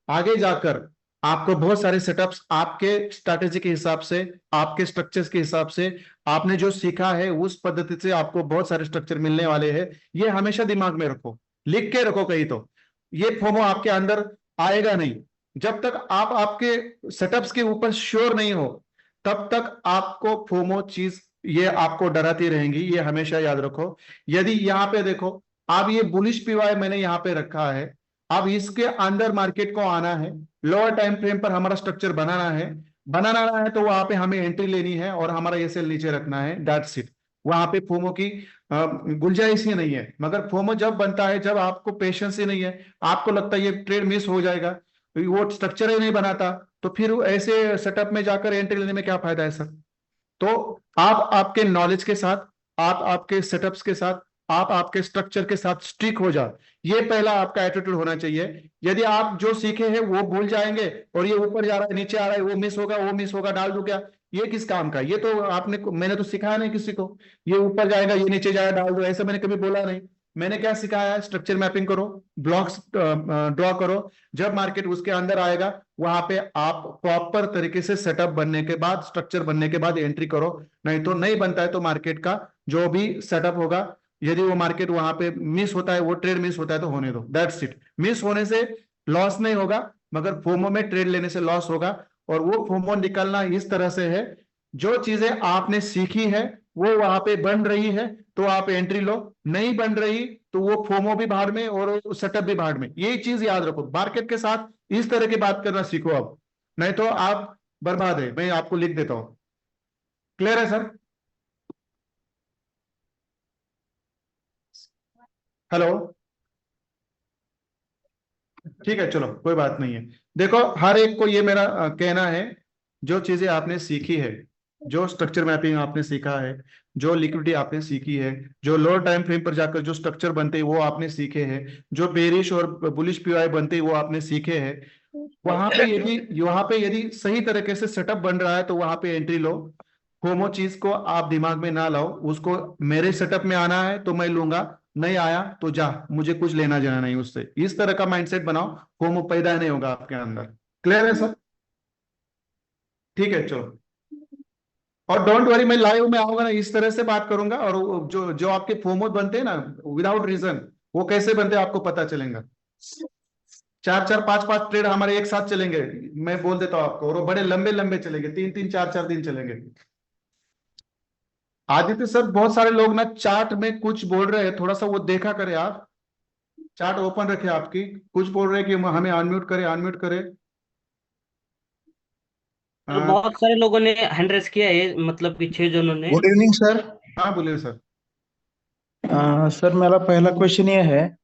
आगे जाकर आपको बहुत सारे सेटअप्स आपके स्ट्रैटेजी के हिसाब से, आपके स्ट्रक्चर्स के हिसाब से, आपने जो सीखा है उस पद्धति से आपको बहुत सारे स्ट्रक्चर मिलने वाले हैं। ये हमेशा दिमाग में रखो, लिख के रखो कहीं तो। ये फोमो आपके अंदर आएगा नहीं जब तक आप आपके सेटअप्स के ऊपर श्योर नहीं हो, तब तक आपको फोमो चीज ये आपको डराती रहेंगी, ये हमेशा याद रखो। यदि यहाँ पे देखो, अब ये बुलिश पीवाई मैंने यहाँ पे रखा है, अब इसके अंदर मार्केट को आना है, लोअर टाइम फ्रेम पर हमारा स्ट्रक्चर बनाना है तो वहां पे हमें एंट्री लेनी है और हमारा ये सेल नीचे रखना है, दैट्स इट। वहां पे फोमो की गुंजाइश ही नहीं है। मगर फोमो जब बनता है जब आपको पेशेंस ही नहीं है, आपको लगता है ये ट्रेड मिस हो जाएगा, वो स्ट्रक्चर ही नहीं बनाता, तो फिर ऐसे सेटअप में जाकर एंट्री लेने में क्या फायदा है सर? तो आप आपके नॉलेज के साथ, आप आपके सेटअप्स के साथ, आप आपके स्ट्रक्चर के साथ स्टिक हो जाओ, ये पहला आपका एटीट्यूड होना चाहिए। यदि आप जो सीखे हैं वो भूल जाएंगे और ये ऊपर जा रहा है नीचे आ रहा है, वो मिस होगा डाल दो क्या, ये किस काम का? ये तो मैंने तो सिखाया नहीं किसी को, ये ऊपर जाएगा ये नीचे जाएगा डाल दो, ऐसा मैंने कभी बोला नहीं। मैंने क्या सिखाया है? स्ट्रक्चर मैपिंग करो, ब्लॉक्स ड्रॉ करो, जब मार्केट उसके अंदर आएगा वहां पे आप प्रॉपर तरीके से सेटअप बनने के बाद, स्ट्रक्चर बनने के बाद एंट्री करो। नहीं तो नहीं बनता है तो मार्केट का जो भी सेटअप होगा, यदि वो मार्केट वहां पे मिस होता है, वो ट्रेड मिस होता है तो होने दो, दैट्स इट। मिस होने से लॉस नहीं होगा, मगर फोमो में ट्रेड लेने से लॉस होगा। और वो फोमो निकलना इस तरह से है, जो चीजें आपने सीखी है वो वहां पे बन रही है तो आप एंट्री लो, नहीं बन रही तो वो फोमो भी भाड़ में और सेटअप भी भाड़ में। ये चीज याद रखो, मार्केट के साथ इस तरह की बात करना सीखो अब, नहीं तो आप बर्बाद है। मैं आपको लिख देता हूं, क्लियर है सर? हेलो, ठीक है चलो कोई बात नहीं है। देखो हर एक को ये मेरा कहना है, जो चीजें आपने सीखी है, जो स्ट्रक्चर मैपिंग आपने सीखा है, जो लिक्विडिटी आपने सीखी है, जो लोअर टाइम फ्रेम पर जाकर जो स्ट्रक्चर बनते हैं वो आपने सीखे हैं, जो बेरिश और बुलिश पीआई बनते हैं वो आपने सीखे हैं, वहां पे यदि सही तरीके से सेटअप बन रहा है तो वहां पे एंट्री लो। फोमो चीज को आप दिमाग में ना लाओ, उसको मेरे सेटअप में आना है तो मैं लूंगा, नहीं आया तो जा, मुझे कुछ लेना देना नहीं उससे, इस तरह का माइंडसेट बनाओ, फोमो पैदा नहीं होगा आपके अंदर। क्लियर है सर? ठीक है चलो। और डोंट वरी, मैं लाइव में आऊंगा ना, इस तरह से बात करूंगा, और जो जो आपके फोमो बनते हैं ना विदाउट रीजन, वो कैसे बनते हैं आपको पता चलेगा। 4-4 5-5 ट्रेड हमारे एक साथ चलेंगे, मैं बोल देता हूँ आपको, और वो बड़े लंबे लंबे चलेंगे, 3-3 4-4 दिन चलेंगे। आदित्य सर, बहुत सारे लोग ना चार्ट में कुछ बोल रहे हैं, थोड़ा सा वो देखा करें आप, चार्ट ओपन रखे आपकी, कुछ बोल रहे हैं कि हमें अनम्यूट करे, अनम्यूट करे। तो बहुत सारे लोगों ने हैंड रेस किया है, मतलब कि 6 जनों ने। Good evening sir. हाँ बोलिए सर। सर मेरा पहला क्वेश्चन ये है,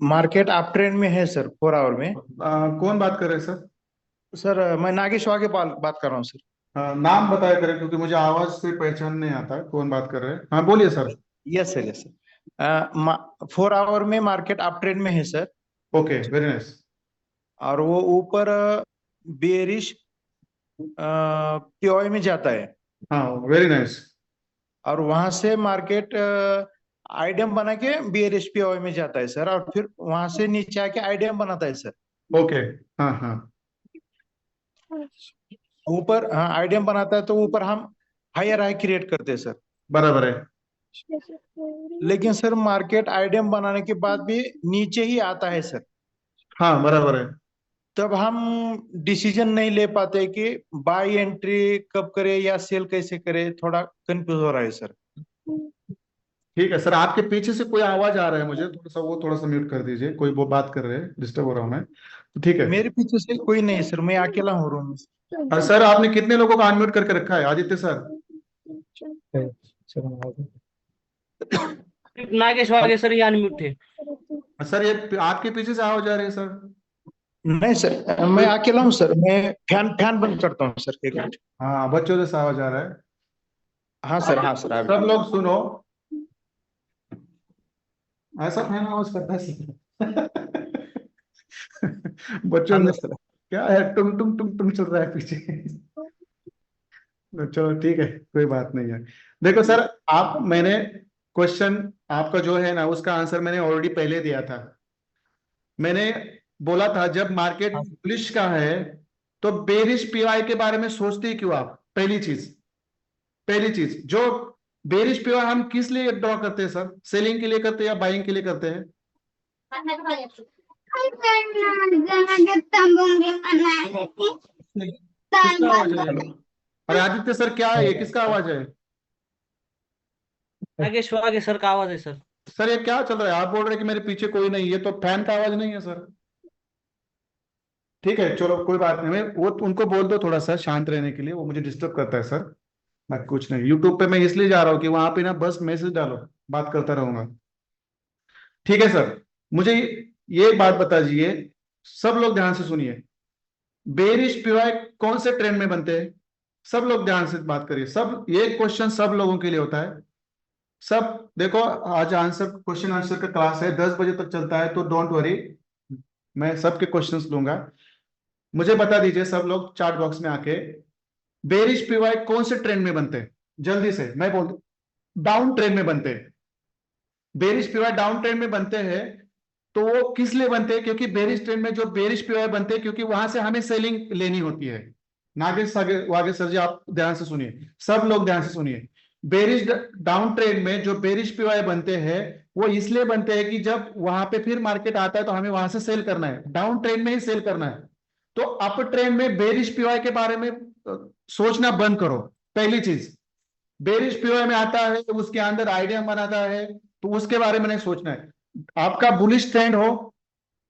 मार्केट अप ट्रेंड में है सर 4 आवर में। कौन बात कर रहे हैं सर? सर मैं नागेश वागे बात कर रहा हूँ सर। नाम बताया करें, क्योंकि मुझे आवाज से पहचान नहीं आता है कौन बात कर रहे हैं। हाँ बोलिए sir. Yes sir, yes sir. 4 hour में मार्केट अप ट्रेंड में है सर। Okay, very nice. और वो ऊपर बेरिश पीओआई में जाता है। हाँ, वेरी नाइस। और वहां से मार्केट आईडीएम बना के बेरिश पीओआई में जाता है सर, और फिर वहां से नीचे आके आईडीएम बनाता है सर। ओके, हाँ हाँ। ऊपर हाँ आईडीएम बनाता है, तो ऊपर हम हायर हाई क्रिएट करते हैं सर। बराबर है। लेकिन सर मार्केट आईडीएम बनाने के बाद भी नीचे ही आता है सर। हाँ बराबर है। तब हम डिसीजन नहीं ले पाते कि बाय एंट्री कब करे या सेल कैसे करे, थोड़ा कंफ्यूज हो रहा है सर। ठीक है सर, आपके पीछे से कोई आवाज आ रहा है मुझे, थोड़ा सा म्यूट कर दीजिए, कोई वो बात कर रहे हैं, डिस्टर्ब हो रहा हूँ मैं, तो ठीक है। मेरे पीछे से कोई नहीं सर, मैं अकेला हूँ रूम में। और सर आपने कितने लोगों को अनम्यूट करके रखा है आदित्य सर? नागेश वागे सर ये अनम्यूट थे। सर ये आपके पीछे से आवाज आ रही है सर? नहीं सर, मैं अकेला हूँ सर, मैं फैन बंद करता हूँ सर, 1 मिनट। हाँ, बच्चों से आवाज आ रहा है। हाँ सर, हाँ सर। सब लोग सुनो, ऐसा फैन आवाज करता है सर? बच्चों ने क्या है, टुंग टुंग टुंग टुंग चल रहा है पीछे। चलो ठीक है, कोई बात नहीं है। देखो सर, मैंने क्वेश्चन आपका जो है ना, उसका आंसर मैंने ऑलरेडी पहले दिया था। मैंने बोला था जब मार्केट बुलिश का है तो बेरिश पीवाई के बारे में सोचते ही क्यों आप? पहली चीज जो बेरिश पीवाई हम किस लिए ड्रॉ करते हैं सर? सेलिंग के लिए करते हैं या बाइंग के लिए करते हैं? अरे आदित्य सर, क्या है ये, किसका आवाज है? नागेश वागे सर का आवाज है सर। सर ये क्या चल रहा है? आप बोल रहे हैं कि मेरे पीछे कोई नहीं है, तो फैन का आवाज नहीं है सर। ठीक है चलो, कोई बात नहीं, मैं वो उनको बोल दो थोड़ा सा शांत रहने के लिए, वो मुझे डिस्टर्ब करता है सर। बाकी कुछ नहीं, यूट्यूब पे मैं इसलिए जा रहा हूँ कि वहां पे ना बस मैसेज डालो, बात करता रहूंगा। ठीक है सर, मुझे ये बात बता दीजिए, सब लोग ध्यान से सुनिए, बेरिश पीवाई कौन से ट्रेंड में बनते हैं? सब लोग ध्यान से बात करिए, सब ये क्वेश्चन सब लोगों के लिए होता है। सब देखो, आज क्वेश्चन आंसर का क्लास है, 10 बजे तक चलता है, तो डोंट वरी, मैं सबके क्वेश्चंस लूंगा। मुझे बता दीजिए सब लोग चार्ट बॉक्स में आके, बेरिश पीवाई कौन से ट्रेंड में बनते हैं? जल्दी से, मैं बोल दूं, डाउन ट्रेंड में बनते हैं। बेरिश पीवाई डाउन ट्रेंड में बनते हैं, तो वो किस लिए बनते हैं? क्योंकि बेरिश ट्रेंड में जो बेरिश पीवाई बनते हैं, क्योंकि वहां से हमें सेलिंग लेनी होती है। नागेश वागे सर जी, आप ध्यान से सुनिए, सब लोग ध्यान से सुनिए। बेरिश डाउन ट्रेंड में जो बेरिश पीवाई बनते हैं, वो इसलिए बनते हैं कि जब वहां पे फिर मार्केट आता है तो हमें वहां से सेल करना है, डाउन ट्रेंड में ही सेल करना है। तो अप ट्रेंड में बेरिश पीवाई के बारे में सोचना बंद करो। पहली चीज, बेरिश पीवाई में आता है तो उसके अंदर आईडीएम बनाता है, तो उसके बारे में नहीं सोचना है। आपका बुलिश ट्रेंड हो,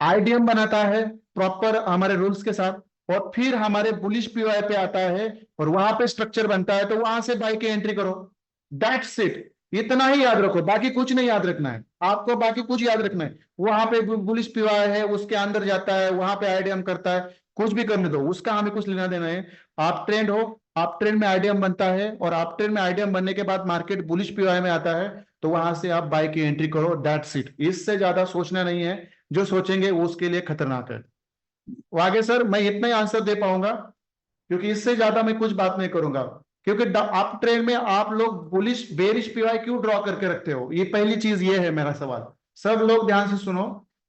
आईडीएम बनाता है प्रॉपर हमारे रूल्स के साथ, और फिर हमारे बुलिश पीवाई पे आता है और वहां पे स्ट्रक्चर बनता है, तो वहां से बाई की एंट्री करो। दैट्स इट, इतना ही याद रखो, बाकी कुछ नहीं याद रखना है आपको, बाकी कुछ याद रखना है। वहां पे बुलिश पीवाई है, उसके अंदर जाता है, वहां पे आईडीएम करता है, कुछ भी करने दो, उसका हमें कुछ लेना देना है। आप ट्रेंड हो, आप ट्रेंड में आईडीएम बनता है, और आप ट्रेंड में आईडीएम बनने के बाद मार्केट बुलिश पीवाई में आता है, तो वहां से आप बाई की एंट्री करो। दैट्स इट, इससे ज्यादा सोचना नहीं है, जो सोचेंगे वो उसके लिए खतरनाक है। आगे सर, मैं इतना ही आंसर दे पाऊंगा, क्योंकि इससे ज्यादा मैं कुछ बात नहीं करूंगा। क्योंकि आप ट्रेंड में आप लोग बुलिश बेरिश पीवाई क्यों ड्रॉ करके रखते हो? ये पहली चीज ये है मेरा सवाल। सब लोग ध्यान से सुनो,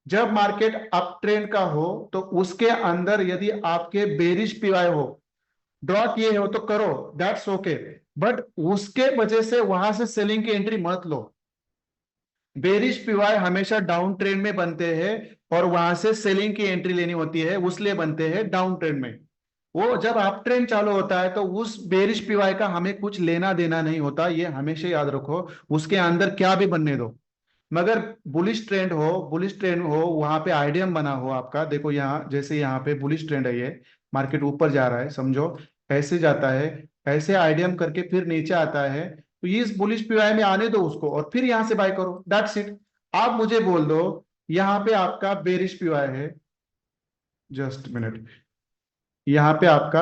जब मार्केट अप ट्रेंड का हो तो उसके अंदर यदि आपके बेरिश पीवाई हो, ड्रॉट ये हो तो करो, दैट्स ओके, बट उसके वजह से वहां से सेलिंग की एंट्री मत लो। बेरिश पीवाई हमेशा डाउन ट्रेंड में बनते हैं और वहां से सेलिंग की एंट्री लेनी होती है, उसलिए बनते हैं डाउन ट्रेंड में। वो जब अप ट्रेंड चालू होता है तो उस बेरिश पीवाई का हमें कुछ लेना देना नहीं होता, ये हमेशा याद रखो, उसके अंदर क्या भी बनने दो। मगर बुलिश ट्रेंड हो, वहां पे आइडियम बना हो आपका, देखो यहाँ जैसे यहाँ पे बुलिश ट्रेंड है, ये मार्केट ऊपर जा रहा है समझो, ऐसे जाता है, ऐसे आइडियम करके फिर नीचे आता है, तो ये इस बुलिश पीवाई में आने दो उसको और फिर यहां से बाय करो, दैट्स इट। आप मुझे बोल दो यहाँ पे आपका बेरिश पीवाई है, जस्ट मिनट, यहाँ पे आपका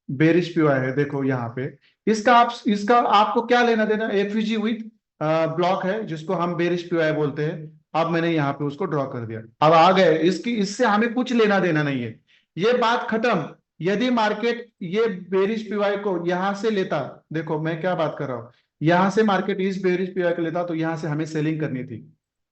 बेरिश पीवाई है, देखो यहाँ पे, इसका आपको क्या लेना देना, एफवीजी विथ ब्लॉक है जिसको हम बेरिश पीवाई बोलते हैं। अब मैंने यहाँ पे उसको ड्रॉ कर दिया, अब आ गए, इससे हमें कुछ लेना देना नहीं है, ये बात खत्म। यदि मार्केट ये बेरिश पीवाई को यहां से लेता, देखो मैं क्या बात कर रहा हूं, यहां से मार्केट इस बेरिश पीवाई को लेता तो यहां से हमें सेलिंग करनी थी,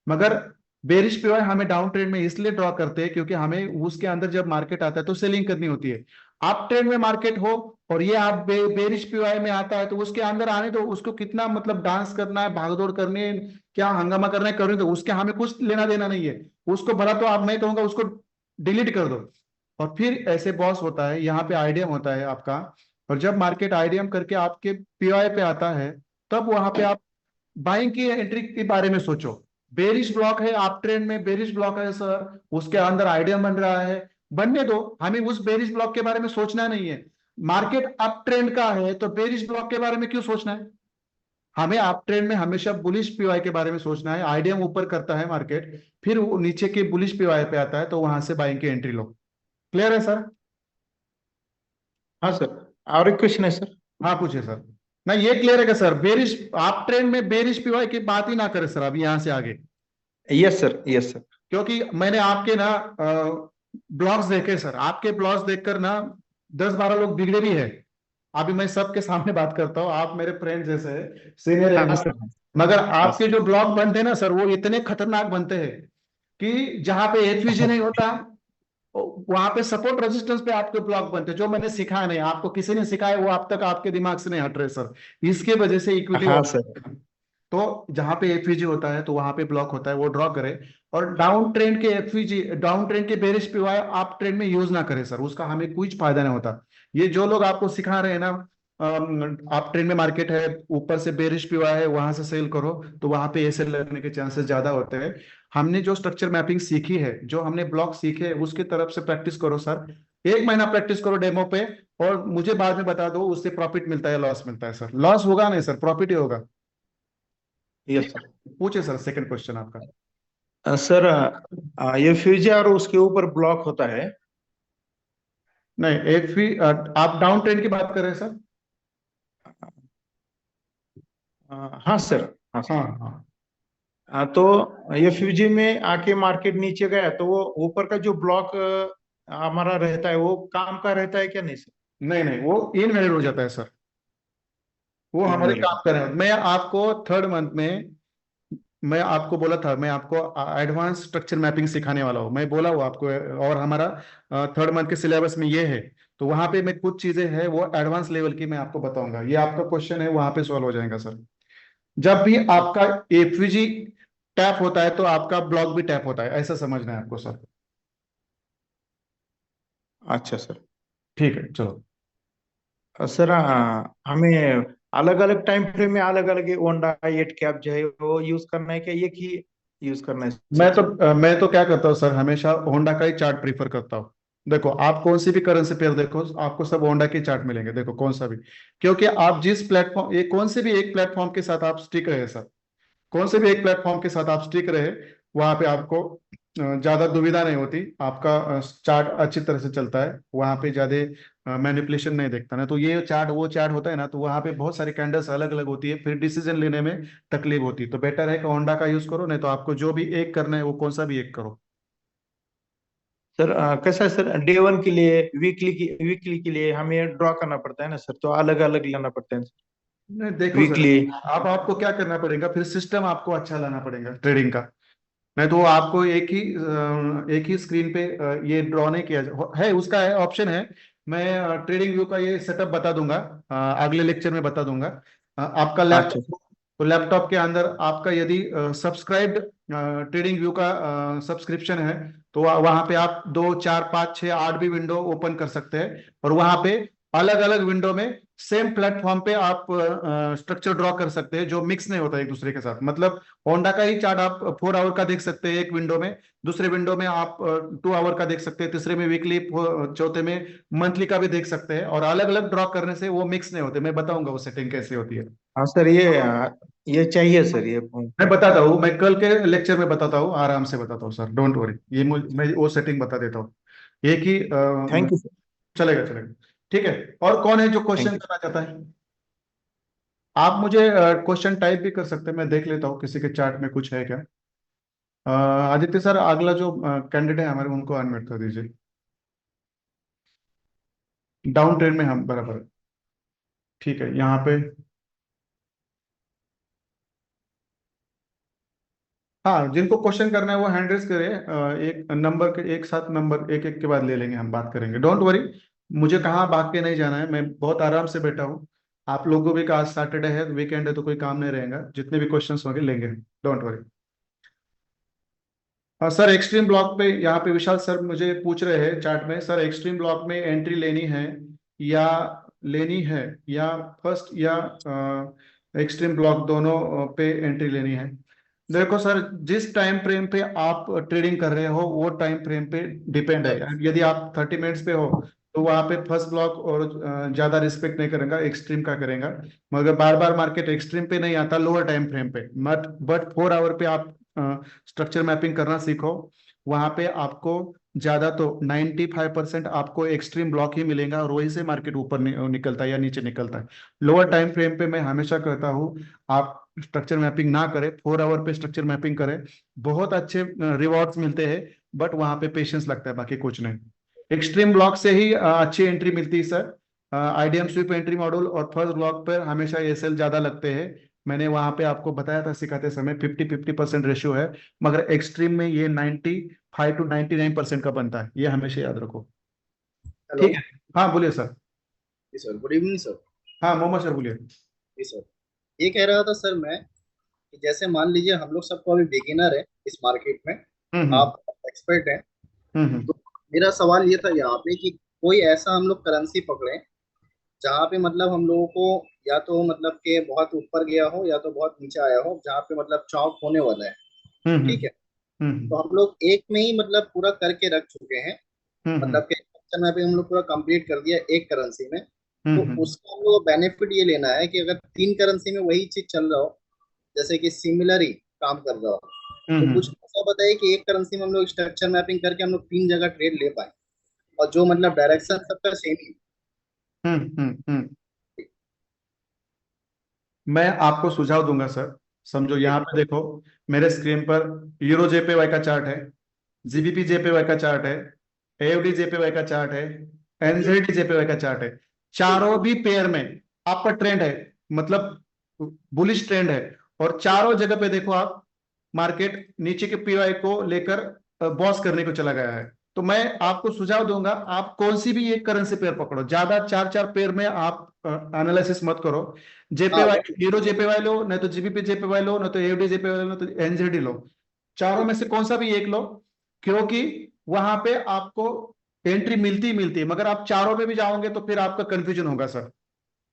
मगर बेरिश पीवाई हमें डाउन ट्रेंड में इसलिए ड्रॉ करते हैं क्योंकि हमें उसके अंदर जब मार्केट आता है तो सेलिंग करनी होती है। अप ट्रेंड में मार्केट हो और ये आप बेरिश पीवाई में आता है तो उसके अंदर आने दो, उसको कितना मतलब डांस करना है, भागदौड़ करनी है, क्या हंगामा करना है करने दो, उसके हमें कुछ लेना देना नहीं है। उसको भला तो आप, मैं कहूंगा उसको डिलीट कर दो। और फिर ऐसे बॉस होता है, यहाँ पे आईडीएम होता है आपका, और जब मार्केट आईडीएम करके आपके पीवाई पे आता है तब वहां पे आप बाइंग की एंट्री के बारे में सोचो। बेरिश ब्लॉक है, आप ट्रेंड में बेरिश ब्लॉक है सर, उसके अंदर आइडियम बन रहा है, बनने दो, हमें उस बेरिश ब्लॉक के बारे में सोचना नहीं है। मार्केट अप ट्रेंड का है तो बेरिश ब्लॉक के बारे में क्यों सोचना है, हमें अप ट्रेंड में हमेशा बुलिश पीवाई के बारे में सोचना है। आइडियम ऊपर करता है मार्केट, फिर वो नीचे के बुलिश पीवाई पे आता है तो वहां से बाइंग की एंट्री लो। क्लियर है सर? हाँ सर, और एक क्वेश्चन है सर। हाँ पूछिए सर। ना ये क्लियर है क्या सर, बेरिश आप ट्रेंड में बेरिश पीवाई की बात ही ना करें सर अभी यहाँ से आगे, यस सर, यस सर। क्योंकि मैंने आपके ना ब्लॉग्स देखे सर, आपके ब्लॉग्स देखकर ना 10-12 लोग बिगड़े भी है। अभी मैं सबके सामने बात करता हूँ, आप मेरे फ्रेंड जैसे सीनियर हाँ है, सर, मगर आपके जो ब्लॉग बनते हैं ना सर वो इतने खतरनाक बनते हैं कि जहाँ पे एफवीजी नहीं होता वहां पे सपोर्ट रेजिस्टेंस पे आपके ब्लॉक बनते हैं, जो मैंने सिखाया नहीं, आपको किसी ने सिखाया वो अब तक आपके दिमाग से नहीं हट रहे सर, इसके वजह से इक्विटी। हाँ सर। तो जहां पे एफवीजी होता है तो वहां पे ब्लॉक होता है, वो ड्रॉ करें। और डाउन ट्रेंड के एफवीजी, डाउन ट्रेंड के बेरिश पीवाई आप ट्रेंड में यूज ना करें सर, उसका हमें कुछ फायदा नहीं होता। ये जो लोग आपको सिखा रहे हैं ना, आप ट्रेंड में मार्केट है ऊपर से बेरिश पीवाई है वहां से सेल करो, तो वहां पे ऐसे लगने के चांसेस ज्यादा होते हैं। हमने जो स्ट्रक्चर मैपिंग सीखी है, जो हमने ब्लॉक सीखे हैं, उसकी तरफ से प्रैक्टिस करो सर, 1 महीना प्रैक्टिस करो डेमो पे, और मुझे बाद में बता दो उससे प्रॉफिट मिलता है लॉस मिलता है सर। लॉस होगा नहीं सर, प्रॉफिट ही होगा। Yes sir. पूछे सर सेकंड क्वेश्चन आपका। सर, ये फ्यूजी और उसके ऊपर ब्लॉक होता है। नहीं एक फी आप डाउन ट्रेंड की बात कर रहे हैं सर? हाँ सर, हाँ सर। हाँ हाँ तो ये फ्यूजी में आके मार्केट नीचे गया तो वो ऊपर का जो ब्लॉक हमारा रहता है वो काम का रहता है क्या नहीं सर? नहीं नहीं, वो इनवैलिड हो जाता है सर, वो हमारे इनवैलिड। काम करें। मैं आपको थर्ड मंथ में, मैं आपको बोला था मैं आपको एडवांस स्ट्रक्चर मैपिंग सिखाने वाला हूँ, मैं बोला हूँ आपको, और हमारा थर्ड मंथ के सिलेबस में ये है, तो वहां पे मैं कुछ चीजें हैं वो एडवांस लेवल की मैं आपको बताऊंगा, ये आपका क्वेश्चन है वहां पे सॉल्व हो जाएगा सर। जब भी आपका एफवीजी टैप होता है तो आपका ब्लॉक भी टैप होता है, ऐसा समझना है आपको सर। अच्छा सर। ठीक है चलो। सर, हमें अलग अलग टाइम फ्रेम में अलग अलग होंडा एट कैप जो है वो यूज करना है क्या, एक ही यूज करना है सर? मैं तो क्या करता हूँ सर, हमेशा होंडा का ही चार्ट प्रीफर करता हूँ। देखो आप कौन सी भी करेंसी पेयर देखो, आपको सब होंडा के चार्ट मिलेंगे, देखो कौन सा भी, क्योंकि आप जिस प्लेटफॉर्म, ये कौन से भी एक प्लेटफॉर्म के साथ आप स्टिक रहे सर, कौन से भी एक प्लेटफॉर्म के साथ आप स्टिक रहे, वहां पे आपको ज्यादा दुविधा नहीं होती, आपका चार्ट अच्छी तरह से चलता है, वहां पे ज्यादा मैनिपुलेशन नहीं देखता ना। तो ये चार्ट वो चार्ट होता है ना, तो वहां पे बहुत सारी कैंडल्स अलग अलग होती है, फिर डिसीजन लेने में तकलीफ होती है, तो बेटर है कि होंडा का यूज करो, नहीं तो आपको जो भी एक करना है वो कौन सा भी एक करो। सर, कैसा है सर, डे वन के लिए, वीकली के लिए हमें ड्रॉ करना पड़ता है ना सर, तो अलग अलग लेना पड़ता है नहीं देखो सर, वीकली। आपको क्या करना पड़ेगा, फिर सिस्टम आपको अच्छा लाना पड़ेगा ट्रेडिंग का। नहीं तो आपको एक ही स्क्रीन पे ये ड्रॉ नहीं किया है, उसका है ऑप्शन है। मैं ट्रेडिंग व्यू का ये सेटअप बता दूंगा, अगले लेक्चर में बता दूंगा। आपका अच्छा लैपटॉप, तो लैपटॉप के अंदर आपका यदि सब्सक्राइब्ड ट्रेडिंग व्यू का सब्सक्रिप्शन है, तो वहां पे आप 2 4 5 6 8 भी विंडो ओपन कर सकते हैं, और वहां पे अलग अलग विंडो में सेम प्लेटफॉर्म पे आप स्ट्रक्चर ड्रॉ कर सकते हैं, जो मिक्स नहीं होता एक दूसरे के साथ। मतलब होंडा का ही चार्ट आप 4 आवर का देख सकते हैं एक विंडो में, दूसरे विंडो में आप 2 आवर का देख सकते हैं, तीसरे में वीकली, चौथे में मंथली का भी देख सकते हैं, और अलग अलग ड्रॉ करने से वो मिक्स नहीं होते। मैं बताऊंगा वो सेटिंग कैसे होती है। हाँ सर, ये चाहिए सर, ये मैं बताता हूँ, मैं कल के लेक्चर में बताता हूँ, आराम से बताता हूँ सर, डोंट वरी। मैं वो सेटिंग बता देता हूँ, एक ही थैंक यू सर। चलेगा चलेगा। ठीक है, और कौन है जो थैंक क्वेश्चन यू। करना चाहता है? आप मुझे क्वेश्चन टाइप भी कर सकते हैं, मैं देख लेता हूँ किसी के चार्ट में कुछ है क्या। आदित्य सर, अगला जो कैंडिडेट है हमारे, उनको अनम्यूट कर दीजिए। डाउन ट्रेन में हम बराबर है। ठीक है, यहाँ पे हाँ, जिनको क्वेश्चन करना है वो हैंड रेज करें। एक नंबर के एक साथ नंबर एक एक के बाद ले लेंगे, हम बात करेंगे, डोंट वरी। मुझे कहाँ भाग के नहीं जाना है, मैं बहुत आराम से बैठा हूँ। आप लोगों को भी आज सैटरडे है, वीकेंड है, तो कोई काम नहीं रहेगा, जितने भी क्वेश्चंस होंगे लेंगे, don't worry. Sir extreme block पे यहाँ पे विशाल सर मुझे पूछ रहे हैं चार्ट में, सर एक्सट्रीम ब्लॉक में एंट्री लेनी है या लेनी है, या फर्स्ट या एक्सट्रीम ब्लॉक दोनों पे एंट्री लेनी है? देखो सर, जिस टाइम फ्रेम पे आप ट्रेडिंग कर रहे हो वो टाइम फ्रेम पे डिपेंड है। यदि आप 30 मिनट्स पे हो तो वहां पे फर्स्ट ब्लॉक और ज्यादा रिस्पेक्ट नहीं करेगा, एक्सट्रीम का करेगा। मगर बार बार मार्केट एक्सट्रीम पे नहीं आता, लोअर टाइम फ्रेम पे। बट 4 आवर पे आप स्ट्रक्चर मैपिंग करना सीखो, वहां पे आपको ज्यादा तो 95% आपको एक्सट्रीम ब्लॉक ही मिलेगा, और वहीं से मार्केट ऊपर निकलता है या नीचे निकलता है। लोअर टाइम फ्रेम पे मैं हमेशा कहता हूँ आप स्ट्रक्चर मैपिंग ना करें, 4 आवर पे स्ट्रक्चर मैपिंग करें, बहुत अच्छे रिवॉर्ड्स मिलते हैं, बट वहां पे पेशेंस लगता है, बाकी कुछ नहीं। एक्सट्रीम ब्लॉक से ही अच्छी एंट्री मिलती है sir. IDM sweep entry module और फर्स्ट ब्लॉक पर हमेशा एसएल ज्यादा लगते हैं। मैंने वहां पे आपको बताया था सिखाते समय 50-50% रेशियो है, मगर एक्सट्रीम में ये 95 to 99% का बनता है, ये हमेशा याद रखो। हेलो ठीक है, हाँ बोलिए सर। जी सर, गुड इवनिंग सर। हाँ मोहम्मद सर बोलिए। जी सर, ये कह रहा था सर मैं कि जैसे मान लीजिए हम लोग सबको अभी बिगिनर है इस मार्केट में, हम्म आप एक्सपर्ट हैं, हम्म तो मेरा सवाल ये था यहाँ पे कि कोई ऐसा हम लोग करेंसी पकड़े जहाँ पे मतलब हम लोगों को या तो मतलब के बहुत ऊपर गया हो या तो बहुत नीचे आया हो, जहाँ पे मतलब चौक होने वाला है, हम्म ठीक है। हम्म तो हम लोग एक में ही मतलब पूरा करके रख चुके हैं, हम्म मतलब कि एक्शन मैपिंग हम लोग पूरा कंप्लीट कर दिया एक करेंसी में। तो हम्म उसका हम लोग बेनिफिट ये लेना है कि अगर 3 करेंसी में वही चीज चल रहा हो, जैसे कि सिमिलर ही काम कर रहा हो, तो कुछ हम्म ऐसा बताइए कि एक करेंसी में हम लोग स्ट्रक्चर मैपिंग करके हम लोग 3 जगह ट्रेड ले पाए, और जो मतलब डायरेक्शन सबका सेम ही। हम्म। मैं आपको सुझाव दूंगा सर, समझो यहाँ पे देखो, मेरे स्क्रीन पर यूरो जेपीवाई का चार्ट है, जीबीपी जेपीवाई का चार्ट है, एएफडी जेपीवाई का चार्ट है, एनजेडी जेपीवाई का चार्ट है। चारों भी पेयर में आपका ट्रेंड है, मतलब बुलिश ट्रेंड है, और चारों जगह पे देखो आप, मार्केट नीचे के पीवाई को लेकर बॉस करने को चला गया है। तो मैं आपको सुझाव दूंगा, आप कौन सी भी एक करेंसी पेयर पकड़ो, ज्यादा 4 पेयर में आप एनालिसिस मत करो। हाँ जेपीवाई, यूरो जेपीवाई लो, नहीं तो जीबीपी जेपीवाई लो, नहीं तो एफडी जेपीवाई लो, नहीं तो एनजेडी लो। चारों में से कौन सा भी एक लो, क्योंकि वहां पे आपको एंट्री मिलती ही मिलती है, मगर आप चारों में भी जाओगे तो फिर आपका कंफ्यूजन होगा सर।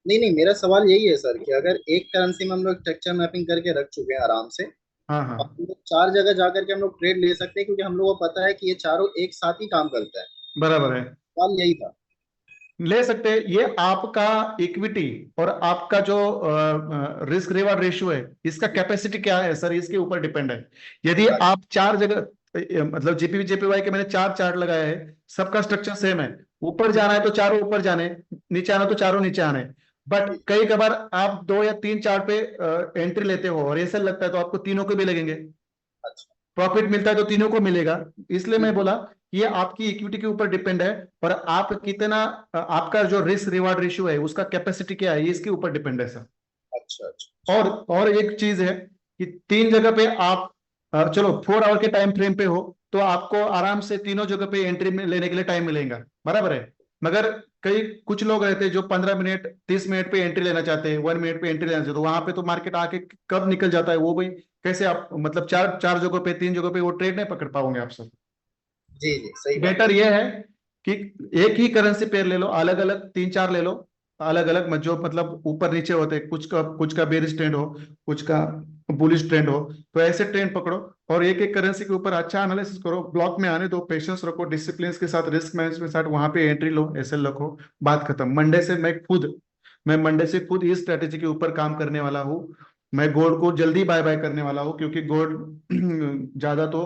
नहीं नहीं, मेरा सवाल यही है सर कि अगर एक करेंसी में हम लोग स्ट्रक्चर मैपिंग करके रख चुके हैं आराम से, हाँ और हाँ, हम लोग 4 जगह जा करके हम लोग ट्रेड ले सकते हैं, क्योंकि हम लोगों को पता है कि ये चारों एक साथ ही काम करता है। बराबर है, सवाल यही था। ले सकते हैं। ये आपका इक्विटी और आपका जो रिस्क रिवार्ड रेशियो है, इसका कैपेसिटी क्या है सर, इसके ऊपर डिपेंड है। यदि आप 4 जगह मतलब जीपीवी जेपीवाई के मैंने 4 चार्ट लगाए हैं, सबका स्ट्रक्चर सेम है, ऊपर जाना है तो चारों ऊपर जाने, नीचे आना तो चारों नीचे आने। बट कई कबार आप 2 या 3 चार्ट पे एंट्री लेते हो और ऐसा लगता है तो आपको तीनों को भी लगेंगे, अच्छा। प्रॉफिट मिलता है तो तीनों को मिलेगा। इसलिए मैं बोला ये आपकी इक्विटी के ऊपर डिपेंड है, और आप कितना आपका जो रिस्क रिवार्ड रेशियो है उसका कैपेसिटी क्या है, ये इसके ऊपर डिपेंड है सर। अच्छा अच्छा। और एक चीज है कि 3 जगह पे आप चलो 4 आवर के टाइम फ्रेम पे हो तो आपको आराम से तीनों जगह पे एंट्री में लेने के लिए टाइम मिलेगा, बराबर है। मगर कुछ लोग रहते हैं जो 15 मिनट 30 मिनट पे एंट्री लेना चाहते हैं, 1 मिनट पे एंट्री लेना चाहते हैं, तो वहां पे तो मार्केट आके कब निकल जाता है वो भी कैसे आप मतलब चार चार जगहों पे 3 जगहों पे वो ट्रेड नहीं पकड़ पाओगे आप सब। जी जी सही बात बेटर ये है कि एक ही करेंसी पेयर ले लो, अलग अलग 3 4 ले लो, अलग अलग जो मतलब ऊपर नीचे होते हैं, कुछ का बेरिश ट्रेंड हो, कुछ का बुलिश ट्रेंड हो, तो ऐसे ट्रेंड पकड़ो और एक एक करेंसी के ऊपर अच्छा एनालिसिस करो, ब्लॉक में आने दो, पेशेंस रखो, डिसिप्लिन के साथ, रिस्क मैनेजमेंट के साथ वहां पे एंट्री लो, एसएल रखो, बात खत्म। मैं मंडे से खुद इस स्ट्रेटेजी के ऊपर काम करने वाला हूँ। मैं गोल्ड को जल्दी बाय बाय करने वाला हूँ क्योंकि गोल्ड ज्यादा तो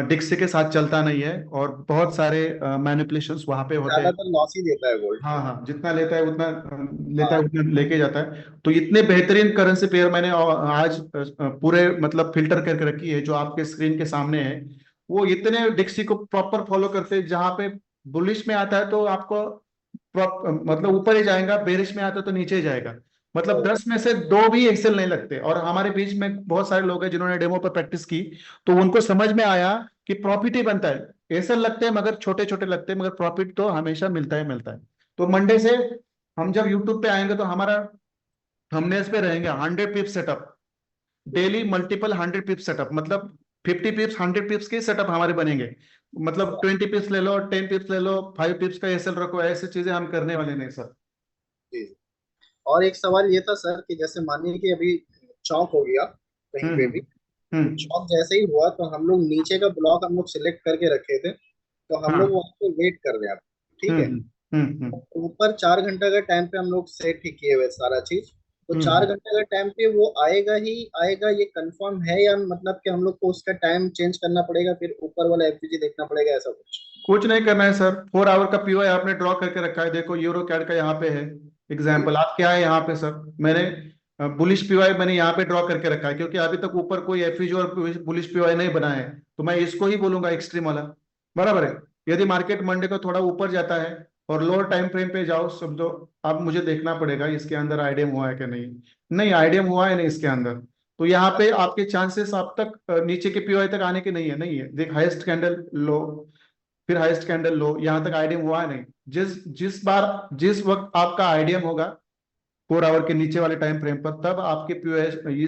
डिक्सी के साथ चलता नहीं है और बहुत सारे मैनिपुलेशंस वहां पे होते हैं। ज्यादातर लॉस ही देता है गोल्ड। हाँ हाँ, जितना लेता है उतना लेता है हाँ उतना लेके जाता है। तो इतने बेहतरीन करेंसी पेयर मैंने आज पूरे मतलब फिल्टर करके रखी है जो आपके स्क्रीन के सामने है। वो इतने डिक्सी को प्रॉपर फॉलो करते हैं, जहाँ पे बुलिश में आता है तो आपको मतलब ऊपर ही जाएगा, बेरिश में आता है तो नीचे ही जाएगा। मतलब 10 में से 2 भी एक्सेल नहीं लगते। और हमारे बीच में बहुत सारे लोग हैं जिन्होंने डेमो पर प्रैक्टिस की, तो उनको समझ में आया कि प्रॉफिट ही बनता है। ऐसा लगते हैं मगर छोटे छोटे लगते हैं, मगर प्रॉफिट तो हमेशा मिलता है मिलता है। तो मंडे से हम जब यूट्यूब पे आएंगे तो हमारा थंबनेल्स पे रहेंगे 100 पिप सेटअप, डेली मल्टीपल 100 पिप सेटअप, मतलब 50 पिप्स 100 पिप्स के सेटअप हमारे बनेंगे। मतलब 20 पिप्स ले लो, 10 पिप्स ले लो, 5 पिप्स का एसएल रखो, ऐसी चीजें हम करने वाले नहीं सर। जी। और एक सवाल ये था सर कि जैसे मानिए कि अभी चौक हो गया कहीं पे हम्म भी, हम्म चौक जैसे ही हुआ तो हम लोग नीचे का ब्लॉक हम लोग सिलेक्ट करके रखे थे, तो हम हाँ लोग वहाँ पे वेट कर रहे हैं अब, ठीक है। हम्म ऊपर 4 घंटा का टाइम पे हम लोग सेट ही किए हुए सारा चीज, तो हम्म चार हम्म। घंटे का टाइम पे वो आएगा ही आएगा, ये कंफर्म है या मतलब कि हम लोग को उसका टाइम चेंज करना पड़ेगा, फिर ऊपर वाला एफपीजी देखना पड़ेगा, ऐसा कुछ? कुछ नहीं करना है सर, 4 आवर का पीओआई आपने ड्रॉ करके रखा है, देखो यूरो कैड का यहाँ पे है जी एग्जाम्पल। आप क्या है यहाँ पे सर, मैंने बुलिश पीओआई मैंने यहाँ पे ड्रॉ करके रखा है क्योंकि अभी तक ऊपर कोई एफईजी और बुलिश पीओआई नहीं बना है, तो मैं इसको ही बोलूंगा एक्सट्रीम वाला, बराबर है। यदि मार्केट मंडे को थोड़ा ऊपर जाता है और लोअर टाइम फ्रेम पे जाओ समझो, अब मुझे देखना पड़ेगा इसके अंदर आईडीएम हुआ है कि नहीं, नहीं आईडीएम हुआ है नहीं इसके अंदर, तो यहाँ पे आपके चांसेस अब तक नीचे के पीओआई तक आने के नहीं है, नहीं है। देख हाईएस्ट कैंडल लो, फिर हाईएस्ट कैंडल लो, यहाँ तक आईडीएम हुआ है नहीं। जिस वक्त आपका आईडीएम होगा 4 आवर के नीचे वाले टाइम फ्रेम पर, तब आपके पीओआई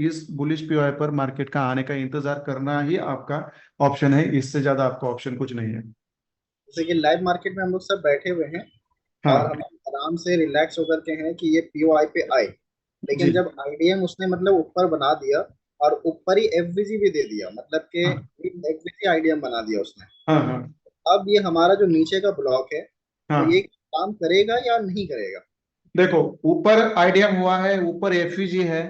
इस बुलिश पीओआई पर मार्केट का आने का इंतजार करना ही आपका ऑप्शन है, इससे ज्यादा आपका ऑप्शन कुछ नहीं है। जैसे कि लाइव मार्केट में हम लोग सब बैठे हुए हैं और हाँ हम आराम से रिलैक्स होकर के हैं कि ये पीओआई पे आए, जी। लेकिन जब आईडीएम उसने मतलब ऊपर बना दिया और ऊपर ही एफवीजी भी दे दिया, मतलब कि हाँ एफवीजी आईडीएम बना दिया उसने, हाँ हाँ अब ये हमारा जो नीचे का ब्लॉक है तो हाँ। ये काम करेगा या नहीं करेगा? देखो ऊपर आईडीएम हुआ है, ऊपर एफयूजी है,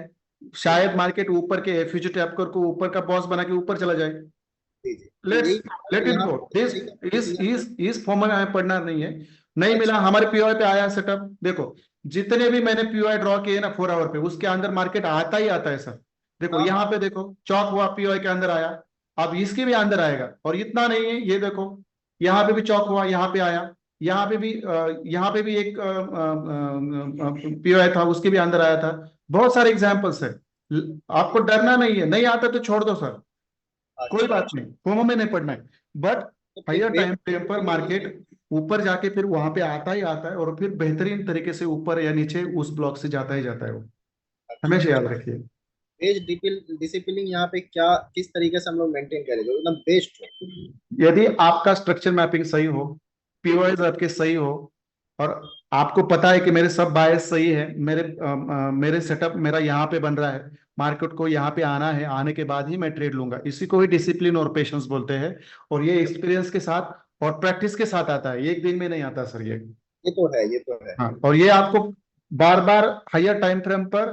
शायद मार्केट ऊपर के एफयूजी टैप करके ऊपर का बॉस बना के ऊपर चला जाए। जी जी, तो लेट्स यही लेट इट यहाँ गो, पे दिस इस फॉर्म में हमें पढ़ना नहीं है। नहीं मिला अच्छा हमारे पीओआई पे आया सेटअप, देखो जितने भी मैंने पीओआई ड्रॉ किए ना 4 आवर पे, उसके अंदर मार्केट आता ही आता है सर। देखो हाँ यहाँ हाँ पे देखो चौक हुआ पीओआई के अंदर आया, अब इसके भी अंदर आएगा, और इतना नहीं है, ये देखो यहाँ पे भी चौक हुआ, यहाँ पे आया, यहाँ पे भी एक पीओआई था उसके भी अंदर आया था। बहुत सारे एग्जाम्पल्स है, आपको डरना नहीं है, नहीं आता तो छोड़ दो सर, कोई अच्छा बात अच्छा। नहीं, फोमो में नहीं पड़ना है। बट तो फिर हायर टाइम वेट फ्रेम पर मार्केट ऊपर जाके फिर वहां पे आता ही आता है और फिर बेहतरीन तरीके से ऊपर या नीचे उस ब्लॉक से जाता ही जाता है वो, अच्छा हमेशा याद अच्छा, रखिए। बेस्ट डिसिप्लिन यहाँ पे क्या किस तरीके से हम लोग मेंटेन करें जो एकदम बेस्ट हो? यदि आपका स्ट्रक्चर मैपिंग सही हो, पीओआई आपके सही हो, और आपको पता है कि मेरे सब बायस सही है, मेरे सेटअप मेरा यहाँ पे बन रहा है, मार्केट को यहाँ पे आना है, आने के बाद ही मैं ट्रेड लूंगा, इसी को ही डिसिप्लिन और पेशेंस बोलते हैं। और ये एक्सपीरियंस के साथ और प्रैक्टिस के साथ आता है, एक दिन में नहीं आता सर ये। ये तो है, ये तो है। हाँ, और ये आपको बार बार हायर टाइम फ्रेम पर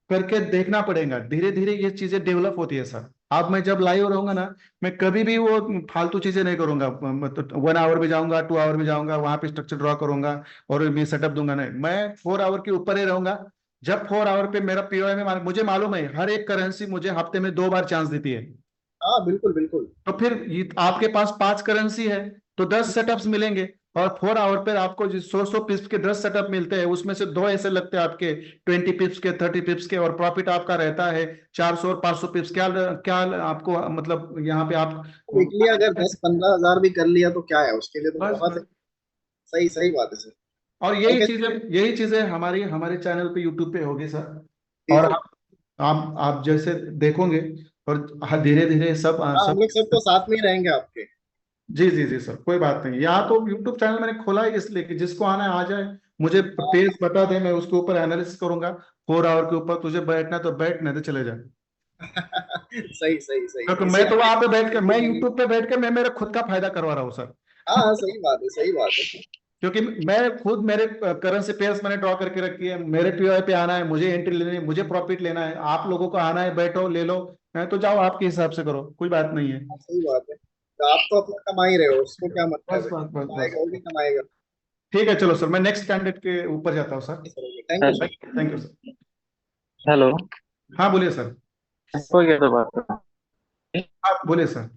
करके देखना पड़ेगा, धीरे धीरे ये चीजें डेवलप होती है सर। अब मैं जब लाइव रहूंगा ना, मैं कभी भी वो फालतू चीजें नहीं करूंगा, मतलब 1 आवर में जाऊंगा, 2 आवर में जाऊंगा, वहां पे स्ट्रक्चर ड्रॉ करूंगा और मैं सेटअप दूंगा, नहीं, मैं 4 आवर के ऊपर ही रहूंगा। जब 4 आवर पे मेरा पीओआई में मुझे मालूम है हर एक करेंसी मुझे हफ्ते में 2 बार चांस देती है, हाँ बिल्कुल बिल्कुल। तो फिर आपके पास 5 करेंसी है तो 10 सेटअप्स मिलेंगे, और 4 आवर पे आपको जो 100 पिप्स के 10 सेटअप मिलते हैं, उसमें से 2 ऐसे लगते हैं आपके 20 पिप्स के, 30 पिप्स के, और प्रॉफिट आपका रहता है 400 और 500 पिप्स। क्या क्या आपको मतलब यहाँ पे आप वीकली अगर 10-15 हजार भी कर लिया तो क्या है, उसके लिए तो बस बहुत है। बस। सही सही बात है सर। और ओके। यही चीजें हमारी हमारे चैनल पे, यूट्यूब पे होगी सर। जी और सर। आप जैसे देखोगे, और धीरे धीरे सब हाँ, हम सब लोग सबको साथ में ही रहेंगे आपके। जी जी जी सर, कोई बात नहीं। यहाँ तो यूट्यूब चैनल मैंने खोला है इसलिए कि जिसको आना है आ जाए, मुझे पेज बता दे, मैं उसके ऊपर एनालिसिस करूंगा। 4 आवर के ऊपर तुझे बैठना है तो बैठ, नहीं तो चले जाए। सही सही सही, क्योंकि इसी मैं तो वहां पे बैठ के, आपके मैं बनी। यूट्यूब पे बैठ के मैं मेरे खुद का फायदा करवा रहा हूँ सर। हाँ हाँ, सही बात है, सही बात है। क्योंकि मैं खुद, मेरे करेंसी पेयर्स मैंने ड्रॉ करके रखी है, मेरे पीओआई पे आना है, मुझे एंट्री लेनी है, मुझे प्रॉफिट लेना है। आप लोगों को आना है, बैठो ले लो, मैं तो जाओ आपके हिसाब से करो, कोई बात नहीं है। हाँ, सही बात है। तो आप तो अपना कमा ही रहे हो, उसको क्या मतलब बस है, बस बस बस। कमाएगा वो भी कमाएगा। ठीक है, चलो सर, मैं नेक्स्ट कैंडिडेट के ऊपर जाता हूँ sir. Thank you sir. Thank you sir. Hello. हाँ बोलिए सर। हो गया तो बात कर रहा हूँ। हाँ बोलिए सर।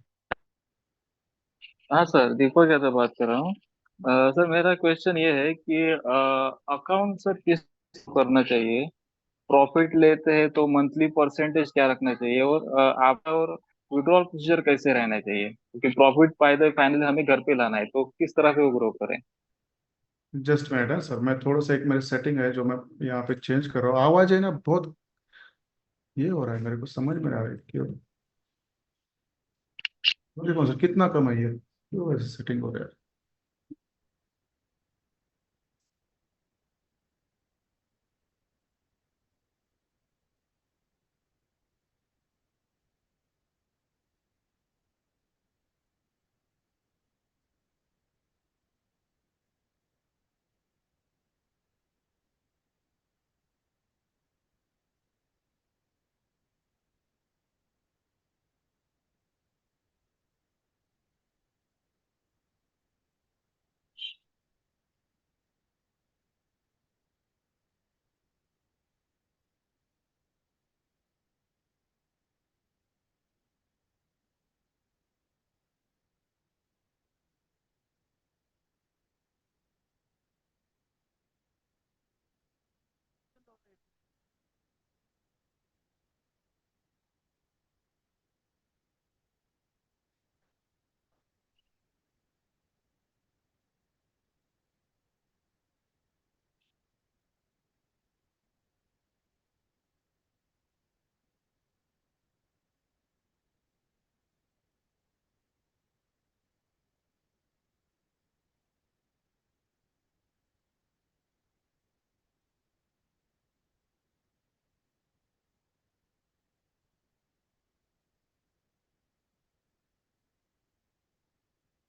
हाँ सर, दीपक यादव बात कर रहा हूँ। सर मेरा क्वेश्चन ये है कि अकाउंट सर किस करना चाहिए? प्रॉफिट लेते हैं तो मंथली परसेंटेज क्या रखना चाहिए, और आप और विड्रॉल प्रोसीजर कैसे रहना चाहिए? क्योंकि प्रॉफिट पाए तो फाइनली हमें घर पे लाना है, तो किस तरह से वो ग्रो करें? जस्ट मिनट है सर, मैं थोड़ा सा, एक मेरी सेटिंग है जो मैं यहाँ पे चेंज कर रहा हूँ। आवाज है ना बहुत, ये हो रहा है, मेरे को समझ में आ रहा है क्यों। देखो सर कितना कम है ये, क्यों ऐसे सेटिंग हो रहा है।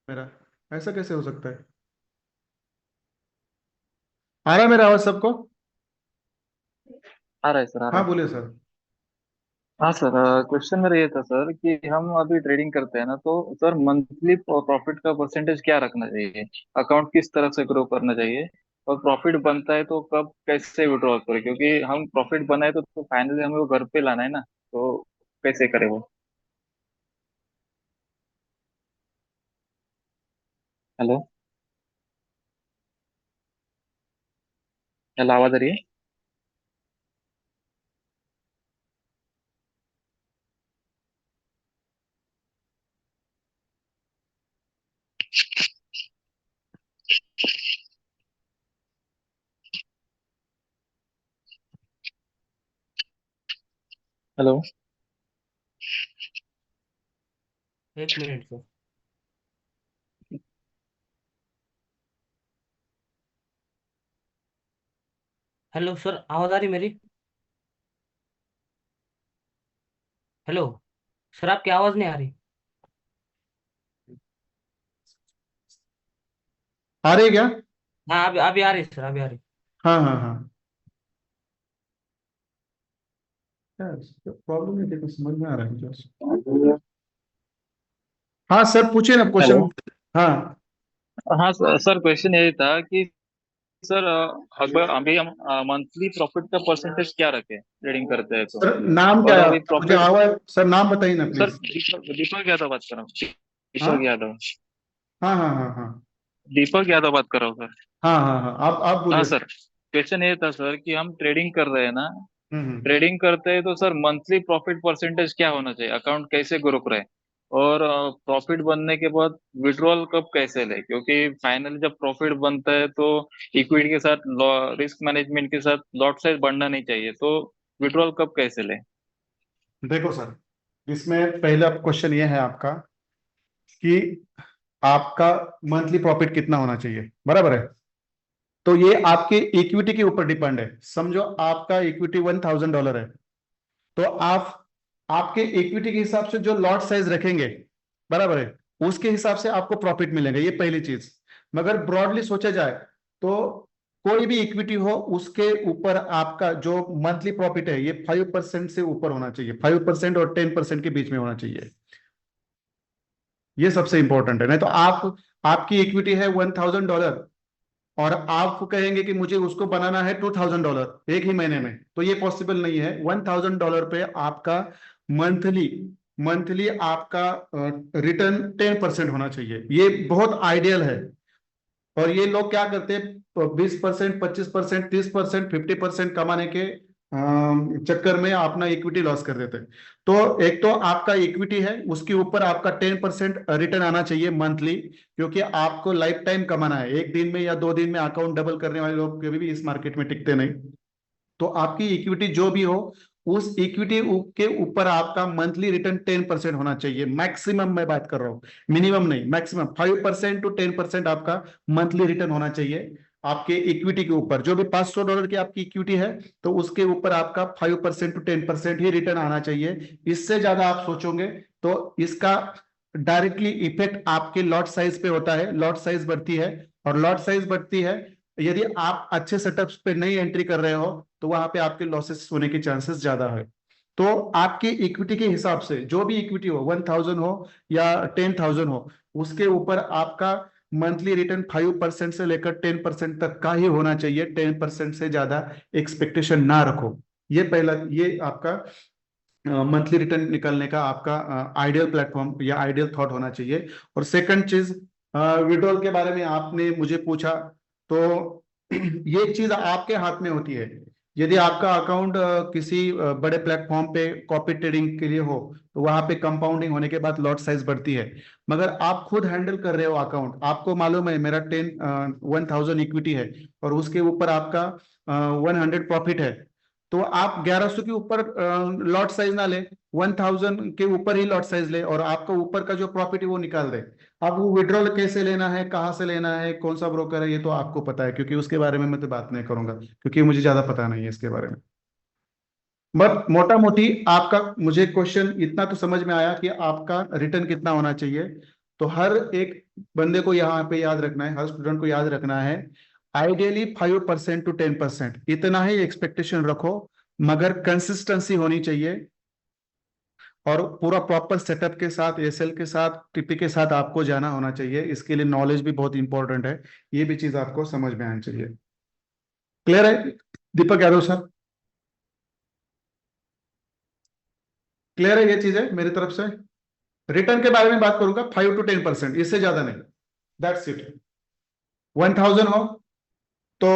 मेरा ऐसा कैसे हो सकता है? आ रहा है मेरा आवाज सबको? आ रहा है सर, आ रहा हाँ है। बोलिए सर। हाँ सर, क्वेश्चन मेरा ये था सर कि हम अभी ट्रेडिंग करते हैं ना, तो सर मंथली प्रॉफिट का परसेंटेज क्या रखना चाहिए? अकाउंट किस तरह से ग्रो करना चाहिए? और प्रॉफिट बनता है तो कब कैसे विड्रॉ करें? क्योंकि हम प्रॉफिट बनाए तो फाइनली हमें वो घर पे लाना है ना, तो कैसे करें वो? हेलो। हेलो, आवाज आ रही है? हेलो। एक मिनट सर। हेलो सर, आवाज आ रही मेरी? हेलो सर, आपकी आवाज नहीं आ रही। आ रही है क्या? हाँ, अभी आ रही सर, अभी आ रही। हाँ हाँ हाँ। क्या प्रॉब्लम है, देखो समझ में आ रहा है मुझे। हाँ सर पूछिए ना हेलो। क्वेश्चन। हाँ हाँ सर, क्वेश्चन ये था कि सर अगर अभी हम मंथली प्रॉफिट का परसेंटेज क्या रखें ट्रेडिंग करते हैं तो? सर, नाम क्या और है अभी आपका? मुझे प्रॉफिट। आवाज, सर नाम बताइए ना सर प्लीज। दीपक, यादव बात कर रहा हूँ। हाँ दीपक यादव। हाँ हाँ हाँ हाँ। दीपक यादव बात कर रहा हूँ सर। हाँ हाँ हाँ, आप हाँ बोलिए। सर, क्वेश्चन ये था सर कि हम ट्रेडिंग कर रहे हैं ना, हम्म। ट्रेडिंग करते हैं तो सर मंथली प्रॉफिट परसेंटेज क्या होना चाहिए, अकाउंट कैसे ग्रो करे, और प्रॉफिट बनने के बाद विड्रॉल कब कैसे ले, क्योंकि फाइनली जब प्रॉफिट बनता है तो इक्विटी के साथ रिस्क मैनेजमेंट के साथ लॉट साइज बढ़ना नहीं चाहिए, तो विड्रॉल कब कैसे ले। देखो सर, इसमें पहला क्वेश्चन ये है आपका कि आपका मंथली प्रॉफिट कितना होना चाहिए, बराबर है। तो ये आपके इक्विटी के ऊपर डिपेंड है। समझो आपका इक्विटी $1,000 है, तो आप आपके इक्विटी के हिसाब से जो लॉट साइज रखेंगे, बराबर है, उसके हिसाब से आपको प्रॉफिट मिलेगा, ये पहली चीज। मगर ब्रॉडली सोचा जाए तो कोई भी इक्विटी हो, उसके ऊपर आपका जो मंथली प्रॉफिट है ये 5% से ऊपर होना चाहिए, 5% और 10% के बीच में होना चाहिए। ये सबसे इंपॉर्टेंट है। नहीं तो आपकी इक्विटी है $1,000 और आप कहेंगे कि मुझे उसको बनाना है $2,000 एक ही महीने में, तो ये पॉसिबल नहीं है। $1,000 पे आपका मंथली मंथली आपका रिटर्न 10% होना चाहिए, ये बहुत आइडियल है। और ये लोग क्या करते हैं, 20%, 25%, 30%, 50% कमाने के चक्कर में अपना इक्विटी लॉस कर देते हैं। तो एक तो आपका इक्विटी है, उसके ऊपर आपका 10% रिटर्न आना चाहिए मंथली, क्योंकि आपको लाइफ टाइम कमाना है। एक दिन में या 2 दिन में अकाउंट डबल करने वाले लोग कभी भी इस मार्केट में टिकते नहीं। तो आपकी इक्विटी जो भी हो, उस इक्विटी के ऊपर आपका मंथली रिटर्न 10% होना चाहिए, मैक्सिमम मैं बात कर रहा हूँ, मिनिमम नहीं, मैक्सिमम 5% to 10% आपका मंथली रिटर्न होना चाहिए आपके इक्विटी के ऊपर। जो भी $500 की आपकी इक्विटी है, तो उसके ऊपर आपका 5% to 10% ही रिटर्न आना चाहिए। इससे ज्यादा आप सोचोगे तो इसका डायरेक्टली इफेक्ट आपके लॉट साइज पे होता है। लॉट साइज बढ़ती है, और लॉट साइज बढ़ती है, यदि आप अच्छे सेटअप्स पे नई एंट्री कर रहे हो, तो वहां पे आपके लॉसेस होने के चांसेस ज्यादा है। तो आपकी इक्विटी के हिसाब से जो भी इक्विटी हो, 1,000 हो या 10,000 हो, उसके ऊपर आपका मंथली रिटर्न 5% से लेकर 10% तक का ही होना चाहिए। 10% से ज्यादा एक्सपेक्टेशन ना रखो। ये पहला, ये आपका मंथली रिटर्न निकलने का आपका आइडियल प्लेटफॉर्म या आइडियल थॉट होना चाहिए। और सेकंड चीज, विड्रॉल के बारे में आपने मुझे पूछा, तो ये चीज आपके हाथ में होती है। यदि आपका अकाउंट किसी बड़े प्लेटफॉर्म पे कॉपी ट्रेडिंग के लिए हो, तो वहां पे कंपाउंडिंग होने के बाद लॉट साइज बढ़ती है। मगर आप खुद हैंडल कर रहे हो अकाउंट, आपको मालूम है मेरा 1,000 इक्विटी है और उसके ऊपर आपका 100 प्रॉफिट है, तो आप 1100 के ऊपर लॉट साइज ना ले, 1,000 के ऊपर ही लॉट साइज ले, और आपका ऊपर का जो प्रॉफिट है वो निकाल दे। अब वो विड्रॉल कैसे लेना है, कहाँ से लेना है, कौन सा ब्रोकर है, ये तो आपको पता है, क्योंकि उसके बारे में मैं तो बात नहीं करूंगा, क्योंकि मुझे ज्यादा पता नहीं है इसके बारे में। बट मोटा मोटी आपका मुझे क्वेश्चन इतना तो समझ में आया कि आपका रिटर्न कितना होना चाहिए। तो हर एक बंदे को यहाँ पे याद रखना है, हर स्टूडेंट को याद रखना है, आइडियली 5% to 10% इतना ही एक्सपेक्टेशन रखो, मगर कंसिस्टेंसी होनी चाहिए। और पूरा प्रॉपर सेटअप के साथ, एसएल के साथ, टीपी के साथ आपको जाना होना चाहिए। इसके लिए नॉलेज भी बहुत इंपॉर्टेंट है, ये भी चीज आपको समझ में आनी चाहिए। क्लियर है दीपक यादव सर? क्लियर है ये चीज है मेरी तरफ से। रिटर्न के बारे में बात करूंगा, 5 to 10%, इससे ज्यादा नहीं। That's it. 1,000 हो तो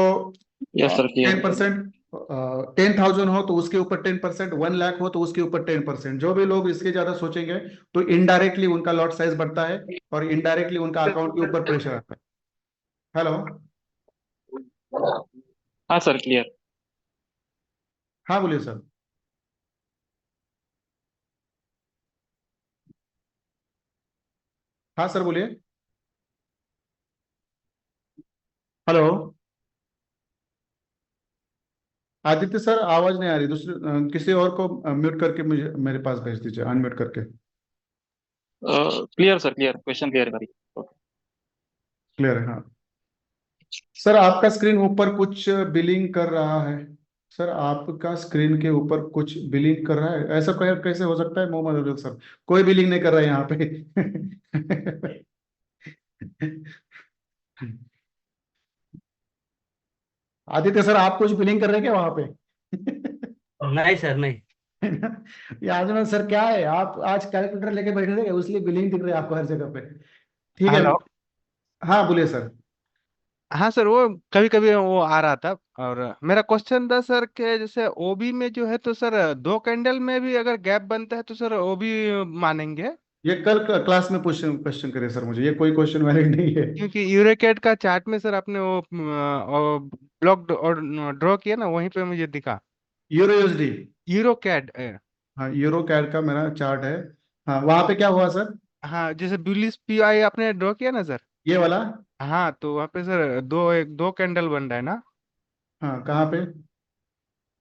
यस सर, क्लियर। 10%, 10,000 हो तो उसके ऊपर 10%, 1 लाख हो तो उसके ऊपर 10%। जो भी लोग इसके ज्यादा सोचेंगे तो इनडायरेक्टली उनका लॉट साइज बढ़ता है और इनडायरेक्टली उनका अकाउंट के ऊपर प्रेशर आता है। हेलो, हाँ सर, क्लियर। हाँ बोलिए सर। हाँ सर बोलिए। हेलो आदित्य सर, आवाज नहीं आ रही, दूसरे किसी और को म्यूट करके मुझे मेरे पास भेज दीजिए, अनम्यूट करके। Clear sir, clear, question clear करिए। क्लियर है, हाँ। सर आपका स्क्रीन ऊपर कुछ बिलिंग कर रहा है। सर आपका स्क्रीन के ऊपर कुछ बिलिंग कर रहा है, ऐसा कैसे हो सकता है मोहम्मद अब्दुल सर? कोई बिलिंग नहीं कर रहा है यहाँ पे। आदित्य सर, आप कुछ बिलिंग कर रहे हैं क्या वहां पे? नहीं सर, नहीं। ये आजमल सर क्या है, आप आज कैलकुलेटर लेके बैठे थे क्या? उसलिए बिलिंग दिख रही है आपको हर जगह पे। ठीक है। हेलो। हाँ बोलिए सर। हाँ सर, वो कभी कभी वो आ रहा था। और मेरा क्वेश्चन था सर कि जैसे ओबी में जो है तो सर 2 कैंडल में भी अगर गैप बनता है तो सर ओबी मानेंगे? ये कल क्लास में क्वेश्चन क्वेश्चन करे सर, मुझे ये कोई क्वेश्चन वैलिड नहीं है। क्योंकि यूरोकेट का चार्ट में सर आपने वो ब्लॉक और ड्रॉ किया ना, वहीं पे मुझे दिखा। Euro USD. यूरोकैड। हाँ यूरो कैड का मेरा चार्ट है। हाँ वहां पे क्या हुआ सर? हाँ, जैसे बुलिश पीआई आपने ड्रॉ किया ना सर। ये वाला। हाँ, तो वहाँ पे सर दो कैंडल बन रहा है ना। हाँ कहाँ पे?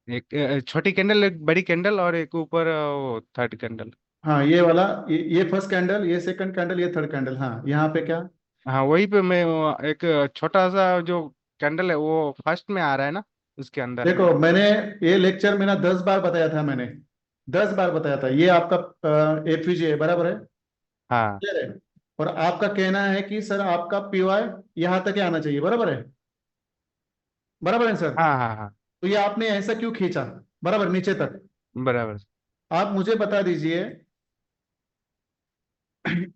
एक छोटी कैंडल, एक बड़ी कैंडल, और एक ऊपर वो थर्ड कैंडल। हाँ ये वाला, ये फर्स्ट कैंडल, ये सेकंड कैंडल, ये थर्ड कैंडल। हाँ यहाँ पे क्या? हाँ, वहीं पे मैं एक छोटा सा जो कैंडल है वो फर्स्ट में आ रहा है ना, उसके अंदर। देखो मैंने ये लेक्चर में ना 10 बार बताया था मैंने, 10 बार बताया था। ये आपका एफवीजी है, बराबर है? हाँ क्लियर है? और आपका कहना है कि सर आपका पीवाई यहाँ तक ही आना चाहिए, बराबर है? बराबर है सर? हाँ हाँ हाँ। तो ये आपने ऐसा क्यों खींचा बराबर नीचे तक? बराबर। आप मुझे बता दीजिए,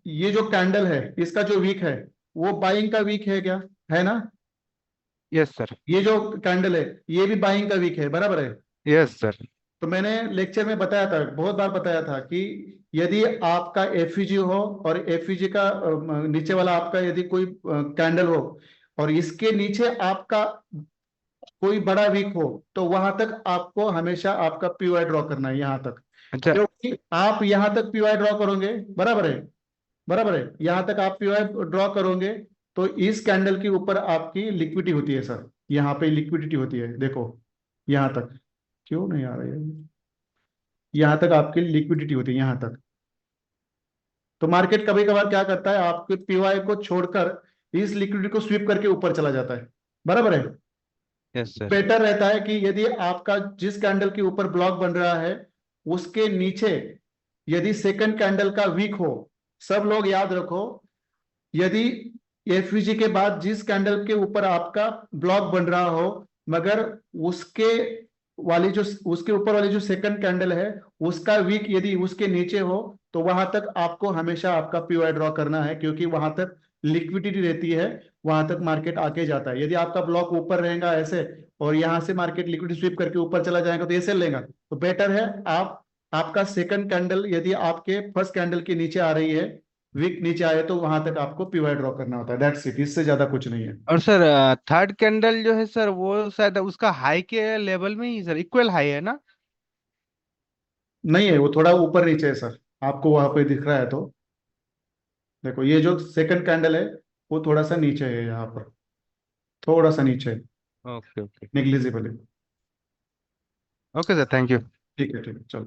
ये जो कैंडल है इसका जो वीक है वो बाइंग का वीक है क्या? है ना? Yes sir. ये जो कैंडल है ये भी बाइंग का वीक है, बराबर है? Yes sir. तो मैंने लेक्चर में बताया था, बहुत बार बताया था कि यदि आपका एफईजी हो और एफईजी का नीचे वाला आपका यदि कोई कैंडल हो और इसके नीचे आपका कोई बड़ा वीक हो, तो वहां तक आपको हमेशा आपका पीवाई ड्रॉ करना है यहाँ तक। अच्छा। क्योंकि आप यहाँ तक पीवाई ड्रॉ करोगे, बराबर है? बराबर है, यहाँ तक आप पीवाई ड्रॉ करोगे तो इस कैंडल के ऊपर आपकी लिक्विडिटी होती है सर। यहाँ पे लिक्विडिटी होती है, देखो यहाँ तक। क्यों नहीं आ रही है? यहाँ तक आपकी लिक्विडिटी होती है, यहाँ तक। तो मार्केट कभी कभार क्या करता है, आपके पीवाई को छोड़कर इस लिक्विडिटी को स्वीप करके ऊपर चला जाता है, बराबर है? Yes sir. बेटर रहता है कि यदि आपका जिस कैंडल के ऊपर ब्लॉक बन रहा है उसके नीचे यदि सेकंड कैंडल का वीक हो, सब लोग याद रखो, यदि एफवीजी के बाद जिस कैंडल के ऊपर आपका ब्लॉक बन रहा हो मगर उसके वाली जो उसके ऊपर वाली जो सेकंड कैंडल है उसका वीक यदि उसके नीचे हो, तो वहां तक आपको हमेशा आपका पीवाई ड्रॉ करना है, क्योंकि वहां तक लिक्विडिटी रहती है, वहां तक मार्केट आके जाता है। यदि आपका ब्लॉक ऊपर रहेगा ऐसे और यहाँ से मार्केट लिक्विडिटी स्वीप करके ऊपर चला जाएगा तो ये सेल लेगा। तो बेटर है आप, आपका सेकंड कैंडल यदि आपके फर्स्ट कैंडल के नीचे आ रही है, वीक नीचे आए, तो वहां तक आपको पीवाई ड्रॉ करना होता है। दैट्स इट, इससे ज्यादा कुछ नहीं है। और सर थर्ड कैंडल जो है सर वो शायद उसका हाई के लेवल में ही सर इक्वल हाई है ना? नहीं है, वो थोड़ा ऊपर नीचे है सर, आपको वहां पे दिख रहा है तो देखो, ये जो सेकंड कैंडल है वो थोड़ा सा नीचे है, यहाँ पर थोड़ा सा नीचे है, ओके ओके। नेग्लिजिबल है। Okay sir, thank you. ठीक है चलो।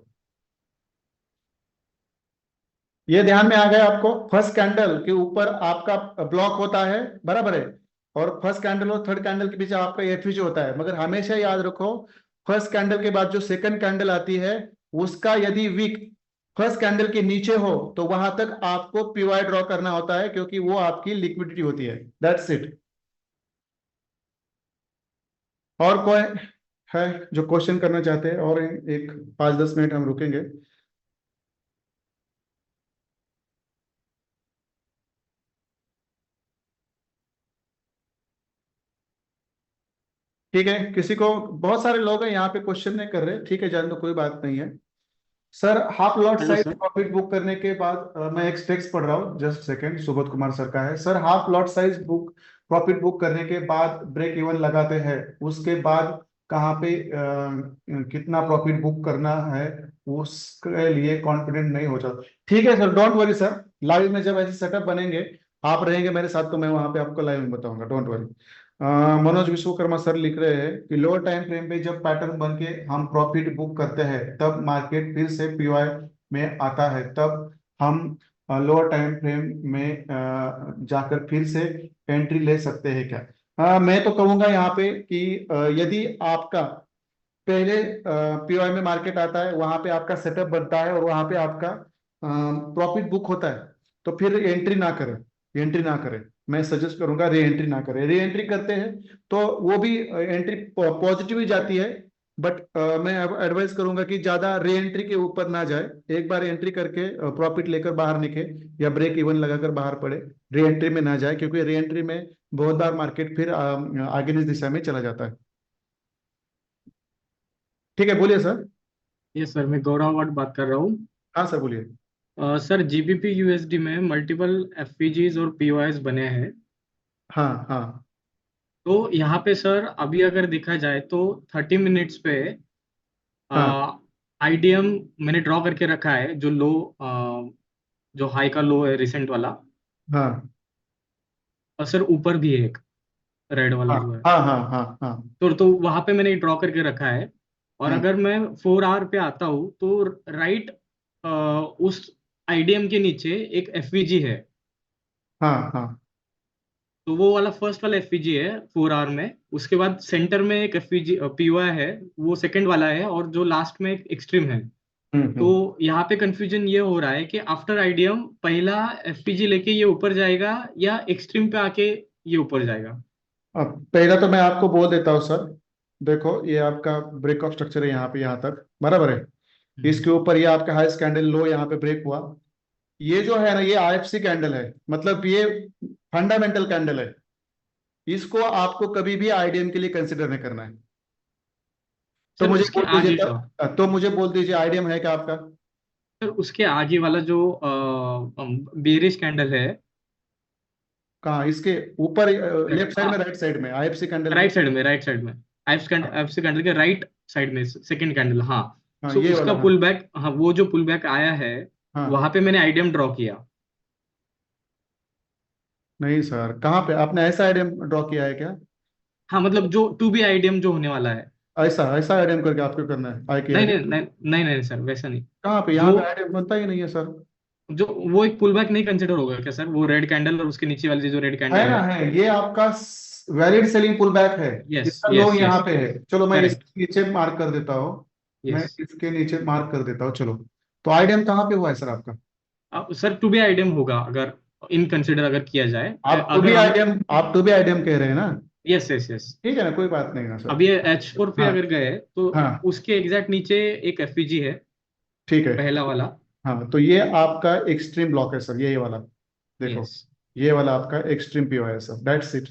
ये ध्यान में आ गया आपको, फर्स्ट कैंडल के ऊपर आपका ब्लॉक होता है, बराबर है? और फर्स्ट कैंडल और थर्ड कैंडल के बीच आपका एफईजी होता है, मगर हमेशा याद रखो फर्स्ट कैंडल के बाद जो सेकंड कैंडल आती है उसका यदि वीक फर्स्ट कैंडल के नीचे हो तो वहां तक आपको पीवाई ड्रॉ करना होता है, क्योंकि वो आपकी लिक्विडिटी होती है। That's it. और कोई है जो क्वेश्चन करना चाहते हैं? और एक 5-10 मिनट हम रुकेंगे। ठीक है, किसी को, बहुत सारे लोग हैं यहाँ पे क्वेश्चन नहीं कर रहे, ठीक है जान, तो कोई बात नहीं है। Sir half lot hello size sir. Profit book करने के बाद मैं एक टेक्स्ट पढ़ रहा हूँ, just second, Subodh Kumar sir का है। Sir half lot size book profit book करने के बाद ब्रेक इवन लगाते हैं, उसके बाद कहाँ पे कितना प्रॉफिट बुक करना है उसके लिए कॉन्फिडेंट नहीं हो जाता। ठीक है sir, don't worry sir, live में जब ऐसे सेटअप बनेंगे, आप रहेंगे मेरे साथ, तो मैं वहां पे आपको लाइव में बताऊंगा, don't worry. Manoj Vishwakarma sir लिख रहे हैं कि लोअर टाइम फ्रेम पे जब पैटर्न बन के हम प्रॉफिट बुक करते हैं तब मार्केट फिर से पीवाई में आता है, तब हम लोअर टाइम फ्रेम में जाकर फिर से एंट्री ले सकते हैं क्या? मैं तो कहूंगा यहाँ पे कि यदि आपका पहले पीवाई में मार्केट आता है, वहां पे आपका सेटअप बनता है और वहां पे आपका प्रॉफिट बुक होता है, तो फिर एंट्री ना करें, एंट्री ना करें। मैं सजेस्ट करूंगा री एंट्री ना करें। री एंट्री करते हैं तो वो भी एंट्री पॉजिटिव ही जाती है, बट मैं एडवाइस करूंगा कि ज्यादा री एंट्री के ऊपर ना जाए, एक बार एंट्री करके प्रॉफिट लेकर बाहर निकले या ब्रेक इवन लगाकर बाहर पड़े, री एंट्री में ना जाए, क्योंकि री एंट्री में बहुत बार मार्केट फिर आगे इस दिशा में चला जाता है। ठीक है, बोलिए सर। ये सर मैं गौरव वाट बात कर रहा हूँ। हाँ सर बोलिए। सर जीबीपी यूएसडी में मल्टीपल एफपीजीज और पीओएस बने हैं। हाँ हाँ तो यहाँ पे सर अभी अगर देखा जाए तो 30 मिनट्स पे हाँ आईडीएम मैंने ड्रॉ करके रखा है, जो लो जो हाई का लो है रिसेंट वाला। हाँ और सर ऊपर भी है एक रेड वाला हाँ जो है। हाँ हाँ हाँ हाँ तो वहां पे मैंने ड्रॉ करके रखा है। और हम्म, अगर मैं 4 आवर पे आता हूँ तो राइट उस आईडीएम के नीचे एक एफवीजी है। हाँ हाँ तो वो वाला फर्स्ट वाला एफवीजी है 4 आवर में। उसके बाद सेंटर में एक एफवीजी पीओआई है, वो सेकंड वाला है, और जो लास्ट में एक एक्सट्रीम है। तो हम्म। यहाँ पे कंफ्यूजन ये हो रहा है कि आफ्टर आईडीएम पहला एफपीजी लेके ये ऊपर जाएगा या एक्सट्रीम पे आके ये ऊपर जाएगा। अब पहला तो मैं आपको बोल देता हूँ सर, देखो ये आपका ब्रेक ऑफ स्ट्रक्चर है यहाँ पे, यहाँ तक बराबर है। इसके ऊपर ये आपका हाईएस्ट कैंडल लो यहाँ पे ब्रेक हुआ। ये जो है ना, ये आईएफसी कैंडल है, मतलब ये फंडामेंटल कैंडल है। इसको आपको कभी भी आईडीएम के लिए कंसिडर नहीं करना है। तो सर मुझे उसके बोल दीजिए आगे का, तो मुझे बोल दीजिए आईडीएम है क्या आपका? सर उसके आगे वाला जो बेरिश कैंडल है। कहाँ इसके ऊपर? लेफ्ट साइड में, राइट साइड में आईएफसी कैंडल के? राइट साइड में, राइट साइड में एफसी कैंडल के राइट साइड में सेकंड कैंडल। हाँ। हाँ सो ये उसका वाला, हाँ पुल बैक, हाँ वो जो पुल बैक आया है हाँ। वहां पे मैंने आईडीएम ड्रॉ किया। नहीं सर, कहाँ पे आपने ऐसा आईडीएम ड्रॉ किया है क्या? हाँ मतलब जो टू बी आईडीएम जो होने वाला है। ऐसा ऐसा आईडीएम करके आपको करना है, आई किया है नहीं क्या? नहीं नहीं नहीं नहीं सर, वैसा नहीं। कहाँ पे? यहाँ जो पे आईडीएम बनता ही नहीं है सर। जो वो एक पुल बैक नहीं कंसिडर होगा क्या सर? वो रेड कैंडल और उसके नीचे वाली जो रेड है कैंडल ना, है। है, ये आपका वैलिड सेलिंग पुल बैक है। यस इसका लो यस यहाँ यस। पे है। चलो मैं करेक्ट। इसके नीचे मार्क कर देता हूँ। मैं यस। इसके नीचे मार्क कर देता हूँ, चलो। तो आईडीएम कहाँ पे हुआ है सर आपका? सर टू बी आईडीएम होगा अगर इन कंसिडर अगर किया जाए। आप टू बी अगर हम, आईडीएम, आप टू बी आईडीएम कह रहे हैं ना? Yes yes yes. ठीक है ना, कोई बात नहीं ना सर। अब ये H4 पे हाँ अगर गए तो हाँ उसके एग्जैक्ट नीचे एक एफपीजी है, ठीक है। पहला वाला। हाँ तो ये आपका एक्सट्रीम ब्लॉक है सर, ये वाला देखो। यस। ये वाला आपका एक्सट्रीम पीओ है सर, दैट्स इट,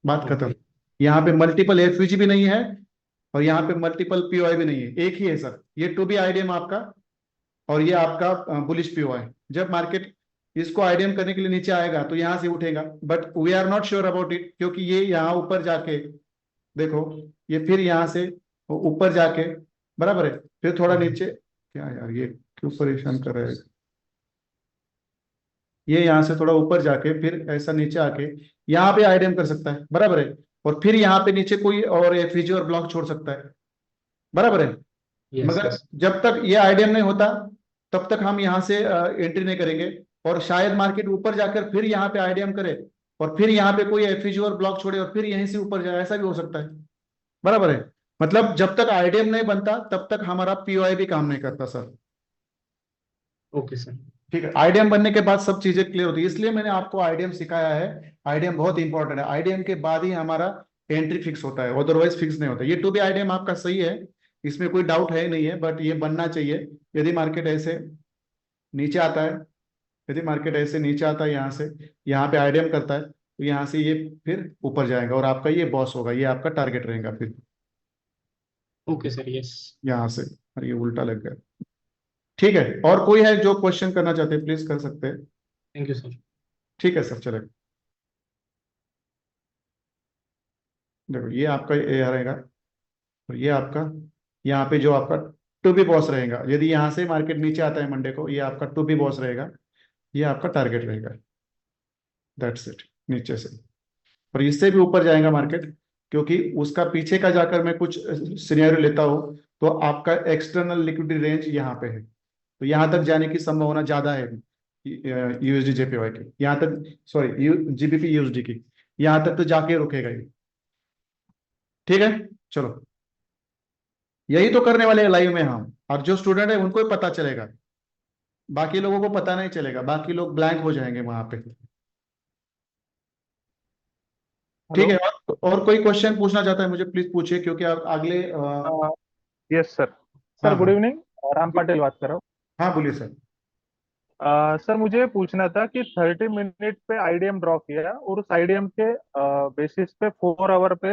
बात ओके। खत्म। यहाँ पे मल्टीपल एफयूजी भी नहीं है और यहाँ पे मल्टीपल पीओआई भी नहीं है, एक ही है सर। ये टू बी आईडीएम आपका, और ये आपका बुलिश पीओआई। जब मार्केट इसको आईडीएम करने के लिए नीचे आएगा तो यहाँ से उठेगा, but we are not sure about it, क्योंकि ये यहाँ ऊपर जाके देखो, ये फिर यहाँ से ऊपर जाके, बराबर है, फिर थोड़ा नीचे। क्या यार, ये क्यों परेशान कर रहे हैं? ये यहाँ से थोड़ा ऊपर जाके फिर ऐसा नीचे आके यहाँ पे आईडीएम कर सकता है, बराबर है, और फिर यहाँ पे नीचे कोई और एफईजी और ब्लॉक छोड़ सकता है, बराबर है। यस मगर यस। जब तक ये आईडीएम नहीं होता तब तक हम यहाँ से एंट्री नहीं करेंगे, और शायद मार्केट ऊपर जाकर फिर यहाँ पे आईडीएम करे और फिर यहाँ पे कोई एफईजी और ब्लॉक छोड़े और फिर यहीं से ऊपर जाए, ऐसा भी हो सकता है, बराबर है। मतलब जब तक आईडीएम नहीं बनता तब तक हमारा पीओआई भी काम नहीं करता सर। Okay sir. ठीक है, आईडीएम बनने के बाद सब चीजें क्लियर होती है, इसलिए मैंने आपको आईडीएम सिखाया है। आईडीएम बहुत इंपॉर्टेंट है, आईडीएम के बाद ही हमारा एंट्री फिक्स होता है, अदरवाइज फिक्स नहीं होता। ये टू बी आईडीएम आपका सही है, इसमें कोई डाउट है नहीं है, बट ये बनना चाहिए। यदि मार्केट ऐसे नीचे आता है, यदि मार्केट ऐसे नीचे आता है यहाँ से, यहाँ पे आईडीएम करता है, तो यहाँ से ये फिर ऊपर जाएगा और आपका ये बॉस होगा, ये आपका टारगेट रहेगा फिर ओके सर। यस। यहाँ से। अरे ये उल्टा लग गया। ठीक है, और कोई है जो क्वेश्चन करना चाहते हैं, प्लीज कर सकते हैं। Thank you sir. ठीक है सर, चलेगा। देखो ये आपका ये रहेगा, और ये आपका यहाँ पे जो आपका टू बी बॉस रहेगा। यदि यहाँ से मार्केट नीचे आता है मंडे को, ये आपका टू बी बॉस रहेगा, ये आपका टारगेट रहेगा, दैट्स इट, नीचे से। और इससे भी ऊपर जाएगा मार्केट, क्योंकि उसका पीछे का जाकर मैं कुछ सिनेरियो लेता हूँ, तो आपका एक्सटर्नल लिक्विडिटी रेंज यहाँ पे है, तो यहाँ तक जाने की संभावना ज्यादा है यूएसडी जेपीवाई की, यहाँ तक, सॉरी जीबीपी यूएसडी की, यहाँ तक तो जाके रुकेगा ये। ठीक है, चलो, यही तो करने वाले हैं लाइव में हम, और जो स्टूडेंट है उनको ही पता चलेगा, बाकी लोगों को पता नहीं चलेगा, बाकी लोग ब्लैंक हो जाएंगे वहां पे। ठीक है, और कोई क्वेश्चन पूछना चाहता है मुझे, प्लीज पूछिए, क्योंकि अगले यस सर। हाँ सर गुड हाँ इवनिंग, राम पाटिल बात कर रहा हूँ। हाँ, बोलिए सर। सर मुझे पूछना था कि 30 मिनट पे आईडीएम ड्रॉ किया और उस आईडीएम के बेसिस पे 4 आवर पे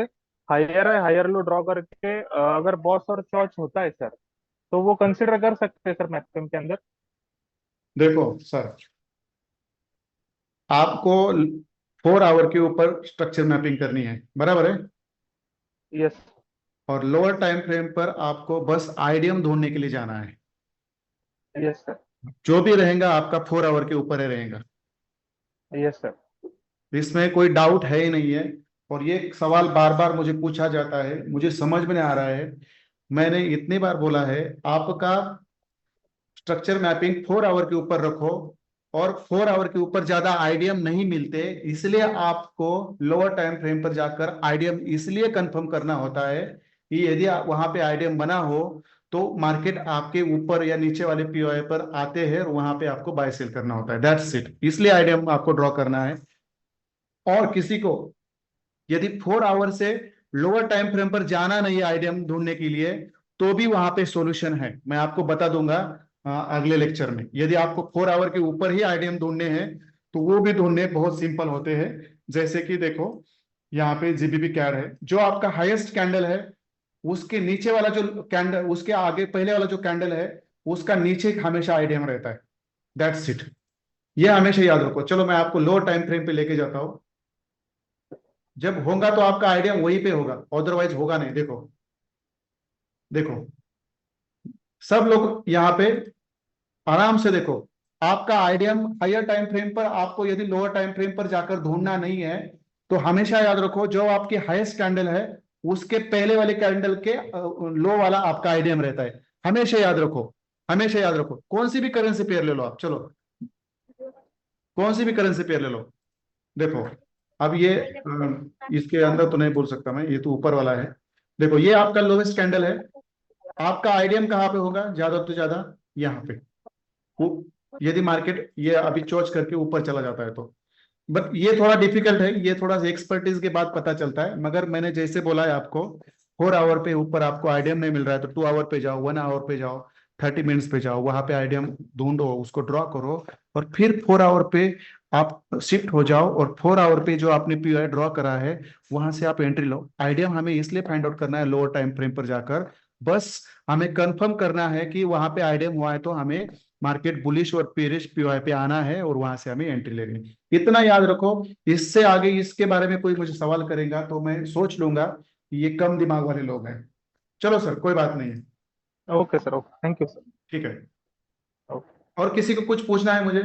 हायर है हायर लो ड्रॉ करके अगर बॉस और चॉइस होता है सर, तो वो कंसिडर कर सकते हैं सर मैक्सिमम के अंदर। देखो सर, आपको 4 आवर के ऊपर स्ट्रक्चर मैपिंग करनी है, बराबर है। यस। और लोअर टाइम फ्रेम पर आपको बस आईडीएम ढूंढने के लिए जाना है। Yes sir. जो भी रहेगा आपका 4 आवर के ऊपर ही रहेगा, यस सर। इसमें कोई डाउट है ही नहीं है। और ये सवाल बार बार मुझे पूछा जाता है, मुझे समझ में नहीं आ रहा है। मैंने इतनी बार बोला है, आपका स्ट्रक्चर मैपिंग 4 आवर के ऊपर रखो, और 4 आवर के ऊपर ज्यादा आईडीएम नहीं मिलते, इसलिए आपको लोअर टाइम फ्रेम पर जाकर आईडीएम इसलिए कंफर्म करना होता है कि यदि वहां पे आईडीएम बना हो तो मार्केट आपके ऊपर या नीचे वाले पीओआई पर आते हैं और वहां पे आपको बाय सेल करना होता है, दैट्स इट। इसलिए आईडीएम आपको ड्रॉ करना है। और किसी को यदि 4 आवर से लोअर टाइम फ्रेम पर जाना नहीं है आईडीएम ढूंढने के लिए, तो भी वहां पे सॉल्यूशन है, मैं आपको बता दूंगा अगले लेक्चर में। यदि आपको 4 आवर के ऊपर ही आईडीएम ढूंढने हैं तो वो भी ढूंढने बहुत सिंपल होते हैं। जैसे कि देखो, यहाँ पे जीबीपी कैड है, जो आपका हाईएस्ट कैंडल है उसके नीचे वाला जो कैंडल, उसके आगे पहले वाला जो कैंडल है उसका नीचे हमेशा आईडीएम रहता है, दैट्स इट। ये हमेशा याद रखो। चलो मैं आपको लोअर टाइम फ्रेम पे लेके जाता हूँ। जब होगा तो आपका आइडिया वहीं पे होगा, अदरवाइज होगा नहीं। देखो देखो, सब लोग यहाँ पे आराम से देखो। आपका आइडिया हायर टाइम फ्रेम पर, आपको यदि लोअर टाइम फ्रेम पर जाकर ढूंढना नहीं है तो हमेशा याद रखो, जो आपकी हाईएस्ट कैंडल है उसके पहले वाले कैंडल के लो वाला आपका आइडियम रहता है। हमेशा याद रखो, हमेशा याद रखो। कौन सी भी करेंसी पेयर ले लो आप, चलो कौन सी भी करेंसी पेयर ले लो। देखो अब ये इसके अंदर तो नहीं बोल सकता मैं, ये तो ऊपर वाला है। देखो ये आपका लोवेस्ट कैंडल है, आपका आइडियम कहाँ पे होगा ज्यादा तो ज्यादा, यहाँ पे। यदि मार्केट ये अभी चोच करके ऊपर चला जाता है तो, बट ये थोड़ा डिफिकल्ट है, ये थोड़ा एक्सपर्टीज के बाद पता चलता है। मगर मैंने जैसे बोला है आपको, 4 आवर पे ऊपर आपको आइडियम नहीं मिल रहा है तो 2 आवर पे जाओ, 1 आवर पे जाओ, 30 मिनट्स पे जाओ, वहां पे आइडियम ढूंढो, उसको ड्रॉ करो, और फिर 4 आवर पे आप शिफ्ट हो जाओ, और 4 आवर पे जो आपने पीओआई ड्रॉ करा है वहां से आप एंट्री लो। आइडियम हमें इसलिए फाइंड आउट करना है लोअर टाइम फ्रेम पर जाकर, बस हमें कंफर्म करना है कि वहां पे आइडियम हुआ है तो हमें मार्केट बुलिश और पेरिश पीओआई पे आना है और वहां से हमें एंट्री लेनी है। इतना याद रखो। इससे आगे इसके बारे में कोई मुझे सवाल करेगा तो मैं सोच लूंगा कि ये कम दिमाग वाले लोग हैं। चलो सर, कोई बात नहीं है। Okay sir, okay, thank you sir. ठीक है। ओके। और किसी को कुछ पूछना है मुझे?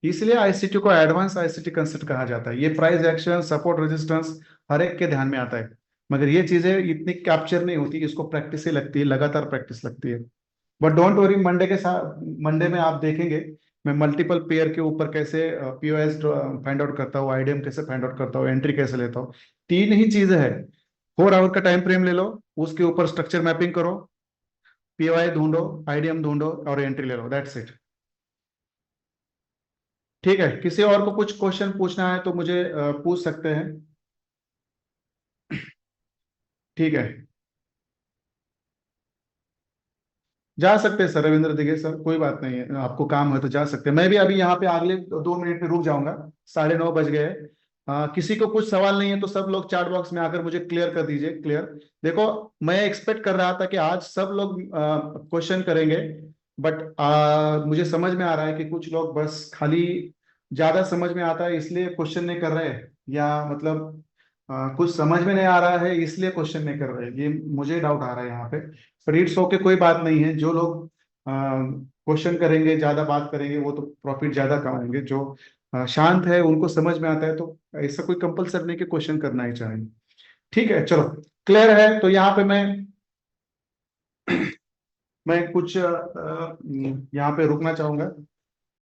इसलिए आईसीटी को एडवांस आईसीटी कंसेप्ट कहा जाता है। ये प्राइस एक्शन, सपोर्ट, रेजिस्टेंस हर एक के ध्यान में आता है, मगर ये चीजें इतनी कैप्चर नहीं होती, इसको प्रैक्टिस ही लगती है, लगातार प्रैक्टिस लगती है। बट डोंट वरी, मंडे के साथ, मंडे में आप देखेंगे मैं मल्टीपल पेयर के ऊपर कैसे पीओएस फाइंड आउट करता हूँ, आईडीएम कैसे फाइंड आउट करता हूँ, एंट्री कैसे लेता हूँ। 3 ही चीजें है। 4 आवर का टाइम फ्रेम ले लो, उसके ऊपर स्ट्रक्चर मैपिंग करो, पीओआई ढूंढो, आईडीएम ढूंढो और एंट्री ले लो, दैट्स इट। ठीक है, किसी और को कुछ क्वेश्चन पूछना है तो मुझे पूछ सकते हैं। ठीक है, जा सकते हैं सर रविंद्र दिगे सर, कोई बात नहीं है, आपको काम है तो जा सकते हैं। मैं भी अभी यहाँ पे अगले 2 मिनट में रुक जाऊंगा, 9:30 बज गए। किसी को कुछ सवाल नहीं है तो सब लोग चैट बॉक्स में आकर मुझे क्लियर कर दीजिए। क्लियर, देखो मैं एक्सपेक्ट कर रहा था कि आज सब लोग क्वेश्चन करेंगे, बट मुझे समझ में आ रहा है कि कुछ लोग बस खाली ज्यादा समझ में आता है इसलिए क्वेश्चन नहीं कर रहे, या मतलब कुछ समझ में नहीं आ रहा है इसलिए क्वेश्चन नहीं कर रहे, ये मुझे डाउट आ रहा है यहाँ पे। पर इट्स ओके, कोई बात नहीं है। जो लोग क्वेश्चन करेंगे, ज्यादा बात करेंगे, वो तो प्रॉफिट ज्यादा कमाएंगे। जो शांत है, उनको समझ में आता है, तो ऐसा कोई कंपलसरी नहीं कि क्वेश्चन करना ही चाहिए। ठीक है, चलो क्लियर है। तो यहाँ पे मैं कुछ यहाँ पे रुकना चाहूंगा।